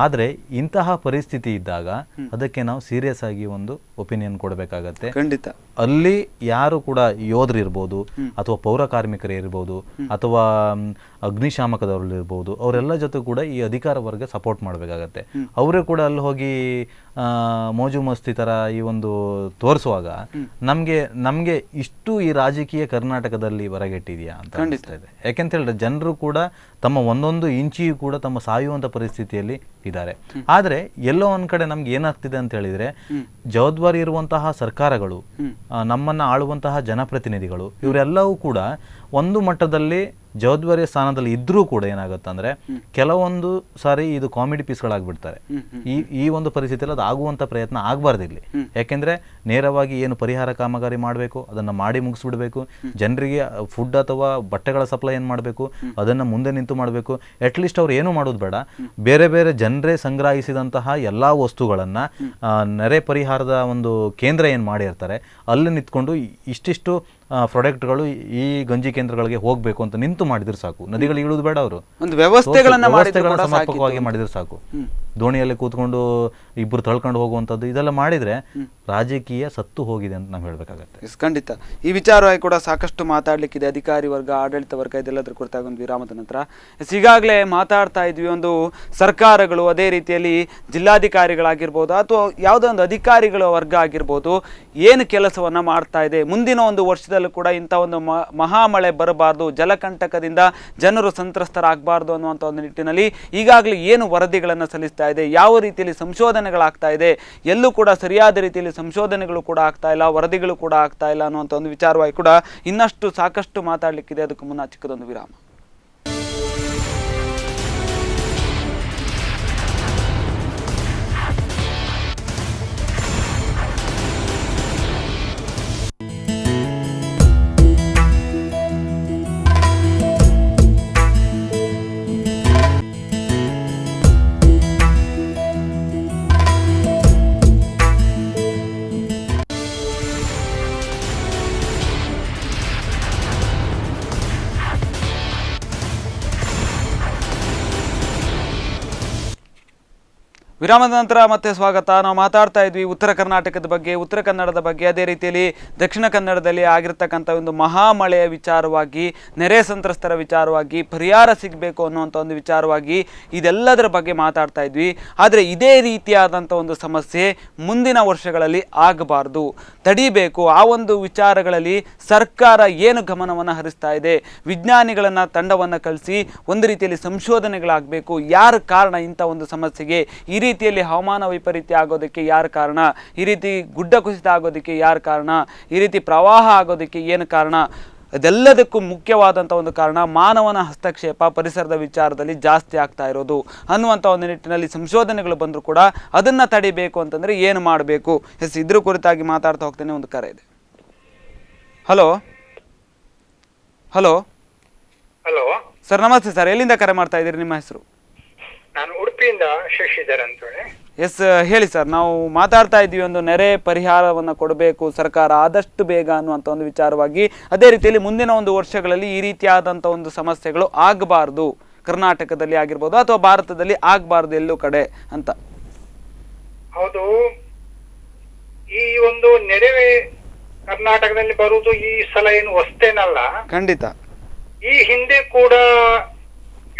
B: ಆದ್ರೆ ಇಂತಹ ಪರಿಸ್ಥಿತಿ ಇದ್ದಾಗ ಅದಕ್ಕೆ ನಾವು ಸೀರಿಯಸ್ ಆಗಿ ಒಂದು ಒಪಿನಿಯನ್ ಕೊಡಬೇಕಾಗತ್ತೆ.
A: ಖಂಡಿತ.
B: ಅಲ್ಲಿ ಯಾರು ಕೂಡ ಯೋಧರು ಇರ್ಬೋದು ಅಥವಾ ಪೌರ ಕಾರ್ಮಿಕರು ಇರ್ಬೋದು ಅಥವಾ ಅಗ್ನಿಶಾಮಕದವರು ಇರ್ಬೋದು, ಅವರೆಲ್ಲ ಜೊತೆ ಕೂಡ ಈ ಅಧಿಕಾರ ವರ್ಗ ಸಪೋರ್ಟ್ ಮಾಡಬೇಕಾಗತ್ತೆ. ಅವರೇ ಕೂಡ ಅಲ್ಲಿ ಹೋಗಿ ಮೋಜು ಮಸ್ತಿ ಥರ ಈ ಒಂದು ತೋರಿಸುವಾಗ ನಮಗೆ ಇಷ್ಟು ಈ ರಾಜಕೀಯ ಕರ್ನಾಟಕದಲ್ಲಿ ಹೊರಗೆಟ್ಟಿದೆಯಾ ಅಂತ ಅನಿಸ್ತಾ ಇದೆ. ಯಾಕೆಂತ ಹೇಳಿದ್ರೆ ಜನರು ಕೂಡ ತಮ್ಮ ಒಂದೊಂದು ಇಂಚಿಯೂ ಕೂಡ ತಮ್ಮ ಸಾಯುವಂಥ ಪರಿಸ್ಥಿತಿಯಲ್ಲಿ ಇದ್ದಾರೆ. ಆದರೆ ಎಲ್ಲೋ ಒಂದು ಕಡೆ ನಮ್ಗೆ ಏನಾಗ್ತಿದೆ ಅಂತ ಹೇಳಿದ್ರೆ, ಜವಾಬ್ದಾರಿ ಇರುವಂತಹ ಸರ್ಕಾರಗಳು, ನಮ್ಮನ್ನ ಆಳುವಂತಹ ಜನಪ್ರತಿನಿಧಿಗಳು, ಇವರೆಲ್ಲವೂ ಕೂಡ ಒಂದು ಮಟ್ಟದಲ್ಲಿ ಜವಾಬ್ದಾರಿಯ ಸ್ಥಾನದಲ್ಲಿ ಇದ್ರೂ ಕೂಡ ಏನಾಗುತ್ತೆ ಅಂದ್ರೆ ಕೆಲವೊಂದು ಸಾರಿ ಇದು ಕಾಮಿಡಿ ಪೀಸ್ಗಳಾಗ್ಬಿಡ್ತಾರೆ. ಈ ಒಂದು ಪರಿಸ್ಥಿತಿಯಲ್ಲಿ ಅದು ಆಗುವಂತ ಪ್ರಯತ್ನ ಆಗ್ಬಾರ್ದು ಇಲ್ಲಿ. ಯಾಕೆಂದ್ರೆ ನೇರವಾಗಿ ಏನು ಪರಿಹಾರ ಕಾಮಗಾರಿ ಮಾಡಬೇಕು ಅದನ್ನ ಮಾಡಿ ಮುಗಿಸ್ಬಿಡ್ಬೇಕು. ಜನರಿಗೆ ಫುಡ್ ಅಥವಾ ಬಟ್ಟೆಗಳ ಸಪ್ಲೈ ಏನ್ ಮಾಡಬೇಕು ಅದನ್ನ ಮುಂದೆ ನಿಂತು ಮಾಡಬೇಕು. ಅಟ್ಲೀಸ್ಟ್ ಅವ್ರು ಏನು ಮಾಡೋದು ಬೇಡ, ಬೇರೆ ಬೇರೆ ಜನರೇ ಸಂಗ್ರಹಿಸಿದಂತಹ ಎಲ್ಲಾ ವಸ್ತುಗಳನ್ನ ನೆರೆ ಪರಿಹಾರದ ಒಂದು ಕೇಂದ್ರ ಏನ್ ಮಾಡಿರ್ತಾರೆ ಅಲ್ಲಿ ನಿಂತ್ಕೊಂಡು ಇಷ್ಟಿಷ್ಟು ಪ್ರಾಡಕ್ಟ್ಗಳು ಈ ಗಂಜಿ ಕೇಂದ್ರಗಳಿಗೆ ಹೋಗ್ಬೇಕು ಅಂತ ನಿಂತು ಮಾಡಿದ್ರೆ ಸಾಕು. ನದಿಗಳು ಇಳುವುದು ಬೇಡ, ಅವರು
A: ಒಂದು ವ್ಯವಸ್ಥೆಗಳನ್ನ
B: ಸಮರ್ಪಕವಾಗಿ ಮಾಡಿದ್ರೆ ಸಾಕು. ದೋಣಿಯಲ್ಲಿ ಕೂತ್ಕೊಂಡು ಇಬ್ಬರು ತಳ್ಕೊಂಡು ಹೋಗುವಂಥದ್ದು ಇದೆಲ್ಲ ಮಾಡಿದ್ರೆ ರಾಜಕೀಯ ಸತ್ತು ಹೋಗಿದೆ ಅಂತ ನಾವು ಹೇಳ್ಬೇಕಾಗತ್ತೆ.
A: ಖಂಡಿತ ಈ ವಿಚಾರವಾಗಿ ಕೂಡ ಸಾಕಷ್ಟು ಮಾತಾಡ್ಲಿಕ್ಕಿದೆ. ಅಧಿಕಾರಿ ವರ್ಗ, ಆಡಳಿತ ವರ್ಗ, ಇದೆಲ್ಲದ್ರ ಕುರಿತಾಗಿ ಒಂದು ವಿರಾಮದ ನಂತರ ಈಗಾಗಲೇ ಮಾತಾಡ್ತಾ ಇದ್ವಿ. ಒಂದು ಸರ್ಕಾರಗಳು, ಅದೇ ರೀತಿಯಲ್ಲಿ ಜಿಲ್ಲಾಧಿಕಾರಿಗಳಾಗಿರ್ಬೋದು ಅಥವಾ ಯಾವುದೋ ಒಂದು ಅಧಿಕಾರಿಗಳ ವರ್ಗ ಆಗಿರ್ಬೋದು, ಏನು ಕೆಲಸವನ್ನ ಮಾಡ್ತಾ ಇದೆ, ಮುಂದಿನ ಒಂದು ವರ್ಷದಲ್ಲೂ ಕೂಡ ಇಂಥ ಒಂದು ಮಹಾಮಳೆ ಬರಬಾರ್ದು, ಜಲಕಂಟಕದಿಂದ ಜನರು ಸಂತ್ರಸ್ತರಾಗಬಾರ್ದು ಅನ್ನುವಂಥ ಒಂದು ನಿಟ್ಟಿನಲ್ಲಿ ಈಗಾಗಲೇ ಏನು ವರದಿಗಳನ್ನು ಸಲ್ಲಿಸ್ತಾ ಇದೆ, ಯಾವ ರೀತಿಯಲ್ಲಿ ಸಂಶೋಧನೆಗಳಾಗ್ತಾ ಇದೆ, ಎಲ್ಲೂ ಕೂಡ ಸರಿಯಾದ ರೀತಿಯಲ್ಲಿ ಸಂಶೋಧನೆಗಳು ಕೂಡ ಆಗ್ತಾ ಇಲ್ಲ, ವರದಿಗಳು ಕೂಡ ಆಗ್ತಾ ಇಲ್ಲ ಅನ್ನುವಂಥ ಒಂದು ವಿಚಾರವಾಗಿ ಕೂಡ ಇನ್ನಷ್ಟು ಸಾಕಷ್ಟು ಮಾತಾಡಲಿಕ್ಕಿದೆ. ಅದಕ್ಕೂ ಮುನ್ನ ಚಿಕ್ಕದೊಂದು ವಿರಾಮ. ವಿರಾಮದ ನಂತರ ಮತ್ತೆ ಸ್ವಾಗತ. ನಾವು ಮಾತಾಡ್ತಾ ಇದ್ವಿ ಉತ್ತರ ಕರ್ನಾಟಕದ ಬಗ್ಗೆ, ಉತ್ತರ ಕನ್ನಡದ ಬಗ್ಗೆ, ಅದೇ ರೀತಿಯಲ್ಲಿ ದಕ್ಷಿಣ ಕನ್ನಡದಲ್ಲಿ ಆಗಿರ್ತಕ್ಕಂಥ ಒಂದು ಮಹಾಮಳೆಯ ವಿಚಾರವಾಗಿ, ನೆರೆ ಸಂತ್ರಸ್ತರ ವಿಚಾರವಾಗಿ, ಪರಿಹಾರ ಸಿಗಬೇಕು ಅನ್ನುವಂಥ ಒಂದು ವಿಚಾರವಾಗಿ ಇದೆಲ್ಲದರ ಬಗ್ಗೆ ಮಾತಾಡ್ತಾ ಇದ್ವಿ. ಆದರೆ ಇದೇ ರೀತಿಯಾದಂಥ ಒಂದು ಸಮಸ್ಯೆ ಮುಂದಿನ ವರ್ಷಗಳಲ್ಲಿ ಆಗಬಾರ್ದು, ತಡಿಬೇಕು. ಆ ಒಂದು ವಿಚಾರಗಳಲ್ಲಿ ಸರ್ಕಾರ ಏನು ಗಮನವನ್ನು ಹರಿಸ್ತಾ ಇದೆ, ವಿಜ್ಞಾನಿಗಳನ್ನು ತಂಡವನ್ನು ಕಳಿಸಿ ಒಂದು ರೀತಿಯಲ್ಲಿ ಸಂಶೋಧನೆಗಳಾಗಬೇಕು. ಯಾರು ಕಾರಣ ಇಂಥ ಒಂದು ಸಮಸ್ಯೆಗೆ, ಈ ರೀತಿಯಲ್ಲಿ ಹವಾಮಾನ ವೈಪರೀತ್ಯ ಆಗೋದಕ್ಕೆ ಯಾರು ಕಾರಣ, ಈ ರೀತಿ ಗುಡ್ಡ ಕುಸಿತ ಆಗೋದಕ್ಕೆ ಯಾರು ಕಾರಣ, ಈ ರೀತಿ ಪ್ರವಾಹ ಆಗೋದಕ್ಕೆ ಏನು ಕಾರಣ, ಅದೆಲ್ಲದಕ್ಕೂ ಮುಖ್ಯವಾದಂಥ ಒಂದು ಕಾರಣ ಮಾನವನ ಹಸ್ತಕ್ಷೇಪ ಪರಿಸರದ ವಿಚಾರದಲ್ಲಿ ಜಾಸ್ತಿ ಆಗ್ತಾ ಇರೋದು ಅನ್ನುವಂಥ ಒಂದು ನಿಟ್ಟಿನಲ್ಲಿ ಸಂಶೋಧನೆಗಳು ಬಂದರೂ ಕೂಡ ಅದನ್ನು ತಡಿಬೇಕು ಅಂತಂದರೆ ಏನು ಮಾಡಬೇಕು? ಇದ್ರ ಕುರಿತಾಗಿ ಮಾತಾಡ್ತಾ ಹೋಗ್ತೇನೆ. ಒಂದು ಕರೆ ಇದೆ. ಹಲೋ ಹಲೋ
C: ಹಲೋ
A: ಸರ್, ನಮಸ್ತೆ ಸರ್. ಎಲ್ಲಿಂದ ಕರೆ ಮಾಡ್ತಾ ಇದ್ದೀರಿ? ನಿಮ್ಮ ಹೆಸರು?
C: ನಾನು ಉಡುಪಿಯಿಂದ ಶಶಿಧರ್ ಅಂತೇಳಿ.
A: ಎಸ್, ಹೇಳಿ ಸರ್. ನಾವು ಮಾತಾಡ್ತಾ ಇದ್ವಿ ಒಂದು ನೆರೆ ಪರಿಹಾರವನ್ನು ಕೊಡಬೇಕು ಸರ್ಕಾರ ಆದಷ್ಟು ಬೇಗ ಅನ್ನುವಂಥ ಒಂದು ವಿಚಾರವಾಗಿ. ಅದೇ ರೀತಿಯಲ್ಲಿ ಮುಂದಿನ ಒಂದು ವರ್ಷಗಳಲ್ಲಿ ಈ ರೀತಿಯಾದಂಥ ಒಂದು ಸಮಸ್ಯೆಗಳು ಆಗಬಾರ್ದು, ಕರ್ನಾಟಕದಲ್ಲಿ ಆಗಿರ್ಬೋದು ಅಥವಾ ಭಾರತದಲ್ಲಿ ಆಗಬಾರ್ದು ಎಲ್ಲೂ ಕಡೆ ಅಂತ.
C: ಹೌದು, ಈ ಒಂದು ನೆರೆ ಕರ್ನಾಟಕದಲ್ಲಿ ಬರುವುದು ಈ ಸಲ ಏನು ಹೊಸ್ತೇನಲ್ಲ. ಖಂಡಿತ. ಈ ಹಿಂದೆ ಕೂಡ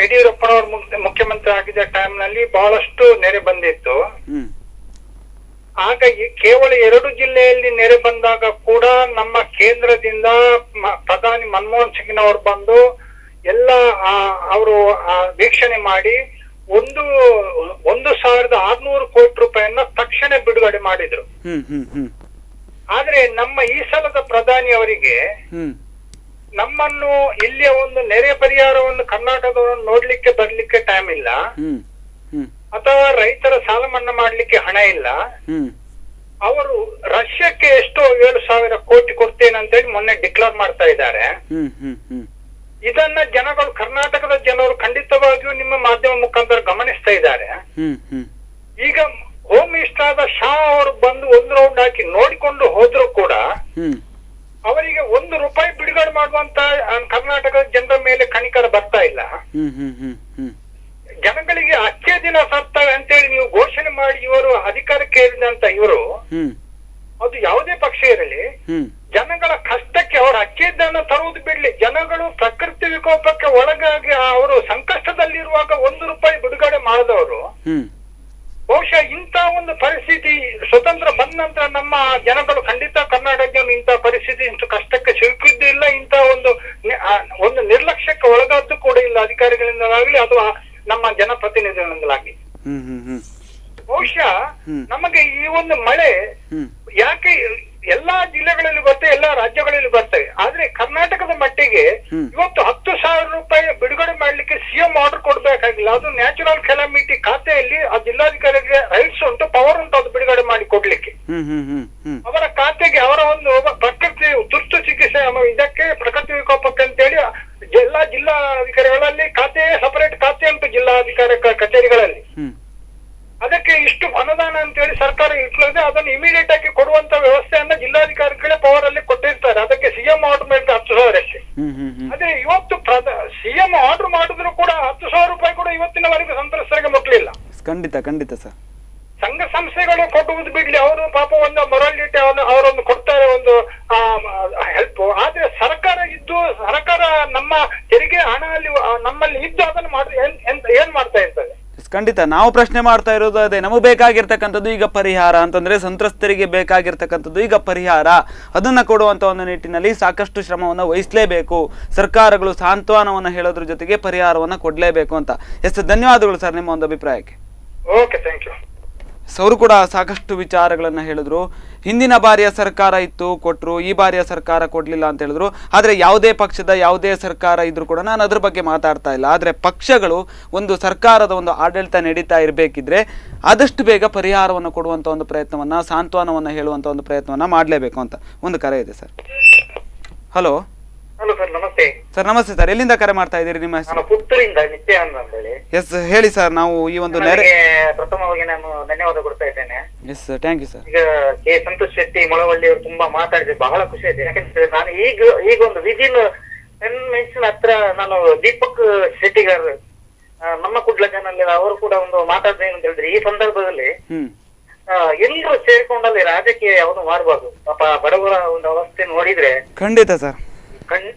C: ಯಡಿಯೂರಪ್ಪನವರು ಮುಖ್ಯಮಂತ್ರಿ ಆಗಿದ್ದ ಟೈಮ್ ನಲ್ಲಿ ಬಹಳಷ್ಟು ನೆರೆ ಬಂದಿತ್ತು. ಆಗ ಕೇವಲ 2 ಜಿಲ್ಲೆಯಲ್ಲಿ ನೆರೆ ಬಂದಾಗ ಕೂಡ ನಮ್ಮ ಕೇಂದ್ರದಿಂದ ಪ್ರಧಾನಿ ಮನಮೋಹನ್ ಸಿಂಗ್ನವರು ಬಂದು ಎಲ್ಲ ಅವರು ವೀಕ್ಷಣೆ ಮಾಡಿ 1,600 ಕೋಟಿ ರೂಪಾಯಿಯನ್ನ ತಕ್ಷಣ ಬಿಡುಗಡೆ ಮಾಡಿದ್ರು. ಆದ್ರೆ ನಮ್ಮ ಈ ಸಲದ ಪ್ರಧಾನಿ ಅವರಿಗೆ ನಮ್ಮನ್ನು ಇಲ್ಲಿಯ ಒಂದು ನೆರೆ ಪರಿಹಾರವನ್ನು ಕರ್ನಾಟಕದವರನ್ನು ನೋಡ್ಲಿಕ್ಕೆ ಬರ್ಲಿಕ್ಕೆ ಟೈಮ್ ಇಲ್ಲ, ಅಥವಾ ರೈತರ ಸಾಲ ಮನ್ನಾ ಮಾಡ್ಲಿಕ್ಕೆ ಹಣ ಇಲ್ಲ. ಅವರು ರಷ್ಯಾಕ್ಕೆ ಎಷ್ಟೋ 7,000 ಕೋಟಿ ಕೊಡ್ತೇನೆ ಅಂತ ಹೇಳಿ ಮೊನ್ನೆ ಡಿಕ್ಲೇರ್ ಮಾಡ್ತಾ ಇದ್ದಾರೆ. ಇದನ್ನ ಜನಗಳು, ಕರ್ನಾಟಕದ ಜನರು ಖಂಡಿತವಾಗಿಯೂ ನಿಮ್ಮ ಮಾಧ್ಯಮ ಮುಖಾಂತರ ಗಮನಿಸ್ತಾ ಇದ್ದಾರೆ. ಈಗ ಹೋಮ್ ಮಿನಿಸ್ಟರ್ ಆದ ಶಾ ಅವರು ಬಂದು 1 ರೌಂಡ್ ಹಾಕಿ ನೋಡಿಕೊಂಡು ಹೋದ್ರು ಕೂಡ ಅವರಿಗೆ 1 ರೂಪಾಯಿ ಬಿಡುಗಡೆ ಮಾಡುವಂತ ಕರ್ನಾಟಕದ ಜನರ ಮೇಲೆ ಕನಿಕರ ಬರ್ತಾ ಇಲ್ಲ. ಜನಗಳಿಗೆ ಅಚ್ಚೇ ದಿನ ಸತ್ತವೆ ಅಂತೇಳಿ ನೀವು ಘೋಷಣೆ ಮಾಡಿ ಇವರು ಅಧಿಕಾರಕ್ಕೆ ಏರಿದಂತ ಇವರು
D: ಅದು ಯಾವುದೇ ಪಕ್ಷ ಇರಲಿ,
A: ಹ್ಮ್
D: ಜನಗಳ ಕಷ್ಟಕ್ಕೆ ಅವರು ಅಕ್ಕಿದ್ದನ್ನು ತರುವುದು ಬಿಡ್ಲಿ. ಜನಗಳು ಪ್ರಕೃತಿ ವಿಕೋಪಕ್ಕೆ ಒಳಗಾಗಿ ಅವರು ಸಂಕಷ್ಟದಲ್ಲಿರುವಾಗ ₹1 ಬಿಡುಗಡೆ ಮಾಡಿದವರು
A: ಹ್ಮ್
D: ಬಹುಶಃ ಇಂಥ ಒಂದು ಪರಿಸ್ಥಿತಿ ಸ್ವತಂತ್ರ ಬಂದ ನಂತರ ನಮ್ಮ ಜನಗಳು ಖಂಡಿತ ಕರ್ನಾಟಕವನ್ನು ಇಂಥ ಪರಿಸ್ಥಿತಿ ಇಂಥ ಕಷ್ಟಕ್ಕೆ ಸಿಲುಕಿದ್ದು ಇಲ್ಲ. ಇಂಥ ಒಂದು ನಿರ್ಲಕ್ಷ್ಯಕ್ಕೆ ಒಳಗಾದ್ದು ಕೂಡ ಇಲ್ಲ, ಅಧಿಕಾರಿಗಳಿಂದಲಾಗ್ಲಿ ಅಥವಾ ನಮ್ಮ ಜನಪ್ರತಿನಿಧಿಗಳಿಂದಲಾಗ್ಲಿ.
A: ಹ್ಮ್ ಹ್ಮ್ ಹ್ಮ್
D: ಬಹುಶಃ ನಮಗೆ ಈ ಒಂದು ಮಳೆ ಯಾಕೆ ಎಲ್ಲಾ ಜಿಲ್ಲೆಗಳಲ್ಲಿ ಬರ್ತವೆ, ಎಲ್ಲಾ ರಾಜ್ಯಗಳಲ್ಲಿ ಬರ್ತವೆ, ಆದ್ರೆ ಕರ್ನಾಟಕದ ಮಟ್ಟಿಗೆ ಇವತ್ತು ₹10,000 ಬಿಡುಗಡೆ ಮಾಡ್ಲಿಕ್ಕೆ ಸಿಎಂ ಆರ್ಡರ್ ಕೊಡ್ಬೇಕಾಗಿಲ್ಲ. ಅದು ನ್ಯಾಚುರಲ್ ಕೆಲಾಮಿಟಿ ಖಾತೆಯಲ್ಲಿ ಆ ಜಿಲ್ಲಾಧಿಕಾರಿಗೆ ರೈಟ್ಸ್ ಉಂಟು, ಪವರ್ ಉಂಟು ಅದು ಬಿಡುಗಡೆ ಮಾಡಿ ಕೊಡ್ಲಿಕ್ಕೆ. ಅವರ ಖಾತೆಗೆ ಅವರ ಒಂದು ಪ್ರಕೃತಿ ತುರ್ತು ಚಿಕಿತ್ಸೆ ಇದಕ್ಕೆ ಪ್ರಕೃತಿ ವಿಕೋಪಕ್ಕೆ ಅಂತೇಳಿ ಎಲ್ಲಾ ಜಿಲ್ಲಾಧಿಕಾರಿಗಳಲ್ಲಿ ಖಾತೆ ಸಪರೇಟ್ ಖಾತೆ ಉಂಟು ಜಿಲ್ಲಾಧಿಕಾರಿ ಕಚೇರಿಗಳಲ್ಲಿ. ಅದಕ್ಕೆ ಇಷ್ಟು ಅನುದಾನ ಅಂತೇಳಿ ಸರ್ಕಾರ ಇಟ್ಲದೆ ಅದನ್ನು ಇಮಿಡಿಯೇಟ್ ಆಗಿ ಕೊಡುವಂತ ವ್ಯವಸ್ಥೆಯನ್ನ ಜಿಲ್ಲಾಧಿಕಾರಿಗಳೇ ಪವರ್ ಅಲ್ಲಿ ಕೊಟ್ಟಿರ್ತಾರೆ. ಅದಕ್ಕೆ ಸಿಎಂ ಆರ್ಡರ್ ಮೇಲೆ ₹10,000. ಅದೇ ಇವತ್ತು ಸಿಎಂ ಆರ್ಡರ್ ಮಾಡಿದ್ರು ಕೂಡ ₹10,000 ಕೂಡ ಇವತ್ತಿನವರೆಗೂ ಸಂತ್ರಸ್ತರಿಗೆ ಮುಟ್ಲಿಲ್ಲ.
A: ಖಂಡಿತ ಖಂಡಿತ ಸರ್.
D: ಸಂಘ ಸಂಸ್ಥೆಗಳು ಕೊಡುವುದು ಬಿಡ್ಲಿ, ಅವರು ಪಾಪ ಒಂದು ಮೊರಾಲಿಟಿ ಅವರೊಂದು ಕೊಡ್ತಾರೆ, ಒಂದು ಹೆಲ್ಪ್. ಆದ್ರೆ ಸರ್ಕಾರ ಇದ್ದು ಸರ್ಕಾರ ನಮ್ಮ ತೆರಿಗೆ ಹಣ ಅಲ್ಲಿ ನಮ್ಮಲ್ಲಿ ಇದ್ದು ಅದನ್ನು ಏನ್ ಮಾಡ್ತಾ ಇರ್ತದೆ?
A: ಖಂಡಿತ ನಾವು ಪ್ರಶ್ನೆ ಮಾಡ್ತಾ ಇರೋದು ಅದೇ, ನಮಗೆ ಬೇಕಾಗಿರ್ತಕ್ಕಂಥದ್ದು ಈಗ ಪರಿಹಾರ ಅಂತಂದ್ರೆ ಸಂತ್ರಸ್ತರಿಗೆ ಬೇಕಾಗಿರ್ತಕ್ಕಂಥದ್ದು ಈಗ ಪರಿಹಾರ, ಅದನ್ನ ಕೊಡುವಂತ ಒಂದು ನಿಟ್ಟಿನಲ್ಲಿ ಸಾಕಷ್ಟು ಶ್ರಮವನ್ನು ವಹಿಸಲೇಬೇಕು. ಸರ್ಕಾರಗಳು ಸಾಂತ್ವನವನ್ನು ಹೇಳೋದ್ರ ಜೊತೆಗೆ ಪರಿಹಾರವನ್ನು ಕೊಡಲೇಬೇಕು ಅಂತ. ಎಷ್ಟು ಧನ್ಯವಾದಗಳು ಸರ್ ನಿಮ್ಮ ಒಂದು ಅಭಿಪ್ರಾಯಕ್ಕೆ.
D: Okay, thank you.
A: ಅವರು ಕೂಡ ಸಾಕಷ್ಟು ವಿಚಾರಗಳನ್ನ ಹೇಳಿದ್ರು. ಹಿಂದಿನ ಬಾರಿಯ ಸರ್ಕಾರ ಇತ್ತು ಕೊಟ್ಟರು, ಈ ಬಾರಿಯ ಸರ್ಕಾರ ಕೊಡಲಿಲ್ಲ ಅಂತ ಹೇಳಿದ್ರು. ಆದರೆ ಯಾವುದೇ ಪಕ್ಷದ ಯಾವುದೇ ಸರ್ಕಾರ ಇದ್ರೂ ಕೂಡ ನಾನು ಅದ್ರ ಬಗ್ಗೆ ಮಾತಾಡ್ತಾ ಇಲ್ಲ. ಆದರೆ ಪಕ್ಷಗಳು ಒಂದು ಸರ್ಕಾರದ ಒಂದು ಆಡಳಿತ ನಡೀತಾ ಇರಬೇಕಿದ್ರೆ ಆದಷ್ಟು ಬೇಗ ಪರಿಹಾರವನ್ನು ಕೊಡುವಂಥ ಒಂದು ಪ್ರಯತ್ನವನ್ನು, ಸಾಂತ್ವನವನ್ನು ಹೇಳುವಂಥ ಒಂದು ಪ್ರಯತ್ನವನ್ನು ಮಾಡಲೇಬೇಕು ಅಂತ. ಒಂದು ಕರೆ ಇದೆ ಸರ್. ಹಲೋ
D: ಹಲೋ ಸರ್, ನಮಸ್ತೆ.
A: ಸರ್ ನಮಸ್ತೆ ಸರ್, ಎಲ್ಲಿಂದ ಕರೆ ಮಾಡ್ತಾ ಇದ್ದೀರಿ? ನಿಮ್ಮ ಹೆಸರು?
D: ಪುತ್ತೂರಿಂದ ನಿತ್ಯಾನಂದ ಅಂತ ಹೇಳಿ.
A: ಎಸ್ ಹೇಳಿ ಸರ್. ನಾವು ಈ ಒಂದು
D: ಪ್ರಥಮವಾಗಿ ನಾನು ಧನ್ಯವಾದ ಕೊಡ್ತಾ ಇದ್ದೇನೆ.
A: Yes thank you sir.
D: ಈಗ ಕೆ ಸಂತೋಷ್ ಶೆಟ್ಟಿ ಮೊಳವಳ್ಳಿ ಅವರು ತುಂಬಾ ಮಾತಾಡಿದ್ರೆ ಬಹಳ ಖುಷಿ ಆಯ್ತು. ಯಾಕಂದ್ರೆ ನಾನು ಈಗ ಒಂದು ವಿದಿನ್ 10 minutes ಹತ್ರ ನಾನು ದೀಪಕ್ ಶೆಟ್ಟಿಗಾರ್ ನಮ್ಮ ಕುಡ್ಲಜನಲ್ಲಿ ಅವರು ಕೂಡ ಒಂದು ಮಾತಾಡಿದ್ರೆ ಏನಂತ ಹೇಳಿದ್ರೆ, ಈ ಸಂದರ್ಭದಲ್ಲಿ ಎಲ್ಲರೂ ಸೇರ್ಕೊಂಡಲ್ಲಿ ರಾಜಕೀಯ ಯಾವುದು ಮಾಡಬಾರ್ದು. ಪಾಪ ಬಡವರ ಒಂದು ಅವಸ್ಥೆ ನೋಡಿದ್ರೆ
A: ಖಂಡಿತ ಸರ್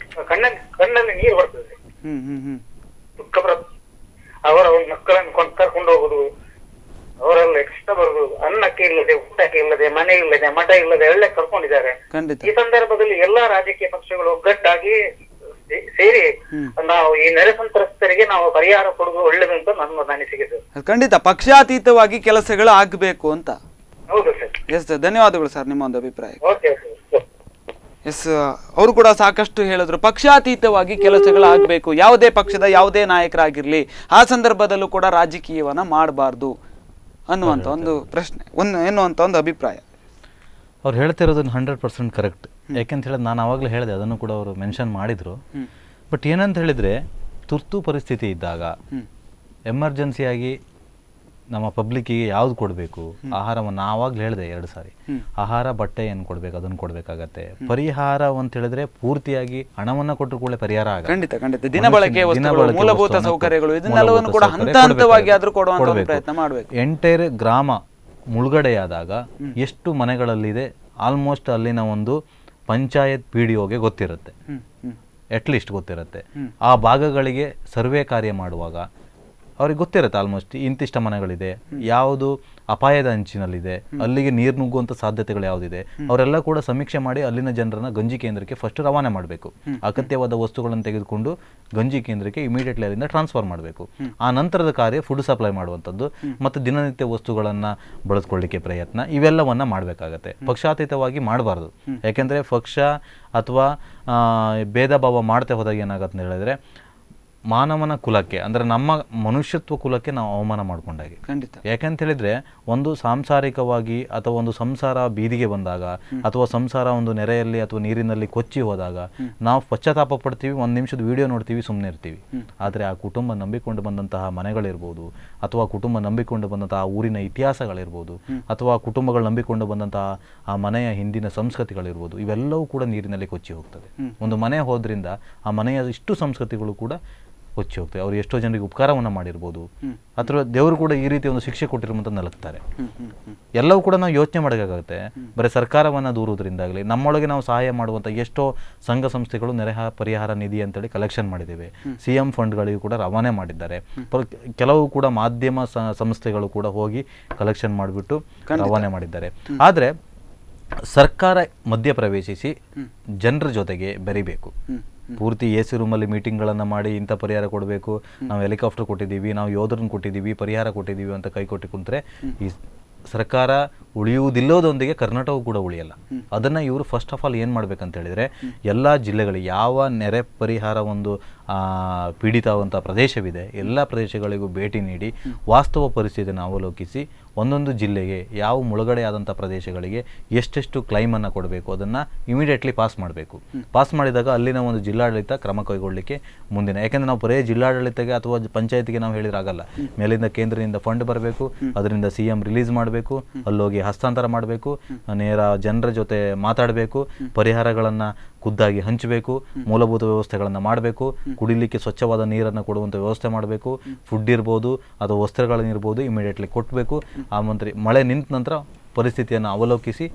D: ಕಣ್ಣಲ್ಲಿ ನೀರು ಬರ್ತದೆ. ದುಃಖ ಬರುತ್ತೆ. ಅವರ ಮಕ್ಕಳನ್ನು ಕರ್ಕೊಂಡು ಹೋಗುದು, ಅವರೆಲ್ಲ ಕಷ್ಟ ಬರುದು, ಅನ್ನಕ್ಕೆ ಇಲ್ಲದೆ, ಊಟಕ್ಕೆ ಇಲ್ಲದೆ, ಮನೆ ಇಲ್ಲದೆ, ಮಠ ಇಲ್ಲದೆ ಎಲ್ಲ ಕರ್ಕೊಂಡಿದ್ದಾರೆ. ಈ ಸಂದರ್ಭದಲ್ಲಿ ಎಲ್ಲಾ ರಾಜಕೀಯ ಪಕ್ಷಗಳು ಒಗ್ಗಟ್ಟಾಗಿ ಸೇರಿ ನಾವು ಈ ನೆರೆ ಸಂತ್ರಸ್ತರಿಗೆ ನಾವು ಪರಿಹಾರ ಕೊಡುವುದು ಒಳ್ಳೇದು ಅಂತ ನನ್ನ ಅನಿಸಿಕೆ ಸರ್.
A: ಖಂಡಿತ ಪಕ್ಷಾತೀತವಾಗಿ ಕೆಲಸಗಳು ಆಗ್ಬೇಕು ಅಂತ.
D: ಹೌದು ಸರ್.
A: ಎಸ್ ಧನ್ಯವಾದಗಳು ಸರ್ ನಿಮ್ಮ ಒಂದು ಅಭಿಪ್ರಾಯ.
D: ಓಕೆ.
A: ಎಸ್ ಅವರು ಕೂಡ ಸಾಕಷ್ಟು ಹೇಳಿದ್ರು, ಪಕ್ಷಾತೀತವಾಗಿ ಕೆಲಸಗಳಾಗಬೇಕು, ಯಾವುದೇ ಪಕ್ಷದ ಯಾವುದೇ ನಾಯಕರಾಗಿರ್ಲಿ ಆ ಸಂದರ್ಭದಲ್ಲೂ ಕೂಡ ರಾಜಕೀಯವನ್ನ ಮಾಡಬಾರ್ದು ಅನ್ನುವಂಥ ಒಂದು ಪ್ರಶ್ನೆ, ಎನ್ನುವಂಥ ಒಂದು ಅಭಿಪ್ರಾಯ.
B: ಅವ್ರು ಹೇಳ್ತಿರೋದನ್ನ 100% ಕರೆಕ್ಟ್. ಯಾಕೆಂತ ಹೇಳಿದ್ರೆ ನಾನು ಆವಾಗಲೇ ಹೇಳಿದೆ, ಅದನ್ನು ಕೂಡ ಅವರು ಮೆನ್ಷನ್ ಮಾಡಿದರು. ಬಟ್ ಏನಂತ ಹೇಳಿದರೆ, ತುರ್ತು ಪರಿಸ್ಥಿತಿ ಇದ್ದಾಗ ಎಮರ್ಜೆನ್ಸಿಯಾಗಿ ನಮ್ಮ ಪಬ್ಲಿಕ್ಕಿಗೆ ಯಾವ್ದು ಕೊಡಬೇಕು, ಆಹಾರವನ್ನು ಆವಾಗಲೇ ಹೇಳಿದೆ 2 ಸಾರಿ, ಆಹಾರ ಬಟ್ಟೆ ಏನು ಕೊಡಬೇಕು ಅದನ್ನು ಕೊಡಬೇಕಾಗತ್ತೆ. ಪರಿಹಾರ ಅಂತ ಹೇಳಿದ್ರೆ ಪೂರ್ತಿಯಾಗಿ ಹಣವನ್ನು ಕೊಟ್ಟರು ಕೂಡ ಪರಿಹಾರ ಆಗಲ್ಲ.
A: ಖಂಡಿತ ಖಂಡಿತ ದಿನಬಳಕೆ ವಸ್ತುಗಳು, ಮೂಲಭೂತ ಸೌಕರ್ಯಗಳು ಇದನ್ನೆಲ್ಲವನ್ನು ಕೂಡ ಹಂತ ಹಂತವಾಗಿ ಆದರೂ ಕೊಡುವಂತ ಪ್ರಯತ್ನ ಮಾಡಬೇಕು.
B: ಎಂಟೈರ್ ಗ್ರಾಮ ಮುಳುಗಡೆಯಾದಾಗ ಎಷ್ಟು ಮನೆಗಳಲ್ಲಿದೆ ಆಲ್ಮೋಸ್ಟ್ ಅಲ್ಲಿನ ಒಂದು ಪಂಚಾಯತ್ PDOಗೆ ಗೊತ್ತಿರುತ್ತೆ, ಅಟ್ಲೀಸ್ಟ್ ಗೊತ್ತಿರುತ್ತೆ. ಆ ಭಾಗಗಳಿಗೆ ಸರ್ವೆ ಕಾರ್ಯ ಮಾಡುವಾಗ ಅವ್ರಿಗೆ ಗೊತ್ತಿರುತ್ತೆ ಆಲ್ಮೋಸ್ಟ್ ಇಂತಿಷ್ಟ ಮನೆಗಳಿದೆ, ಯಾವುದು ಅಪಾಯದ ಅಂಚಿನಲ್ಲಿದೆ, ಅಲ್ಲಿಗೆ ನೀರು ನುಗ್ಗುವಂಥ ಸಾಧ್ಯತೆಗಳು ಯಾವುದಿದೆ, ಅವರೆಲ್ಲ ಕೂಡ ಸಮೀಕ್ಷೆ ಮಾಡಿ ಅಲ್ಲಿನ ಜನರನ್ನ ಗಂಜಿ ಕೇಂದ್ರಕ್ಕೆ ಫಸ್ಟ್ ರವಾನೆ ಮಾಡಬೇಕು. ಅಗತ್ಯವಾದ ವಸ್ತುಗಳನ್ನು ತೆಗೆದುಕೊಂಡು ಗಂಜಿ ಕೇಂದ್ರಕ್ಕೆ ಇಮಿಡಿಯೇಟ್ಲಿ ಅಲ್ಲಿಂದ ಟ್ರಾನ್ಸ್ಫರ್ ಮಾಡಬೇಕು. ಆ ನಂತರದ ಕಾರ್ಯ ಫುಡ್ ಸಪ್ಲೈ ಮಾಡುವಂಥದ್ದು ಮತ್ತು ದಿನನಿತ್ಯ ವಸ್ತುಗಳನ್ನು ಬಳಸ್ಕೊಳ್ಳಿಕ್ಕೆ ಪ್ರಯತ್ನ, ಇವೆಲ್ಲವನ್ನ ಮಾಡಬೇಕಾಗತ್ತೆ. ಪಕ್ಷಾತೀತವಾಗಿ ಮಾಡಬಾರ್ದು. ಯಾಕೆಂದರೆ ಪಕ್ಷ ಅಥವಾ ಭೇದ ಭಾವ ಮಾಡ್ತಾ ಹೋದಾಗ ಏನಾಗತ್ತೆ ಅಂತ ಹೇಳಿದ್ರೆ, ಮಾನವನ ಕುಲಕ್ಕೆ ಅಂದರೆ ನಮ್ಮ ಮನುಷ್ಯತ್ವ ಕುಲಕ್ಕೆ ನಾವು ಅವಮಾನ ಮಾಡ್ಕೊಂಡಾಗೆ.
A: ಖಂಡಿತ.
B: ಯಾಕಂತ ಹೇಳಿದ್ರೆ, ಒಂದು ಸಾಂಸಾರಿಕವಾಗಿ ಅಥವಾ ಒಂದು ಸಂಸಾರ ಬೀದಿಗೆ ಬಂದಾಗ ಅಥವಾ ಸಂಸಾರ ಒಂದು ನೆರೆಯಲ್ಲಿ ಅಥವಾ ನೀರಿನಲ್ಲಿ ಕೊಚ್ಚಿ ಹೋದಾಗ ನಾವು ಪಶ್ಚಾತ್ತಾಪ ಪಡ್ತೀವಿ, 1 ನಿಮಿಷದ ವಿಡಿಯೋ ನೋಡ್ತೀವಿ, ಸುಮ್ಮನೆ ಇರ್ತೀವಿ. ಆದರೆ ಆ ಕುಟುಂಬ ನಂಬಿಕೊಂಡು ಬಂದಂತಹ ಮನೆಗಳಿರ್ಬೋದು, ಅಥವಾ ಕುಟುಂಬ ನಂಬಿಕೊಂಡು ಬಂದಂತಹ ಊರಿನ ಇತಿಹಾಸಗಳಿರ್ಬೋದು, ಅಥವಾ ಕುಟುಂಬಗಳು ನಂಬಿಕೊಂಡು ಬಂದಂತಹ ಆ ಮನೆಯ ಹಿಂದಿನ ಸಂಸ್ಕೃತಿಗಳಿರ್ಬೋದು, ಇವೆಲ್ಲವೂ ಕೂಡ ನೀರಿನಲ್ಲಿ ಕೊಚ್ಚಿ ಹೋಗ್ತದೆ. ಒಂದು ಮನೆ ಹೋದ್ರಿಂದ ಆ ಮನೆಯ ಇಷ್ಟು ಸಂಸ್ಕೃತಿಗಳು ಕೂಡ ಕೊಚ್ಚಿ ಹೋಗ್ತದೆ. ಅವ್ರು ಎಷ್ಟೋ ಜನರಿಗೆ ಉಪಕಾರವನ್ನು ಮಾಡಿರ್ಬೋದು, ಅಥವಾ ದೇವರು ಕೂಡ ಈ ರೀತಿ ಒಂದು ಶಿಕ್ಷೆ ಕೊಟ್ಟಿರುವಂತ ನಲಗ್ತಾರೆ. ಎಲ್ಲವೂ ಕೂಡ ನಾವು ಯೋಚನೆ ಮಾಡಬೇಕಾಗುತ್ತೆ. ಬರೀ ಸರ್ಕಾರವನ್ನು ದೂರುವುದರಿಂದಾಗಲಿ ನಮ್ಮೊಳಗೆ ನಾವು ಸಹಾಯ ಮಾಡುವಂಥ ಎಷ್ಟೋ ಸಂಘ ಸಂಸ್ಥೆಗಳು ನೆರೆ ಪರಿಹಾರ ನಿಧಿ ಅಂತೇಳಿ ಕಲೆಕ್ಷನ್ ಮಾಡಿದ್ದೇವೆ. CM ಫಂಡ್ಗಳಿಗೂ ಕೂಡ ರವಾನೆ ಮಾಡಿದ್ದಾರೆ. ಕೆಲವು ಕೂಡ ಮಾಧ್ಯಮ ಸಂಸ್ಥೆಗಳು ಕೂಡ ಹೋಗಿ ಕಲೆಕ್ಷನ್ ಮಾಡಿಬಿಟ್ಟು ರವಾನೆ ಮಾಡಿದ್ದಾರೆ. ಆದರೆ ಸರ್ಕಾರ ಮಧ್ಯಪ್ರವೇಶಿಸಿ ಜನರ ಜೊತೆಗೆ ಬೆರಿಬೇಕು. ಪೂರ್ತಿ AC ರೂಮಲ್ಲಿ ಮೀಟಿಂಗ್ಗಳನ್ನು ಮಾಡಿ ಇಂಥ ಪರಿಹಾರ ಕೊಡಬೇಕು, ನಾವು ಹೆಲಿಕಾಪ್ಟರ್ ಕೊಟ್ಟಿದ್ದೀವಿ, ನಾವು ಯೋಧರನ್ನು ಕೊಟ್ಟಿದ್ದೀವಿ, ಪರಿಹಾರ ಕೊಟ್ಟಿದ್ದೀವಿ ಅಂತ ಕೈ ಕೊಟ್ಟು ಕುಂತ್ರೆ ಈ ಸರ್ಕಾರ ಉಳಿಯುವುದಿಲ್ಲೋದೊಂದಿಗೆ ಕರ್ನಾಟಕ ಕೂಡ ಉಳಿಯಲ್ಲ. ಅದನ್ನು ಇವರು ಫಸ್ಟ್ ಆಫ್ ಆಲ್ ಏನು ಮಾಡ್ಬೇಕಂತ ಹೇಳಿದರೆ, ಎಲ್ಲ ಜಿಲ್ಲೆಗಳಿಗೆ ಯಾವ ನೆರೆ ಪರಿಹಾರ ಒಂದು ಪೀಡಿತವಂಥ ಪ್ರದೇಶವಿದೆ ಎಲ್ಲ ಪ್ರದೇಶಗಳಿಗೂ ಭೇಟಿ ನೀಡಿ ವಾಸ್ತವ ಪರಿಸ್ಥಿತಿಯನ್ನು ಅವಲೋಕಿಸಿ ಒಂದೊಂದು ಜಿಲ್ಲೆಗೆ ಯಾವ ಮುಳುಗಡೆ ಆದಂಥ ಪ್ರದೇಶಗಳಿಗೆ ಎಷ್ಟೆಷ್ಟು ಕ್ಲೈಮನ್ನು ಕೊಡಬೇಕು ಅದನ್ನು ಇಮಿಡಿಯೇಟ್ಲಿ ಪಾಸ್ ಮಾಡಬೇಕು. ಪಾಸ್ ಮಾಡಿದಾಗ ಅಲ್ಲಿನ ಒಂದು ಜಿಲ್ಲಾಡಳಿತ ಕ್ರಮ ಕೈಗೊಳ್ಳಲಿಕ್ಕೆ ಮುಂದಿನ, ಯಾಕೆಂದರೆ ನಾವು ಬರೀ ಜಿಲ್ಲಾಡಳಿತಕ್ಕೆ ಅಥವಾ ಪಂಚಾಯತಿಗೆ ನಾವು ಹೇಳಿರಾಗಲ್ಲ. ಮೇಲಿಂದ ಕೇಂದ್ರದಿಂದ ಫಂಡ್ ಬರಬೇಕು, ಅದರಿಂದ CM ರಿಲೀಸ್ ಮಾಡಬೇಕು, ಅಲ್ಲೋಗಿ ಹಸ್ತಾಂತರ ಮಾಡಬೇಕು, ನೇರ ಜನರ ಜೊತೆ ಮಾತಾಡಬೇಕು, ಪರಿಹಾರಗಳನ್ನು ಖುದ್ದಾಗಿ ಹಂಚಬೇಕು, ಮೂಲಭೂತ ವ್ಯವಸ್ಥೆಗಳನ್ನು ಮಾಡಬೇಕು, ಕುಡಿಲಿಕ್ಕೆ ಸ್ವಚ್ಛವಾದ ನೀರನ್ನು ಕೊಡುವಂಥ ವ್ಯವಸ್ಥೆ ಮಾಡಬೇಕು, ಫುಡ್ ಇರ್ಬೋದು ಅಥವಾ ವಸ್ತ್ರಗಳನ್ನಿರ್ಬೋದು ಇಮಿಡಿಯೇಟ್ಲಿ ಕೊಟ್ಟಬೇಕು. ಆ ಮಂತ್ರಿ ಮಳೆ ನಿಂತ ನಂತರ ಪರಿಸ್ಥಿತಿಯನ್ನು ಅವಲೋಕಿಸಿ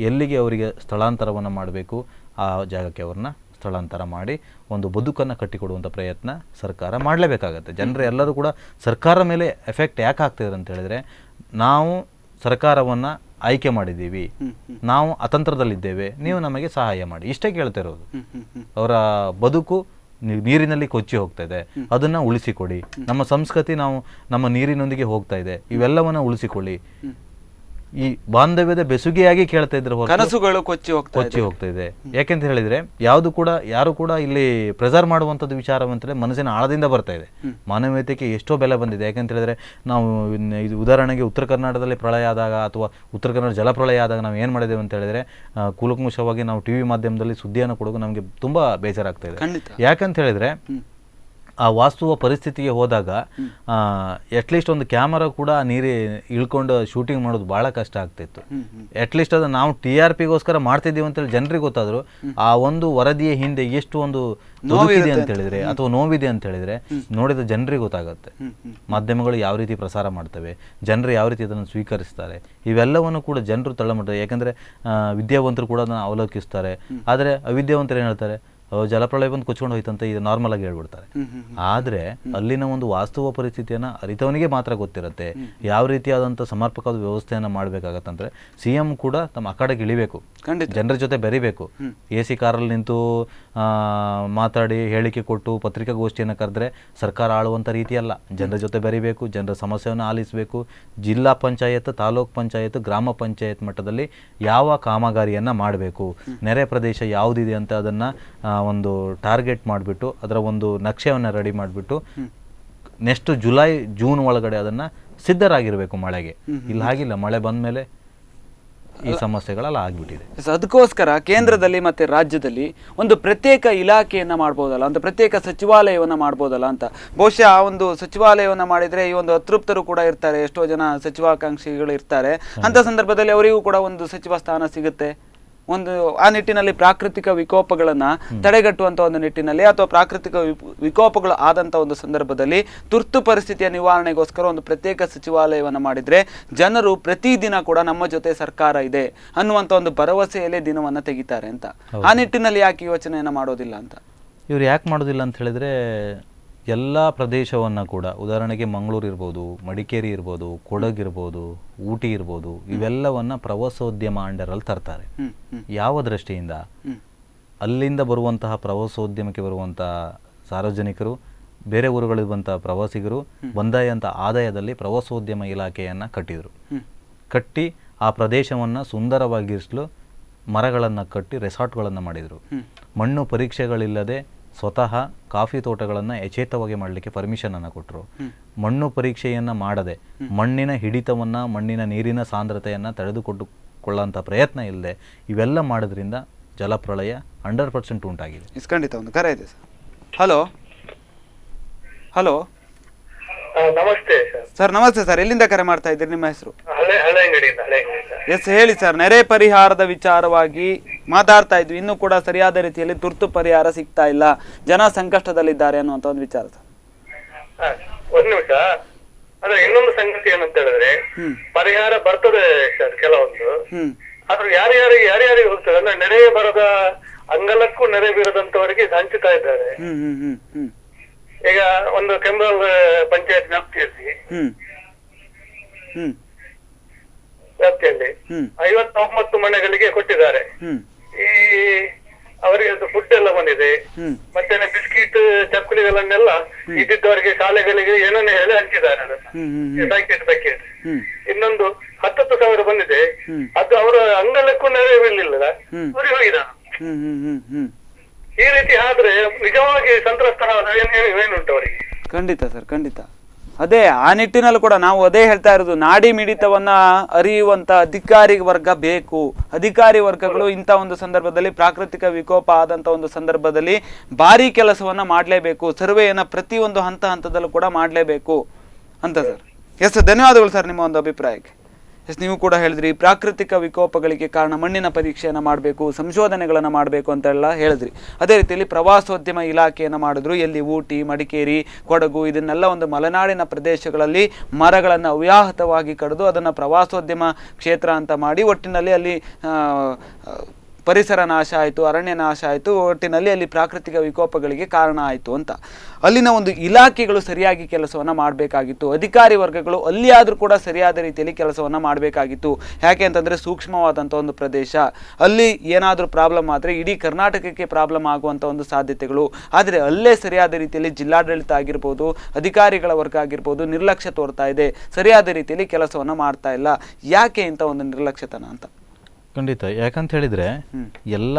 B: ಎಲ್ಲಿಗೆ ಅವರಿಗೆ ಸ್ಥಳಾಂತರವನ್ನು ಮಾಡಬೇಕು ಆ ಜಾಗಕ್ಕೆ ಅವ್ರನ್ನ ಸ್ಥಳಾಂತರ ಮಾಡಿ ಒಂದು ಬದುಕನ್ನು ಕಟ್ಟಿಕೊಡುವಂಥ ಪ್ರಯತ್ನ ಸರ್ಕಾರ ಮಾಡಲೇಬೇಕಾಗತ್ತೆ. ಜನರು ಎಲ್ಲರೂ ಕೂಡ ಸರ್ಕಾರ ಮೇಲೆ ಎಫೆಕ್ಟ್ ಯಾಕೆ ಆಗ್ತಿದೆ ಅಂತ ಹೇಳಿದರೆ, ನಾವು ಸರ್ಕಾರವನ್ನು ಆಯ್ಕೆ ಮಾಡಿದ್ದೀವಿ, ನಾವು ಅತಂತ್ರದಲ್ಲಿದ್ದೇವೆ, ನೀವು ನಮಗೆ ಸಹಾಯ ಮಾಡಿ, ಇಷ್ಟೇ ಕೇಳ್ತಿರೋದು. ಅವರ ಬದುಕು ನೀರಿನಲ್ಲಿ ಕೊಚ್ಚಿ ಹೋಗ್ತಾ ಇದೆ, ಅದನ್ನ ಉಳಿಸಿಕೊಡಿ. ನಮ್ಮ ಸಂಸ್ಕೃತಿ ನಾವು ನಮ್ಮ ನೀರಿನೊಂದಿಗೆ ಹೋಗ್ತಾ ಇದೆ, ಇವೆಲ್ಲವನ್ನ ಉಳಿಸಿಕೊಳ್ಳಿ. ಈ ಬಾಂಧವ್ಯದ ಬೆಸುಗೆಯಾಗಿ ಕೇಳ್ತಾ ಇದ್ರೆ
A: ಕನಸುಗಳು ಕೊಚ್ಚಿ
B: ಹೋಗ್ತಾ ಇದೆ. ಯಾಕೆಂತ ಹೇಳಿದ್ರೆ ಯಾರು ಕೂಡ ಇಲ್ಲಿ ಪ್ರೆಸರ್ವ್ ಮಾಡುವಂಥದ್ದು ವಿಚಾರವಂತಂದ್ರೆ ಮನಸ್ಸಿನ ಆಳದಿಂದ ಬರ್ತಾ ಇದೆ. ಮಾನವೀಯತೆಗೆ ಎಷ್ಟೋ ಬೆಲೆ ಬಂದಿದೆ. ಯಾಕೆಂತ ಹೇಳಿದ್ರೆ ನಾವು ಇದು ಉದಾಹರಣೆಗೆ ಉತ್ತರ ಕರ್ನಾಟಕದಲ್ಲಿ ಪ್ರಳಯ ಆದಾಗ ಅಥವಾ ಉತ್ತರ ಕನ್ನಡ ಜಲಪ್ರಳಯ ಆದಾಗ ನಾವು ಏನು ಮಾಡಿದ್ದೇವೆ ಅಂತ ಹೇಳಿದ್ರೆ, ಕೂಲಂಕುಷವಾಗಿ ನಾವು TV ಮಾಧ್ಯಮದಲ್ಲಿ ಸುದ್ದಿಯನ್ನು ಕೊಡೋದು ನಮಗೆ ತುಂಬಾ ಬೇಜಾರ ಆಗ್ತಾ ಇದೆ. ಯಾಕಂತ ಹೇಳಿದ್ರೆ ಆ ವಾಸ್ತವ ಪರಿಸ್ಥಿತಿಗೆ ಹೋದಾಗ ಅಟ್ಲೀಸ್ಟ್ ಒಂದು ಕ್ಯಾಮರಾ ಕೂಡ ನೀರು ಇಳ್ಕೊಂಡು ಶೂಟಿಂಗ್ ಮಾಡೋದು ಬಹಳ ಕಷ್ಟ ಆಗ್ತಿತ್ತು. ಅಟ್ಲೀಸ್ಟ್ ಅದು ನಾವು TRPಗೋಸ್ಕರ ಮಾಡ್ತಿದ್ದೀವಿ ಅಂತೇಳಿ ಜನರಿಗೆ ಗೊತ್ತಾದ್ರು ಆ ಒಂದು ವರದಿಯ ಹಿಂದೆ ಎಷ್ಟು ಒಂದು ನೋವಿದೆ ಅಂತ ಹೇಳಿದ್ರೆ ಅಥವಾ ನೋವಿದೆ ಅಂತ ಹೇಳಿದ್ರೆ ನೋಡಿದ ಜನರಿಗೆ ಗೊತ್ತಾಗುತ್ತೆ. ಮಾಧ್ಯಮಗಳು ಯಾವ ರೀತಿ ಪ್ರಸಾರ ಮಾಡ್ತವೆ, ಜನರು ಯಾವ ರೀತಿ ಅದನ್ನು ಸ್ವೀಕರಿಸ್ತಾರೆ, ಇವೆಲ್ಲವನ್ನು ಕೂಡ ಜನರು ತಳ್ಳಮಟ್ಟ. ಯಾಕಂದ್ರೆ ವಿದ್ಯಾವಂತರು ಕೂಡ ಅದನ್ನು ಅವಲೋಕಿಸ್ತಾರೆ. ಆದರೆ ಅವಿದ್ಯಾವಂತರು ಏನು ಹೇಳ್ತಾರೆ, ಜಲಪ್ರಳಯ ಬಂದು ಕೊಚ್ಕೊಂಡು ಹೋಯ್ತಂತ ಇದು ನಾರ್ಮಲ್ ಆಗಿ ಹೇಳ್ಬಿಡ್ತಾರೆ. ಆದ್ರೆ ಅಲ್ಲಿನ ಒಂದು ವಾಸ್ತವ ಪರಿಸ್ಥಿತಿಯನ್ನ ಅರಿತವನಿಗೆ ಮಾತ್ರ ಗೊತ್ತಿರುತ್ತೆ. ಯಾವ ರೀತಿಯಾದಂಥ ಸಮರ್ಪಕವಾದ ವ್ಯವಸ್ಥೆಯನ್ನ ಮಾಡ್ಬೇಕಾಗತ್ತಂದ್ರೆ CM ಕೂಡ ತಮ್ಮ ಅಖಾಡಕ್ಕೆ ಇಳಿಬೇಕು, ಜನರ ಜೊತೆ ಬೆರಿಬೇಕು. AC ಕಾರಲ್ಲಿ ನಿಂತು ಮಾತಾಡಿ ಹೇಳಿಕೆ ಕೊಟ್ಟು ಪತ್ರಿಕಾಗೋಷ್ಠಿಯನ್ನು ಕರೆದ್ರೆ ಸರ್ಕಾರ ಆಳುವಂಥ ರೀತಿಯಲ್ಲ. ಜನರ ಜೊತೆ ಬೆರಿಬೇಕು, ಜನರ ಸಮಸ್ಯೆಯನ್ನು ಆಲಿಸಬೇಕು. ಜಿಲ್ಲಾ ಪಂಚಾಯತ್, ತಾಲೂಕ್ ಪಂಚಾಯತ್, ಗ್ರಾಮ ಪಂಚಾಯತ್ ಮಟ್ಟದಲ್ಲಿ ಯಾವ ಕಾಮಗಾರಿಯನ್ನ ಮಾಡಬೇಕು, ನೆರೆ ಪ್ರದೇಶ ಯಾವುದಿದೆ ಅಂತ ಅದನ್ನ ಒಂದು ಟಾರ್ಗೆಟ್ ಮಾಡಿಬಿಟ್ಟು ಅದರ ಒಂದು ನಕ್ಷೆಯನ್ನು ರೆಡಿ ಮಾಡಿಬಿಟ್ಟು ನೆಕ್ಸ್ಟ್ ಜೂನ್ ಒಳಗಡೆ ಅದನ್ನ ಸಿದ್ಧರಾಗಿರ್ಬೇಕು ಮಳೆಗೆ. ಇಲ್ಲ ಹಾಗಿಲ್ಲ, ಮಳೆ ಬಂದ ಮೇಲೆ ಈ ಸಮಸ್ಯೆಗಳೆಲ್ಲ ಆಗ್ಬಿಟ್ಟಿದೆ.
A: ಅದಕ್ಕೋಸ್ಕರ ಕೇಂದ್ರದಲ್ಲಿ ಮತ್ತೆ ರಾಜ್ಯದಲ್ಲಿ ಒಂದು ಪ್ರತ್ಯೇಕ ಇಲಾಖೆಯನ್ನ ಮಾಡ್ಬೋದಲ್ಲ ಅಂತ, ಪ್ರತ್ಯೇಕ ಸಚಿವಾಲಯವನ್ನ ಮಾಡ್ಬೋದಲ್ಲ ಅಂತ. ಬಹುಶಃ ಆ ಒಂದು ಸಚಿವಾಲಯವನ್ನ ಮಾಡಿದ್ರೆ ಈ ಒಂದು ಅತೃಪ್ತರು ಕೂಡ ಇರ್ತಾರೆ, ಎಷ್ಟೋ ಜನ ಸಚಿವಾಕಾಂಕ್ಷಿಗಳು ಇರ್ತಾರೆ. ಅಂತ ಸಂದರ್ಭದಲ್ಲಿ ಅವರಿಗೂ ಕೂಡ ಒಂದು ಸಚಿವ ಸ್ಥಾನ ಸಿಗುತ್ತೆ. ಒಂದು ಆ ನಿಟ್ಟಿನಲ್ಲಿ ಪ್ರಾಕೃತಿಕ ವಿಕೋಪಗಳನ್ನ ತಡೆಗಟ್ಟುವಂತ ಒಂದು ನಿಟ್ಟಿನಲ್ಲಿ ಅಥವಾ ಪ್ರಾಕೃತಿಕ ವಿಕೋಪಗಳು ಆದಂತ ಒಂದು ಸಂದರ್ಭದಲ್ಲಿ ತುರ್ತು ಪರಿಸ್ಥಿತಿಯ ನಿವಾರಣೆಗೋಸ್ಕರ ಒಂದು ಪ್ರತ್ಯೇಕ ಸಚಿವಾಲಯವನ್ನ ಮಾಡಿದ್ರೆ ಜನರು ಪ್ರತಿದಿನ ಕೂಡ ನಮ್ಮ ಜೊತೆ ಸರ್ಕಾರ ಇದೆ ಅನ್ನುವಂತ ಒಂದು ಭರವಸೆಯಲ್ಲೇ ದಿನವನ್ನ ತೆಗಿತಾರೆ ಅಂತ. ಆ ನಿಟ್ಟಿನಲ್ಲಿ ಯಾಕೆ ಯೋಚನೆಯನ್ನ ಮಾಡೋದಿಲ್ಲ ಅಂತ?
B: ಇವ್ರು ಯಾಕೆ ಮಾಡೋದಿಲ್ಲ ಅಂತ ಹೇಳಿದ್ರೆ, ಎಲ್ಲ ಪ್ರದೇಶವನ್ನು ಕೂಡ ಉದಾಹರಣೆಗೆ ಮಂಗಳೂರು ಇರ್ಬೋದು, ಮಡಿಕೇರಿ ಇರ್ಬೋದು, ಕೊಡಗು ಇರ್ಬೋದು, ಊಟಿ ಇರ್ಬೋದು, ಇವೆಲ್ಲವನ್ನ ಪ್ರವಾಸೋದ್ಯಮ ಅಂಡರಲ್ಲಿ ತರ್ತಾರೆ. ಯಾವ ದೃಷ್ಟಿಯಿಂದ? ಅಲ್ಲಿಂದ ಬರುವಂತಹ ಪ್ರವಾಸೋದ್ಯಮಕ್ಕೆ ಬರುವಂತಹ ಸಾರ್ವಜನಿಕರು, ಬೇರೆ ಊರುಗಳಿರುವಂತಹ ಪ್ರವಾಸಿಗರು ಬಂದಾಯ ಅಂತ ಆದಾಯದಲ್ಲಿ ಪ್ರವಾಸೋದ್ಯಮ ಇಲಾಖೆಯನ್ನ ಕಟ್ಟಿ ಆ ಪ್ರದೇಶವನ್ನ ಸುಂದರವಾಗಿರಿಸಲು ಮರಗಳನ್ನು ಕಟ್ಟಿ ರೆಸಾರ್ಟ್ಗಳನ್ನು ಮಾಡಿದರು. ಮಣ್ಣು ಪರೀಕ್ಷೆಗಳಿಲ್ಲದೆ ಸ್ವತಃ ಕಾಫಿ ತೋಟಗಳನ್ನು ಯಥೇಚ್ಛವಾಗಿ ಮಾಡಲಿಕ್ಕೆ ಪರ್ಮಿಷನ್ ಅನ್ನು ಕೊಟ್ಟರು. ಮಣ್ಣು ಪರೀಕ್ಷೆಯನ್ನ ಮಾಡದೆ ಮಣ್ಣಿನ ಹಿಡಿತವನ್ನ, ಮಣ್ಣಿನ ನೀರಿನ ಸಾಂದ್ರತೆಯನ್ನ ತಡೆದುಕೊಳ್ಳುವಂಥ ಪ್ರಯತ್ನ ಇಲ್ಲದೆ ಇವೆಲ್ಲ ಮಾಡೋದ್ರಿಂದ ಜಲಪ್ರಳಯ 100% ಉಂಟಾಗಿದೆ.
A: ಖಂಡಿತ. ಒಂದು ಕರೆ ಇದೆ ಸರ್. ಹಲೋ ಹಲೋ
C: ನಮಸ್ತೆ
A: ಸರ್. ನಮಸ್ತೆ ಸರ್, ಎಲ್ಲಿಂದ ಕರೆ ಮಾಡ್ತಾ ಇದ್ದೀರಿ? ನಿಮ್ಮ ಹೆಸರು? ಎಸ್ ಹೇಳಿ ಸರ್. ನೆರೆ ಪರಿಹಾರದ ವಿಚಾರವಾಗಿ ಮಾತಾಡ್ತಾ ಇದ್ವಿ. ಇನ್ನೂ ಕೂಡ ಸರಿಯಾದ ರೀತಿಯಲ್ಲಿ ತುರ್ತು ಪರಿಹಾರ ಸಿಗ್ತಾ ಇಲ್ಲ, ಜನ ಸಂಕಷ್ಟದಲ್ಲಿದ್ದಾರೆ ಅನ್ನುವಂಥ ಒಂದು ವಿಚಾರ ಸರ್.
C: ಹ, ಒಂದ್ ನಿಮಿಷ. ಅದ್ರ ಇನ್ನೊಂದು ಸಂಗತಿ ಏನಂತ ಹೇಳಿದ್ರೆ, ಪರಿಹಾರ ಬರ್ತದೆ ಸರ್ ಕೆಲವೊಂದು, ಆದ್ರೆ ಯಾರ್ಯಾರಿಗೆ ಹೋಗ್ತದೆ ಅಂದ್ರೆ ನೆರೆ ಬರದ ಅಂಗಲಕ್ಕೂ ನೆರೆ ಬೀರದಂತವರಿಗೆ ಇದು ಹಂಚುತ್ತಾ ಇದ್ದಾರೆ. ಈಗ ಒಂದು ಕೆಂಬಲ್ ಪಂಚಾಯತ್ ವ್ಯಾಪ್ತಿಯಲ್ಲಿ 59 ಮನೆಗಳಿಗೆ ಕೊಟ್ಟಿದ್ದಾರೆ. ಈ ಅವರಿಗೆ ಅದು ಫುಡ್ ಎಲ್ಲ ಬಂದಿದೆ, ಮತ್ತೆ ಬಿಸ್ಕಿಟ್ ಚಕ್ಕುಲಿಗಳನ್ನೆಲ್ಲ ಇದ್ದಿದ್ದವರಿಗೆ ಶಾಲೆಗಳಿಗೆ ಏನನ್ನ ಹೇಳಿ ಹಂಚಿದ್ದಾರೆ ಪ್ಯಾಕೆಟ್. ಇನ್ನೊಂದು 10,000 ಬಂದಿದೆ, ಅದು ಅವರ ಅಂಗಲಕ್ಕೂ ನೆರವಿರಲಿಲ್ಲ, ಅವರಿಗೆ ಹೋಗಿದ. ಈ ರೀತಿ ಆದ್ರೆ ನಿಜವಾಗಿ ಸಂತ್ರಸ್ತರಾದ ಏನುಂಟು ಅವರಿಗೆ?
A: ಖಂಡಿತ ಸರ್, ಖಂಡಿತ. ಅದೇ ಆ ನಿಟ್ಟಿನಲ್ಲಿ ಕೂಡ ನಾವು ಅದೇ ಹೇಳ್ತಾ ಇರೋದು, ನಾಡಿ ಮಿಡಿತವನ್ನ ಅರಿಯುವಂತ ಅಧಿಕಾರಿ ವರ್ಗ ಬೇಕು. ಅಧಿಕಾರಿ ವರ್ಗಗಳು ಇಂಥ ಒಂದು ಸಂದರ್ಭದಲ್ಲಿ, ಪ್ರಾಕೃತಿಕ ವಿಕೋಪ ಆದಂತ ಒಂದು ಸಂದರ್ಭದಲ್ಲಿ ಭಾರಿ ಕೆಲಸವನ್ನ ಮಾಡಲೇಬೇಕು. ಸರ್ವೆಯನ್ನ ಪ್ರತಿಯೊಂದು ಹಂತದಲ್ಲೂ ಕೂಡ ಮಾಡಲೇಬೇಕು ಅಂತ ಸರ್. ಎಸ್, ಧನ್ಯವಾದಗಳು ಸರ್ ನಿಮ್ಮ ಒಂದು ಅಭಿಪ್ರಾಯಕ್ಕೆ. ನೀವು ಕೂಡ ಹೇಳಿದ್ರಿ ಪ್ರಾಕೃತಿಕ ವಿಕೋಪಗಳಿಗೆ ಕಾರಣ ಮಣ್ಣಿನ ಪರೀಕ್ಷೆಯನ್ನು ಮಾಡಬೇಕು, ಸಂಶೋಧನೆಗಳನ್ನು ಮಾಡಬೇಕು ಅಂತೆಲ್ಲ ಹೇಳಿದ್ರಿ. ಅದೇ ರೀತಿಯಲ್ಲಿ ಪ್ರವಾಸೋದ್ಯಮ ಇಲಾಖೆಯನ್ನು ಮಾಡಿದ್ರು. ಎಲ್ಲಿ ಊಟಿ, ಮಡಿಕೇರಿ, ಕೊಡಗು ಇದನ್ನೆಲ್ಲ ಒಂದು ಮಲೆನಾಡಿನ ಪ್ರದೇಶಗಳಲ್ಲಿ ಮರಗಳನ್ನು ಅವ್ಯಾಹತವಾಗಿ ಕಡಿದು ಅದನ್ನು ಪ್ರವಾಸೋದ್ಯಮ ಕ್ಷೇತ್ರ ಅಂತ ಮಾಡಿ ಒಟ್ಟಿನಲ್ಲಿ ಅಲ್ಲಿ ಪರಿಸರ ನಾಶ ಆಯಿತು, ಅರಣ್ಯ ನಾಶ ಆಯಿತು, ಒಟ್ಟಿನಲ್ಲಿ ಅಲ್ಲಿ ಪ್ರಾಕೃತಿಕ ವಿಕೋಪಗಳಿಗೆ ಕಾರಣ ಆಯಿತು ಅಂತ. ಅಲ್ಲಿನ ಒಂದು ಇಲಾಖೆಗಳು ಸರಿಯಾಗಿ ಕೆಲಸವನ್ನು ಮಾಡಬೇಕಾಗಿತ್ತು. ಅಧಿಕಾರಿ ವರ್ಗಗಳು ಅಲ್ಲಿಯಾದರೂ ಕೂಡ ಸರಿಯಾದ ರೀತಿಯಲ್ಲಿ ಕೆಲಸವನ್ನು ಮಾಡಬೇಕಾಗಿತ್ತು. ಯಾಕೆ ಅಂತಂದರೆ ಸೂಕ್ಷ್ಮವಾದಂಥ ಒಂದು ಪ್ರದೇಶ, ಅಲ್ಲಿ ಏನಾದರೂ ಪ್ರಾಬ್ಲಮ್ ಆದರೆ ಇಡೀ ಕರ್ನಾಟಕಕ್ಕೆ ಪ್ರಾಬ್ಲಮ್ ಆಗುವಂಥ ಒಂದು ಸಾಧ್ಯತೆಗಳು. ಆದರೆ ಅಲ್ಲೇ ಸರಿಯಾದ ರೀತಿಯಲ್ಲಿ ಜಿಲ್ಲಾಡಳಿತ ಆಗಿರ್ಬೋದು, ಅಧಿಕಾರಿಗಳ ವರ್ಗ ಆಗಿರ್ಬೋದು ನಿರ್ಲಕ್ಷ್ಯ ತೋರ್ತಾ ಇದೆ, ಸರಿಯಾದ ರೀತಿಯಲ್ಲಿ ಕೆಲಸವನ್ನು ಮಾಡ್ತಾ ಇಲ್ಲ. ಯಾಕೆ ಇಂಥ ಒಂದು ನಿರ್ಲಕ್ಷ್ಯತನ ಅಂತ?
B: ಖಂಡಿತ. ಯಾಕಂತ ಹೇಳಿದರೆ ಎಲ್ಲ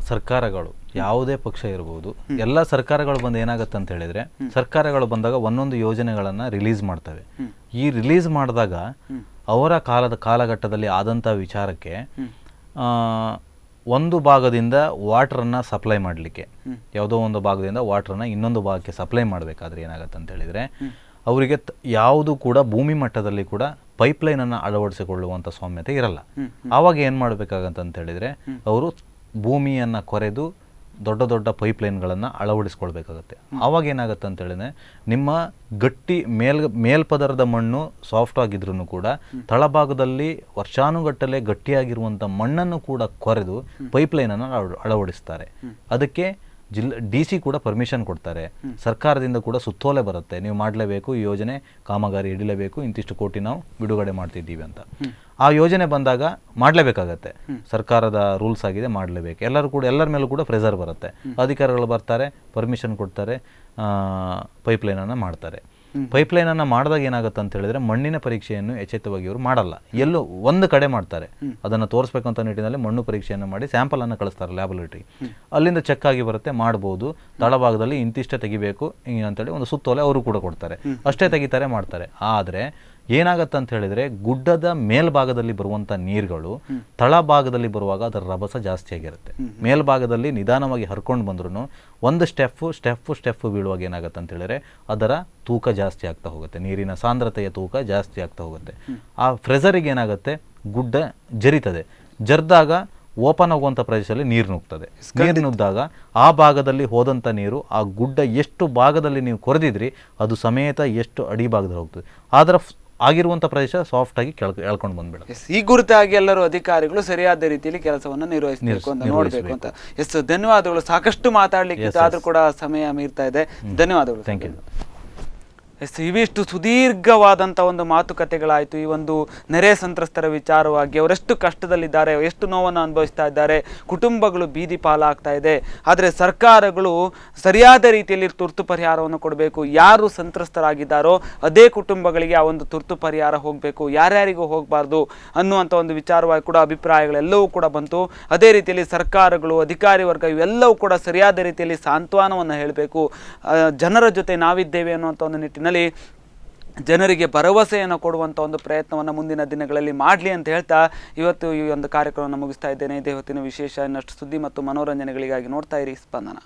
B: ಸರ್ಕಾರಗಳು, ಯಾವುದೇ ಪಕ್ಷ ಇರ್ಬೋದು, ಎಲ್ಲ ಸರ್ಕಾರಗಳು ಬಂದು ಏನಾಗುತ್ತೆ ಅಂತ ಹೇಳಿದರೆ, ಸರ್ಕಾರಗಳು ಬಂದಾಗ ಒಂದೊಂದು ಯೋಜನೆಗಳನ್ನು ರಿಲೀಸ್ ಮಾಡ್ತವೆ. ಈ ರಿಲೀಸ್ ಮಾಡಿದಾಗ ಅವರ ಕಾಲಘಟ್ಟದಲ್ಲಿ ಆದಂಥ ವಿಚಾರಕ್ಕೆ ಒಂದು ಭಾಗದಿಂದ ವಾಟ್ರನ್ನು ಸಪ್ಲೈ ಮಾಡಲಿಕ್ಕೆ, ಯಾವುದೋ ಒಂದು ಭಾಗದಿಂದ ವಾಟ್ರನ್ನು ಇನ್ನೊಂದು ಭಾಗಕ್ಕೆ ಸಪ್ಲೈ ಮಾಡಬೇಕಾದ್ರೆ ಏನಾಗುತ್ತೆ ಅಂತ ಹೇಳಿದರೆ, ಅವರಿಗೆ ಯಾವುದು ಕೂಡ ಭೂಮಿ ಮಟ್ಟದಲ್ಲಿ ಕೂಡ ಪೈಪ್ಲೈನನ್ನು ಅಳವಡಿಸಿಕೊಳ್ಳುವಂಥ ಸೌಮ್ಯತೆ ಇರಲ್ಲ. ಆವಾಗ ಏನು ಮಾಡಬೇಕಾಗಂತ ಹೇಳಿದರೆ, ಅವರು ಭೂಮಿಯನ್ನು ಕೊರೆದು ದೊಡ್ಡ ದೊಡ್ಡ ಪೈಪ್ಲೈನ್ಗಳನ್ನು ಅಳವಡಿಸ್ಕೊಳ್ಬೇಕಾಗತ್ತೆ. ಆವಾಗ ಏನಾಗುತ್ತೆ ಅಂತ ಹೇಳಿದ್ರೆ, ನಿಮ್ಮ ಗಟ್ಟಿ ಮೇಲ್ಪದರದ ಮಣ್ಣು ಸಾಫ್ಟ್ ಆಗಿದ್ರೂ ಕೂಡ ತಳಭಾಗದಲ್ಲಿ ವರ್ಷಾನುಗಟ್ಟಲೆ ಗಟ್ಟಿಯಾಗಿರುವಂಥ ಮಣ್ಣನ್ನು ಕೂಡ ಕೊರೆದು ಪೈಪ್ಲೈನನ್ನು ಅಳವಡಿಸ್ತಾರೆ. ಅದಕ್ಕೆ DC ಕೂಡ ಪರ್ಮಿಷನ್ ಕೊಡ್ತಾರೆ. ಸರ್ಕಾರದಿಂದ ಕೂಡ ಸುತ್ತೋಲೆ ಬರುತ್ತೆ, ನೀವು ಮಾಡಲೇಬೇಕು, ಈ ಯೋಜನೆ ಕಾಮಗಾರಿ ಹಿಡಿಲೇಬೇಕು, ಇಂತಿಷ್ಟು ಕೋಟಿ ನಾವು ಬಿಡುಗಡೆ ಮಾಡ್ತಿದ್ದೀವಿ ಅಂತ. ಆ ಯೋಜನೆ ಬಂದಾಗ ಮಾಡಲೇಬೇಕಾಗತ್ತೆ, ಸರ್ಕಾರದ ರೂಲ್ಸ್ ಆಗಿದೆ, ಮಾಡಲೇಬೇಕು. ಎಲ್ಲರ ಮೇಲೂ ಕೂಡ ಪ್ರೆಷರ್ ಬರುತ್ತೆ. ಅಧಿಕಾರಿಗಳು ಬರ್ತಾರೆ, ಪರ್ಮಿಷನ್ ಕೊಡ್ತಾರೆ, ಪೈಪ್ಲೈನನ್ನು ಮಾಡ್ತಾರೆ. ಪೈಪ್ಲೈನನ್ನು ಮಾಡಿದಾಗ ಏನಾಗುತ್ತೆ ಅಂತ ಹೇಳಿದ್ರೆ, ಮಣ್ಣಿನ ಪರೀಕ್ಷೆಯನ್ನು ಎಚ್ಚೆತ್ತವಾಗಿ ಇವರು ಮಾಡಲ್ಲ, ಎಲ್ಲೋ ಒಂದು ಕಡೆ ಮಾಡ್ತಾರೆ. ಅದನ್ನು ತೋರಿಸ್ಬೇಕಂತ ನಿಟ್ಟಿನಲ್ಲಿ ಮಣ್ಣು ಪರೀಕ್ಷೆಯನ್ನು ಮಾಡಿ ಸ್ಯಾಂಪಲನ್ನು ಕಳಿಸ್ತಾರೆ ಲ್ಯಾಬೊರೇಟರಿ. ಅಲ್ಲಿಂದ ಚೆಕ್ ಆಗಿ ಬರುತ್ತೆ, ಮಾಡ್ಬೋದು, ತಳಭಾಗದಲ್ಲಿ ಇಂತಿಷ್ಟೇ ತೆಗಿಬೇಕು ಅಂತೇಳಿ ಒಂದು ಸುತ್ತೋಲೆ ಅವರು ಕೂಡ ಕೊಡ್ತಾರೆ. ಅಷ್ಟೇ ತೆಗಿತಾರೆ, ಮಾಡ್ತಾರೆ. ಆದರೆ ಏನಾಗತ್ತೆ ಅಂತ ಹೇಳಿದರೆ, ಗುಡ್ಡದ ಮೇಲ್ಭಾಗದಲ್ಲಿ ಬರುವಂಥ ನೀರುಗಳು ತಳಭಾಗದಲ್ಲಿ ಬರುವಾಗ ಅದರ ರಭಸ ಜಾಸ್ತಿ ಆಗಿರುತ್ತೆ. ಮೇಲ್ಭಾಗದಲ್ಲಿ ನಿಧಾನವಾಗಿ ಹರ್ಕೊಂಡು ಬಂದ್ರೂ ಒಂದು ಸ್ಟೆಫ್ ಬೀಳುವಾಗ ಏನಾಗುತ್ತೆ ಅಂತ ಹೇಳಿದ್ರೆ, ಅದರ ತೂಕ ಜಾಸ್ತಿ ಆಗ್ತಾ ಹೋಗುತ್ತೆ, ನೀರಿನ ಸಾಂದ್ರತೆಯ ತೂಕ ಜಾಸ್ತಿ ಆಗ್ತಾ ಹೋಗುತ್ತೆ. ಆ ಪ್ರೆಷರಿಗೆ ಏನಾಗುತ್ತೆ, ಗುಡ್ಡ ಜರಿತದೆ. ಜರಿದಾಗ ಓಪನ್ ಆಗುವಂಥ ಪ್ರದೇಶದಲ್ಲಿ ನೀರು ನುಗ್ತದೆ. ನೀರು ನುಗ್ದಾಗ ಆ ಭಾಗದಲ್ಲಿ ಹೋದಂಥ ನೀರು ಆ ಗುಡ್ಡ ಎಷ್ಟು ಭಾಗದಲ್ಲಿ ನೀವು ಕೊರೆದಿದ್ರಿ ಅದು ಸಮೇತ ಎಷ್ಟು ಅಡಿ ಭಾಗದಲ್ಲಿ ಹೋಗ್ತದೆ. ಆದರೆ ಆಗಿರುವಂಥ ಪ್ರದೇಶ ಸಾಫ್ಟ್ ಆಗಿ ಎಳ್ಕೊಂಡು ಬಂದ್ಬಿಡುತ್ತೆ.
A: ಈ ಕುರಿತಾಗಿ ಎಲ್ಲರೂ ಅಧಿಕಾರಿಗಳು ಸರಿಯಾದ ರೀತಿಯಲ್ಲಿ ಕೆಲಸವನ್ನು ನಿರ್ವಹಿಸಬೇಕು ಅಂತ ನೋಡಬೇಕು ಅಂತ. ಎಸ್, ಧನ್ಯವಾದಗಳು. ಸಾಕಷ್ಟು ಮಾತಾಡ್ಲಿಕ್ಕೆ ಆದ್ರೂ ಕೂಡ ಸಮಯ ಮೀರ್ತಾ ಇದೆ. ಧನ್ಯವಾದಗಳು.
B: Thank you.
A: ಎಸ್, ಇವಿಷ್ಟು ಸುದೀರ್ಘವಾದಂಥ ಒಂದು ಮಾತುಕತೆಗಳಾಯಿತು. ಈ ಒಂದು ನೆರೆ ಸಂತ್ರಸ್ತರ ವಿಚಾರವಾಗಿ, ಅವರೆಷ್ಟು ಕಷ್ಟದಲ್ಲಿದ್ದಾರೆ, ಎಷ್ಟು ನೋವನ್ನು ಅನುಭವಿಸ್ತಾ ಇದ್ದಾರೆ, ಕುಟುಂಬಗಳು ಬೀದಿ ಪಾಲಾಗ್ತಾ ಇದೆ. ಆದರೆ ಸರ್ಕಾರಗಳು ಸರಿಯಾದ ರೀತಿಯಲ್ಲಿ ತುರ್ತು ಪರಿಹಾರವನ್ನು ಕೊಡಬೇಕು. ಯಾರು ಸಂತ್ರಸ್ತರಾಗಿದ್ದಾರೋ ಅದೇ ಕುಟುಂಬಗಳಿಗೆ ಆ ಒಂದು ತುರ್ತು ಪರಿಹಾರ ಹೋಗಬೇಕು, ಯಾರ್ಯಾರಿಗೂ ಹೋಗಬಾರ್ದು ಅನ್ನುವಂಥ ಒಂದು ವಿಚಾರವಾಗಿ ಕೂಡ ಅಭಿಪ್ರಾಯಗಳೆಲ್ಲವೂ ಕೂಡ ಬಂತು. ಅದೇ ರೀತಿಯಲ್ಲಿ ಸರ್ಕಾರಗಳು, ಅಧಿಕಾರಿ ವರ್ಗ ಇವೆಲ್ಲವೂ ಕೂಡ ಸರಿಯಾದ ರೀತಿಯಲ್ಲಿ ಸಾಂತ್ವನವನ್ನು ಹೇಳಬೇಕು. ಜನರ ಜೊತೆ ನಾವಿದ್ದೇವೆ ಅನ್ನುವಂಥ ಒಂದು ನಿಟ್ಟಿನಲ್ಲಿ ಜನರಿಗೆ ಭರವಸೆಯನ್ನು ಕೊಡುವಂಥ ಒಂದು ಪ್ರಯತ್ನವನ್ನು ಮುಂದಿನ ದಿನಗಳಲ್ಲಿ ಮಾಡಲಿ ಅಂತ ಹೇಳ್ತಾ ಇವತ್ತು ಈ ಒಂದು ಕಾರ್ಯಕ್ರಮವನ್ನು ಮುಗಿಸ್ತಾ ಇದ್ದೇನೆ. ಇದೇ ಹೊತ್ತಿನ ವಿಶೇಷ. ಇನ್ನಷ್ಟು ಸುದ್ದಿ ಮತ್ತು ಮನೋರಂಜನೆಗಳಿಗಾಗಿ ನೋಡ್ತಾ ಇರಿ ಸ್ಪಂದನ.